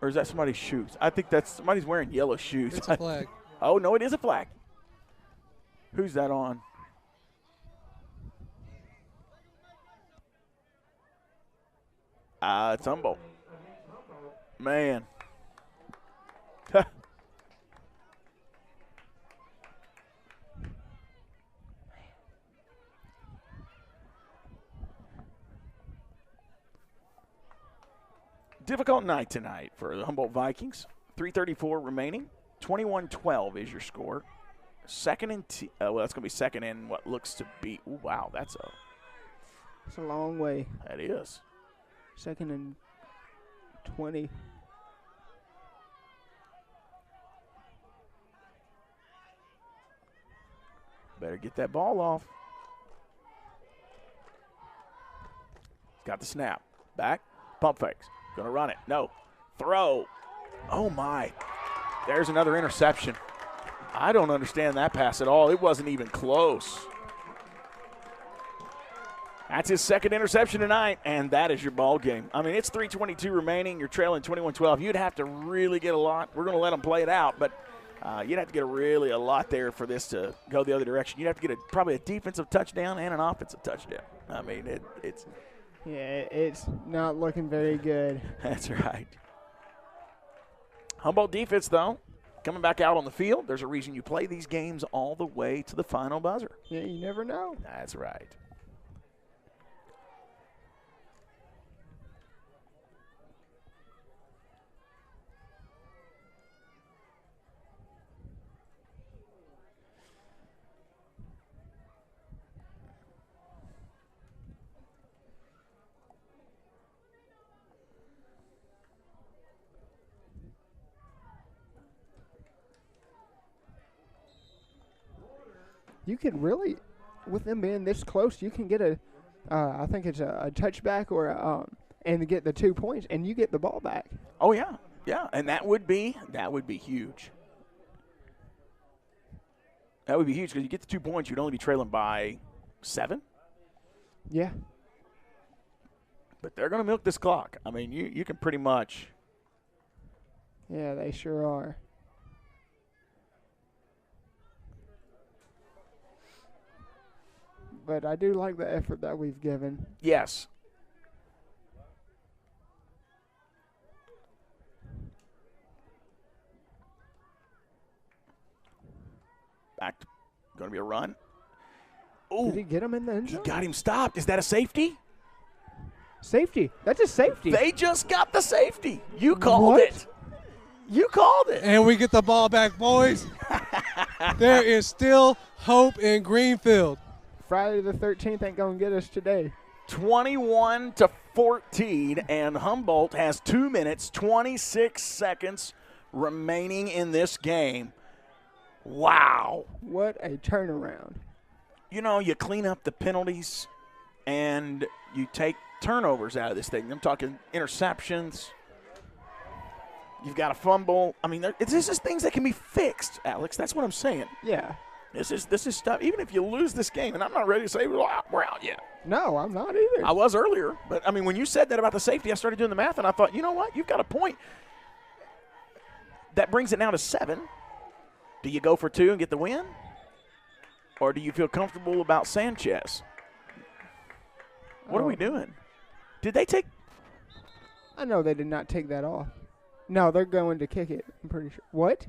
Or is that somebody's shoes? I think that's somebody's wearing yellow shoes. It's a flag. Oh, no, it is a flag. Who's that on? It's Humboldt. Man. Difficult night tonight for the Humboldt Vikings. 3:34 remaining. 21-12 is your score. 2nd and well, that's going to be 2nd and what looks to be. Ooh, wow, that's It's a long way. That is. 2nd and 20. Better get that ball off. Got the snap. Back. Pump fakes. Going to run it. No. Throw. Oh, my. There's another interception. I don't understand that pass at all. It wasn't even close. That's his 2nd interception tonight, and that is your ball game. I mean, it's 3:22 remaining. You're trailing 21-12. You'd have to really get a lot. We're going to let them play it out, but you'd have to get a lot there for this to go the other direction. You'd have to get probably a defensive touchdown and an offensive touchdown. I mean, it's – yeah, it's not looking very good. That's right. Humboldt defense, though, coming back out on the field. There's a reason you play these games all the way to the final buzzer. Yeah, you never know. That's right. You could really, with them being this close, you can get I think it's a touchback or and get the 2 points, and you get the ball back. Oh yeah, and that would be huge. That would be huge because you get the 2 points, you'd only be trailing by 7. Yeah. But they're going to milk this clock. I mean, you can pretty much. Yeah, they sure are. But I do like the effort that we've given. Yes. Back. Going to be a run. Oh, Did he get him in the end he zone? got him stopped. Is that a safety? Safety. That's a safety. They just got the safety. You called What? it. You called it. And we get the ball back, boys. There is still hope in Greenfield. Friday the 13th ain't going to get us today. 21-14, and Humboldt has 2 minutes, 26 seconds remaining in this game. Wow. What a turnaround. You know, you clean up the penalties and you take turnovers out of this thing. I'm talking interceptions. You've got a fumble. I mean, this is things that can be fixed, Alex. That's what I'm saying. Yeah. This is stuff. Even if you lose this game, and I'm not ready to say we're out yet. No, I'm not either. I was earlier, but I mean, when you said that about the safety, I started doing the math, and I thought, you know what? You've got a point. That brings it now to 7. Do you go for 2 and get the win, or do you feel comfortable about Sanchez? What are we doing? Did they take? I know they did not take that off. No, they're going to kick it. I'm pretty sure. What?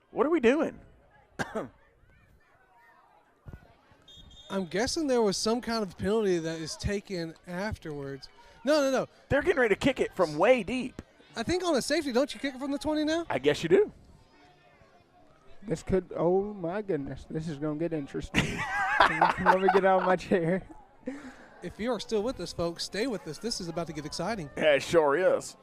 What are we doing? I'm guessing there was some kind of penalty that is taken afterwards. No. They're getting ready to kick it from way deep. I think on a safety, don't you kick it from the 20 now? I guess you do. This could, oh my goodness, this is going to get interesting. Let me get out of my chair. If you are still with us, folks, stay with us. This is about to get exciting. Yeah, it sure is.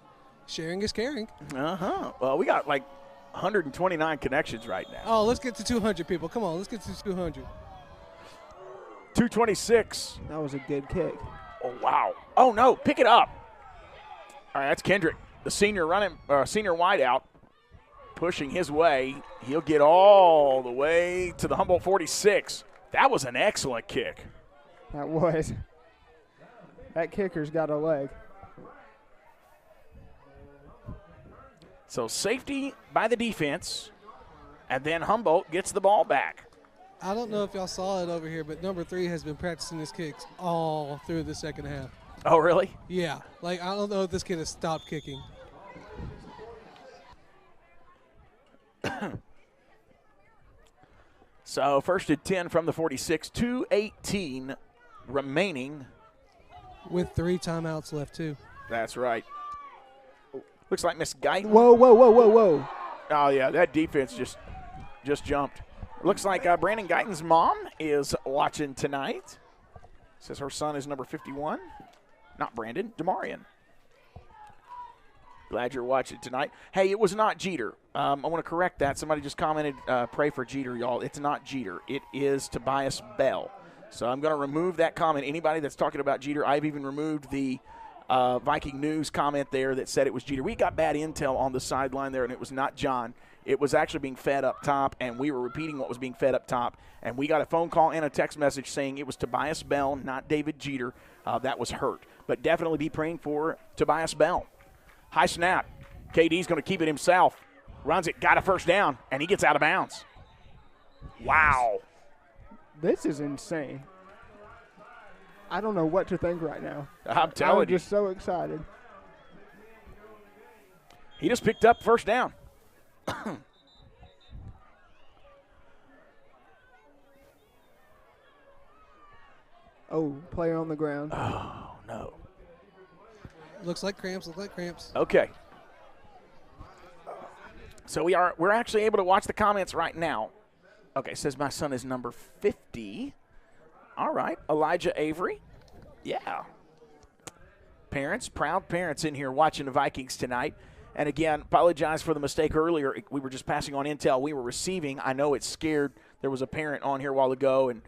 Sharing is caring. Well, we got like 129 connections right now. Oh, let's get to 200 people. Come on, let's get to 200. 226. That was a good kick. Oh, wow. Oh, no. Pick it up. All right, that's Kendrick, the senior wideout, pushing his way. He'll get all the way to the Humboldt 46. That was an excellent kick. That was. That kicker's got a leg. So safety by the defense, and then Humboldt gets the ball back. I don't know if y'all saw it over here, but number 3 has been practicing his kicks all through the second half. Oh, really? Yeah. Like, I don't know if this kid has stopped kicking. So first and 10 from the 46, 2:18 remaining. With 3 timeouts left, too. That's right. Looks like Miss Guyton. Whoa. Oh, yeah, that defense just jumped. Looks like Brandon Guyton's mom is watching tonight. Says her son is number 51. Not Brandon, Demarion. Glad you're watching tonight. Hey, it was not Jeter. I want to correct that. Somebody just commented, pray for Jeter, y'all. It's not Jeter. It is Tobias Bell. So I'm going to remove that comment. Anybody that's talking about Jeter, I've even removed the Viking News comment there that said it was Jeter. We got bad intel on the sideline there, and it was not John. It was actually being fed up top, and we were repeating what was being fed up top. And we got a phone call and a text message saying it was Tobias Bell, not David Jeter. That was hurt. But definitely be praying for Tobias Bell. High snap. KD's going to keep it himself. Runs it, got a first down, and he gets out of bounds. Wow. This is insane. I don't know what to think right now. I'm telling I'm just so excited. He just picked up first down. Oh, player on the ground. Oh, no. Looks like cramps. Okay. So we're actually able to watch the comments right now. Okay, says my son is number 50. All right, Elijah Avery. Yeah. Parents, proud parents in here watching the Vikings tonight. And again, apologize for the mistake earlier. We were just passing on intel we were receiving. I know it scared. There was a parent on here a while ago, and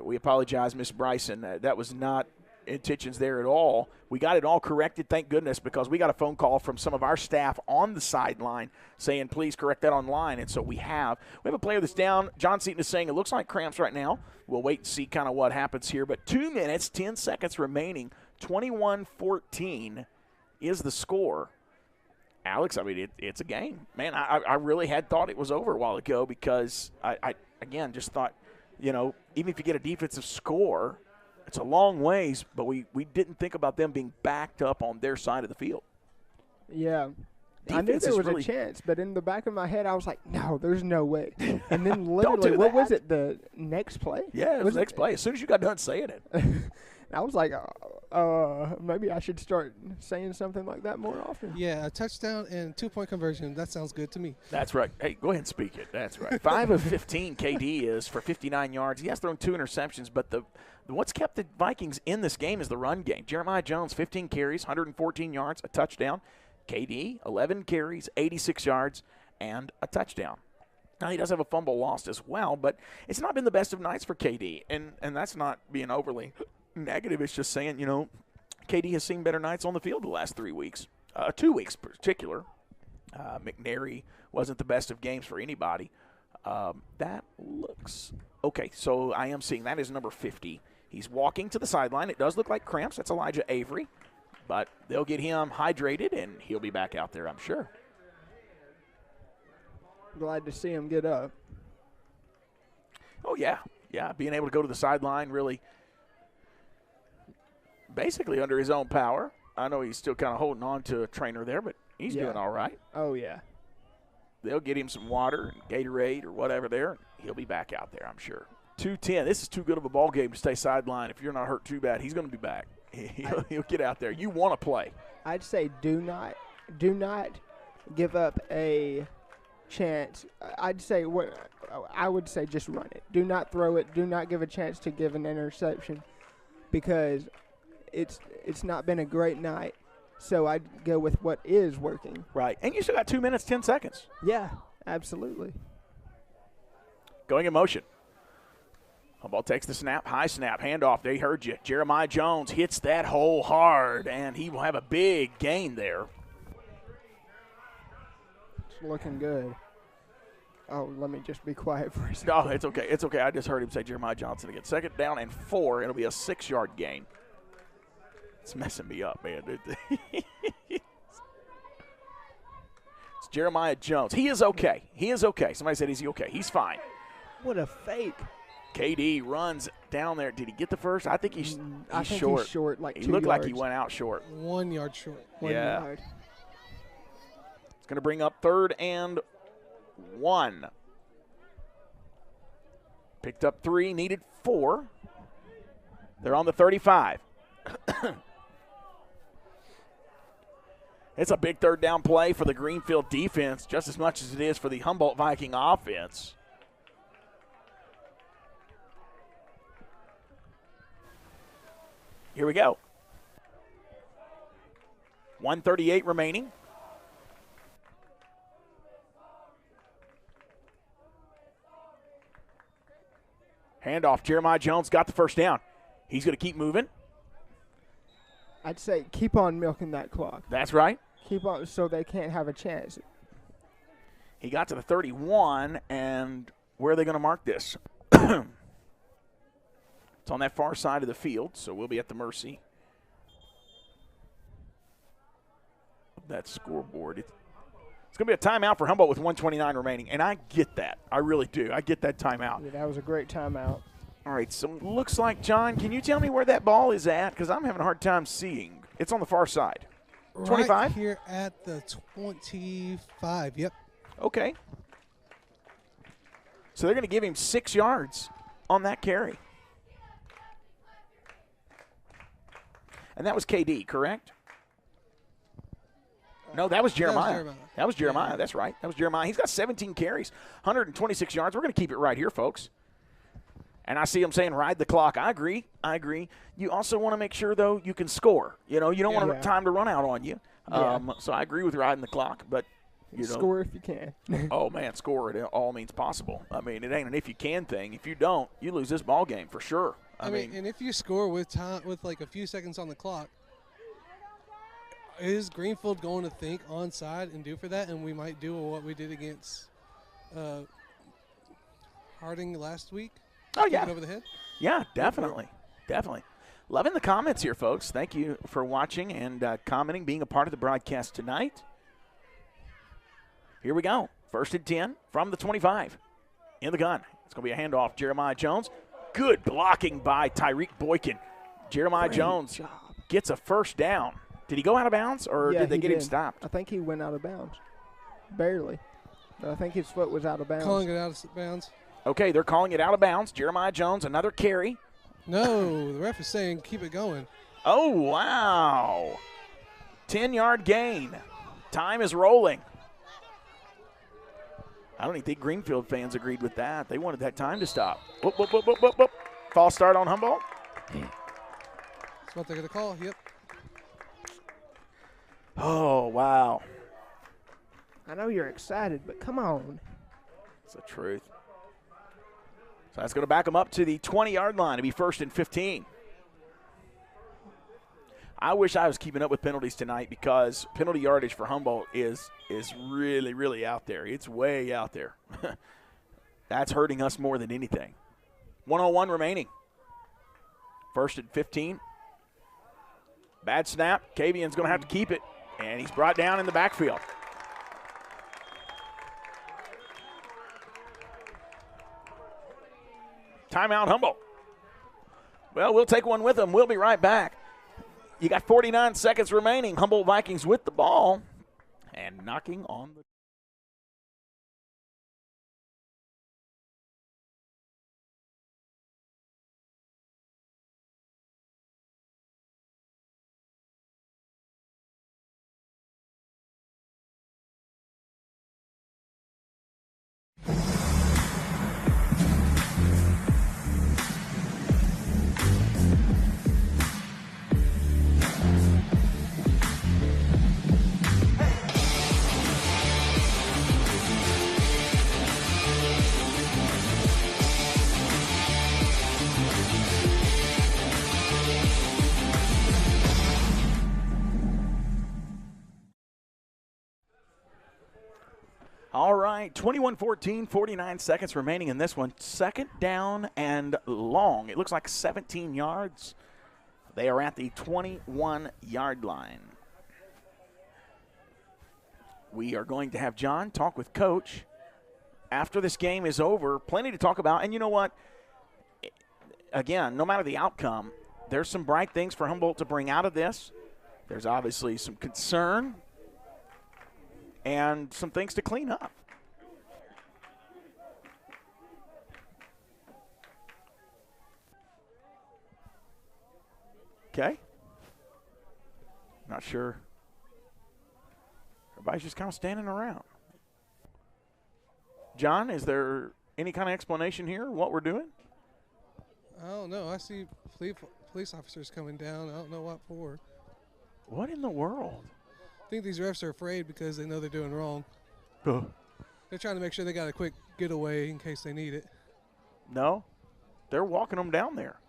we apologize, Miss Bryson. That was not intentions there at all. We got it all corrected, thank goodness, because we got a phone call from some of our staff on the sideline saying, please correct that online, and so we have. We have a player that's down. John Seaton is saying it looks like cramps right now. We'll wait and see kind of what happens here, but 2 minutes, 10 seconds remaining, 21-14 is the score. Alex, I mean, it's a game. Man, I really had thought it was over a while ago because I again, just thought, you know, even if you get a defensive score, it's a long ways, but we didn't think about them being backed up on their side of the field. Yeah. Defense I knew there was really a chance, but in the back of my head, I was like, no, there's no way. And then literally, what was it, the next play? Yeah, it was the next play. As soon as you got done saying it. I was like, maybe I should start saying something like that more often. Yeah, a touchdown and 2-point conversion. That sounds good to me. That's right. Hey, go ahead and speak it. That's right. 5 of 15 KD is for 59 yards. He has thrown 2 interceptions, but what's kept the Vikings in this game is the run game. Jeremiah Jones, 15 carries, 114 yards, a touchdown. KD, 11 carries, 86 yards, and a touchdown. Now, he does have a fumble lost as well, but it's not been the best of nights for KD, and that's not being overly negative. It's just saying, you know, KD has seen better nights on the field the last 3 weeks, 2 weeks in particular. McNary wasn't the best of games for anybody. That looks okay. So I am seeing that is number 50. He's walking to the sideline. It does look like cramps. That's Elijah Avery, but they'll get him hydrated, and he'll be back out there, I'm sure. Glad to see him get up. Oh, yeah. Yeah, being able to go to the sideline really basically under his own power. I know he's still kind of holding on to a trainer there, but he's doing all right. Oh, yeah. They'll get him some water and Gatorade or whatever there. He'll be back out there, I'm sure. 2:10. This is too good of a ball game to stay sideline. If you're not hurt too bad, he's going to be back. He'll get out there. You want to play. I'd say do not give up a chance. I would say just run it. Do not throw it. Do not give a chance to give an interception because it's not been a great night. So I'd go with what is working. Right. And you still got 2 minutes, 10 seconds. Yeah, absolutely. Going in motion. Humboldt takes the snap, high snap, handoff. They heard you. Jeremiah Jones hits that hole hard, and he will have a big gain there. It's looking good. Oh, let me just be quiet for a second. No, it's okay. It's okay. I just heard him say Jeremiah Johnson again. 2nd down and 4. It'll be a 6-yard gain. It's messing me up, man. It's Jeremiah Jones. He is okay. He is okay. Somebody said, is he okay? He's fine. What a fake. KD runs down there. Did he get the first? I think he's short. He's short, like 2 he yards. looked like he went out short. 1 yard short. 1 yard. It's going to bring up 3rd and 1. Picked up 3, needed 4. They're on the 35. It's a big 3rd down play for the Greenfield defense, just as much as it is for the Humboldt Viking offense. Here we go. 1:38 remaining. Handoff. Jeremiah Jones got the 1st down. He's going to keep moving. I'd say keep on milking that clock. That's right. Keep on so they can't have a chance. He got to the 31, and where are they going to mark this? It's on that far side of the field, so we'll be at the mercy of that scoreboard. It's going to be a timeout for Humboldt with 1:29 remaining, and I get that. I really do. I get that timeout. Yeah, that was a great timeout. All right, so it looks like, John, can you tell me where that ball is at? Because I'm having a hard time seeing. It's on the far side. 25? Right here at the 25, yep. Okay. So they're going to give him 6 yards on that carry. And that was KD, correct? No, that was Jeremiah. That was Jeremiah. That's right. That was Jeremiah. He's got 17 carries, 126 yards. We're going to keep it right here, folks. And I see him saying ride the clock. I agree. You also want to make sure, though, you can score. You know, you don't want time to run out on you. So I agree with riding the clock. But, you know. Score if you can. Oh, man, score at all means possible. I mean, it ain't an if you can thing. If you don't, you lose this ball game for sure. I mean, and if you score with time, with like a few seconds on the clock, is Greenfield going to think onside and do for that? And we might do what we did against Harding last week. Oh, yeah. Over the head. Yeah, definitely. Definitely. Loving the comments here, folks. Thank you for watching and commenting, being a part of the broadcast tonight. Here we go. 1st and 10 from the 25. In the gun. It's going to be a handoff. Jeremiah Jones. Good blocking by Tyreek Boykin. Jeremiah Jones gets a first down. Did he go out of bounds, or did they get him stopped? I think he went out of bounds. Barely. But I think his foot was out of bounds. Calling it out of bounds. Okay, they're calling it out of bounds. Jeremiah Jones, another carry. No, the ref is saying keep it going. Oh, wow. 10-yard gain. Time is rolling. I don't even think Greenfield fans agreed with that. They wanted that time to stop. Whoop, whoop, whoop, whoop, whoop, whoop. False start on Humboldt. That's what they're going to call, yep. Oh, wow. I know you're excited, but come on. It's the truth. So that's going to back them up to the 20-yard line to be 1st and 15. I wish I was keeping up with penalties tonight because penalty yardage for Humboldt is really, really out there. It's way out there. That's hurting us more than anything. 1:01 remaining. 1st and 15. Bad snap. Kavian's going to have to keep it, and he's brought down in the backfield. Timeout, Humboldt. Well, we'll take one with them. We'll be right back. You got 49 seconds remaining. Humboldt Vikings with the ball and knocking on the. All right, 21-14, 49 seconds remaining in this one. 2nd down and long. It looks like 17 yards. They are at the 21-yard line. We are going to have John talk with Coach after this game is over. Plenty to talk about. And you know what? Again, no matter the outcome, there's some bright things for Humboldt to bring out of this. There's obviously some concern and some things to clean up. Okay. Not sure. Everybody's just kind of standing around. John, is there any kind of explanation here what we're doing? I don't know. I see police officers coming down. I don't know what for. What in the world? I think these refs are afraid because they know they're doing wrong. They're trying to make sure they got a quick getaway in case they need it. No, they're walking them down there.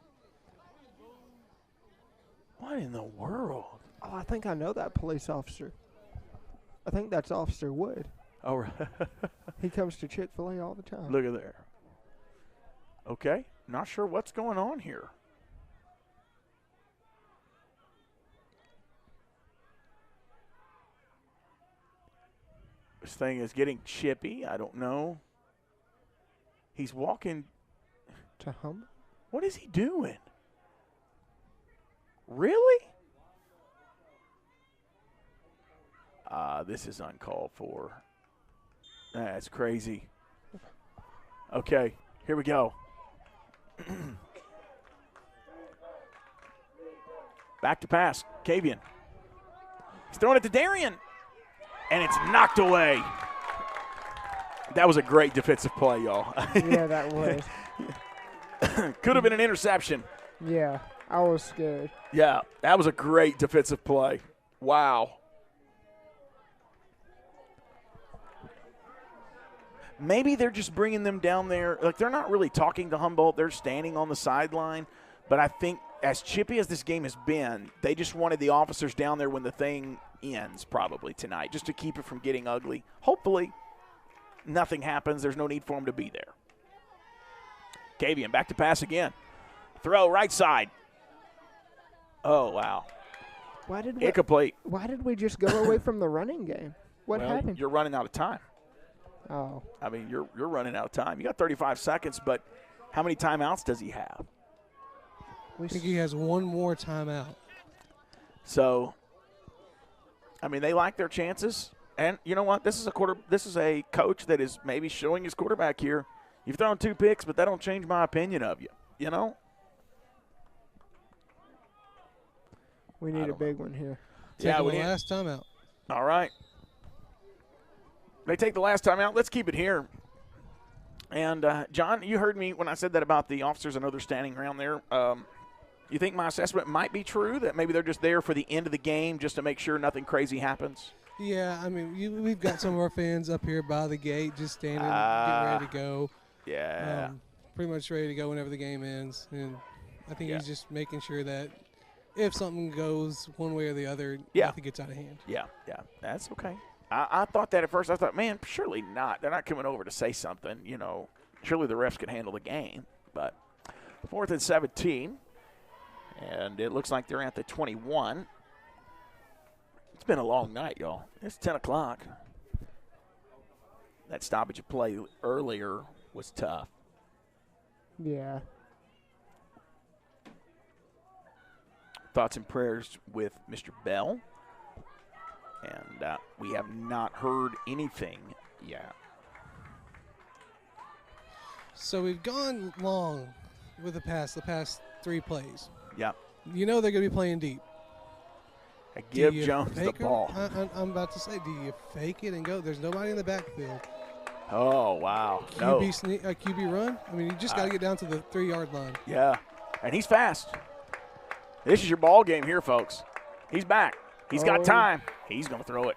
What in the world? Oh, I think I know that police officer. I think that's Officer Wood. Oh, right. He comes to Chick-fil-A all the time. Look at there. Okay, not sure what's going on here. This thing is getting chippy. I don't know. He's walking. To Humboldt? What is he doing? Really? This is uncalled for. That's crazy. Okay, here we go. Back to pass. Kavian. He's throwing it to Darian. And it's knocked away. That was a great defensive play, y'all. Yeah, that was. Could have been an interception. Yeah, I was scared. Yeah, that was a great defensive play. Wow. Maybe they're just bringing them down there. Like, they're not really talking to Humboldt. They're standing on the sideline. But I think as chippy as this game has been, they just wanted the officers down there when the thing ends probably tonight, just to keep it from getting ugly. Hopefully nothing happens. There's no need for them to be there. Kavian back to pass again. Throw right side. Oh, wow. Incomplete. Why did we just go away from the running game? What happened? You're running out of time. Oh. I mean, you're running out of time. You got 35 seconds, but how many timeouts does he have? I think he has one more timeout. So, I mean, they like their chances. And you know what? This is a coach that is maybe showing his quarterback here. You've thrown 2 picks, but that don't change my opinion of you. You know? We need a big one here. Taking the last timeout. All right. They take the last timeout. Let's keep it here. And, John, you heard me when I said that about the officers. I know they're standing around there. You think my assessment might be true, that maybe they're just there for the end of the game just to make sure nothing crazy happens? Yeah, I mean, we've got some of our fans up here by the gate just standing, getting ready to go. Yeah. Pretty much ready to go whenever the game ends. And I think he's just making sure that if something goes one way or the other, nothing gets out of hand. Yeah, that's okay. I thought that at first. I thought, man, surely not. They're not coming over to say something. You know, surely the refs can handle the game. But 4th and 17, and it looks like they're at the 21. It's been a long night, y'all. It's 10 o'clock. That stoppage of play earlier was tough. Yeah. Thoughts and prayers with Mr. Bell. And we have not heard anything yet. So we've gone long with the past 3 plays. Yeah. You know they're going to be playing deep. Give Jones the ball. I'm about to say, do you fake it and go? There's nobody in the backfield. Oh, wow. QB run? I mean, you just got to get down to the 3-yard line. Yeah, and he's fast. This is your ball game here, folks. He's back. He's got time. He's going to throw it.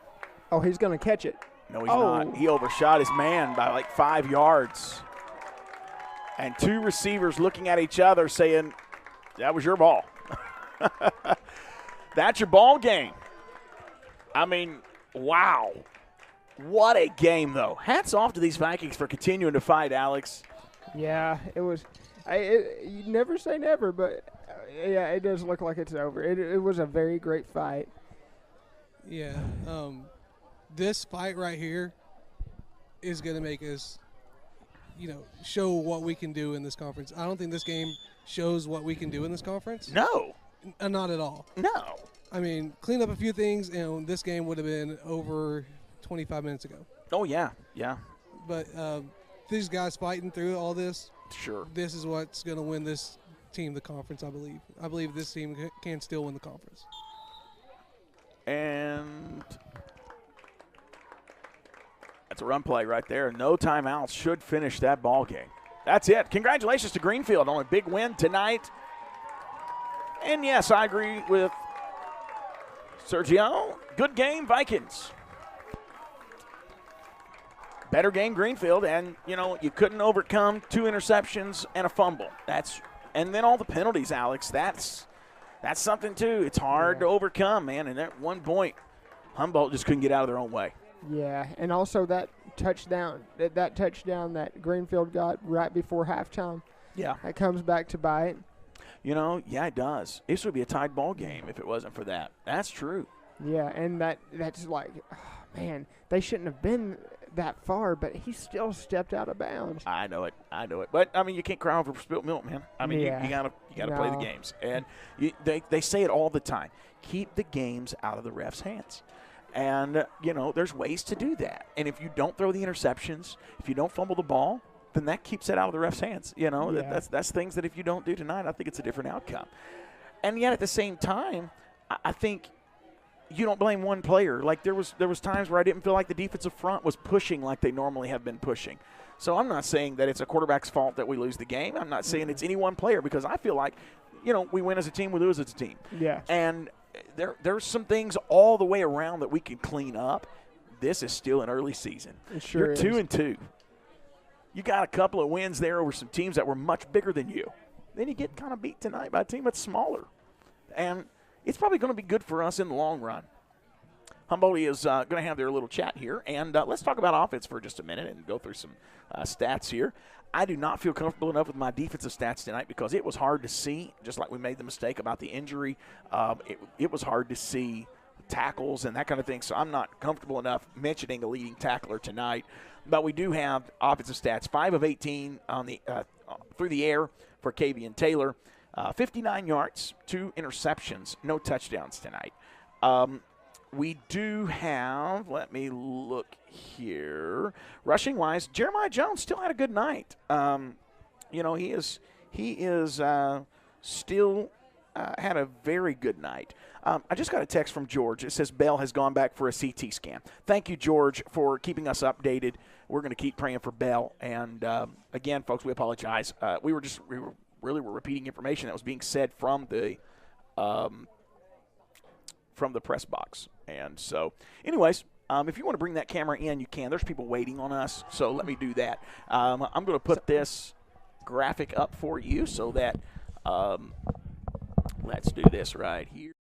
Oh, he's going to catch it. No, he's not. He overshot his man by like 5 yards. And 2 receivers looking at each other saying, that was your ball. That's your ball game. I mean, wow. What a game, though. Hats off to these Vikings for continuing to fight, Alex. Yeah, it was. You never say never, but yeah, it does look like it's over. It was a very great fight. Yeah, this fight right here is going to make us, show what we can do in this conference. I don't think this game shows what we can do in this conference. No. Not at all. No. I mean, clean up a few things, and this game would have been over 25 minutes ago. Oh, yeah, yeah. But these guys fighting through all this, sure, this is what's going to win this team the conference, I believe. I believe this team can still win the conference. And that's a run play right there. No timeouts should finish that ball game. That's it. Congratulations to Greenfield on a big win tonight. And, yes, I agree with Sergio. Good game, Vikings. Better game, Greenfield. And, you couldn't overcome 2 interceptions and a fumble. And then all the penalties, Alex. That's something, too. It's hard to overcome, man. And at one point, Humboldt just couldn't get out of their own way. Yeah, and also that touchdown that Greenfield got right before halftime. Yeah. That comes back to bite. Yeah, it does. This would be a tied ball game if it wasn't for that. That's true. Yeah, and that's like, oh, man, they shouldn't have been that far, but he still stepped out of bounds. I know it. But, I mean, you can't cry over spilt milk, man. I mean, you gotta play the games. And they say it all the time. Keep the games out of the refs' hands. And, there's ways to do that. And if you don't throw the interceptions, if you don't fumble the ball, then that keeps it out of the refs' hands. That's things that if you don't do tonight, I think it's a different outcome. And yet at the same time, I think you don't blame one player. Like there was times where I didn't feel like the defensive front was pushing like they normally have been pushing. So I'm not saying that it's a quarterback's fault that we lose the game. I'm not saying it's any one player, because I feel like, we win as a team, we lose as a team. Yeah. And there's some things all the way around that we can clean up. This is still an early season. It sure You're is. 2-2. You got a couple of wins there over some teams that were much bigger than you. then you get kind of beat tonight by a team that's smaller. And it's probably going to be good for us in the long run. Humboldt is going to have their little chat here, and let's talk about offense for just a minute and go through some stats here. I do not feel comfortable enough with my defensive stats tonight because it was hard to see, just like we made the mistake about the injury. It was hard to see tackles and that kind of thing, so I'm not comfortable enough mentioning a leading tackler tonight. But we do have offensive stats, 5 of 18 on the through the air for Kavian Taylor, 59 yards, 2 interceptions, no touchdowns tonight. We do have, let me look here, rushing-wise, Jeremiah Jones still had a good night. He is still had a very good night. I just got a text from George. It says Bell has gone back for a CT scan. Thank you, George, for keeping us updated. We're going to keep praying for Bell. And, again, folks, we apologize. We were repeating information that was being said from the press box. And so, anyways, if you want to bring that camera in, you can. There's people waiting on us, so let me do that. I'm going to put this graphic up for you so that let's do this right here.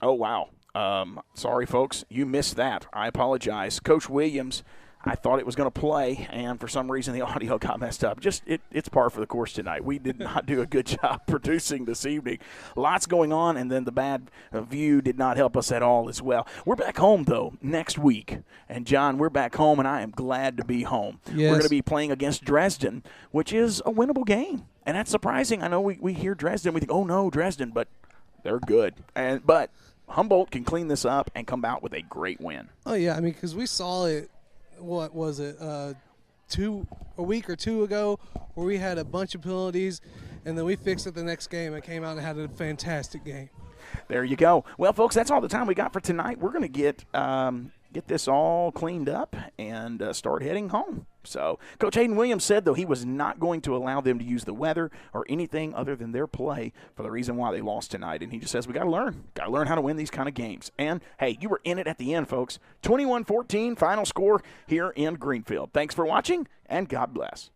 Oh, wow. Sorry, folks. You missed that. I apologize. Coach Williams, I thought it was going to play, and for some reason the audio got messed up. It's par for the course tonight. We did not do a good job producing this evening. Lots going on, and then the bad view did not help us at all as well. We're back home, though, next week. And, John, we're back home, and I am glad to be home. Yes. We're going to be playing against Dresden, which is a winnable game. And that's surprising. I know we hear Dresden, we think, oh, no, Dresden, but they're good. But Humboldt can clean this up and come out with a great win. Oh, yeah, I mean, because we saw it, what was it, a week or two ago where we had a bunch of penalties, and then we fixed it the next game and came out and had a fantastic game. There you go. Well, folks, that's all the time we got for tonight. We're going to get get this all cleaned up and start heading home. So Coach Hayden Williams said, though, he was not going to allow them to use the weather or anything other than their play for the reason why they lost tonight. And he just says we got to learn how to win these kind of games. And, hey, you were in it at the end, folks. 21-14 final score here in Greenfield. Thanks for watching, and God bless.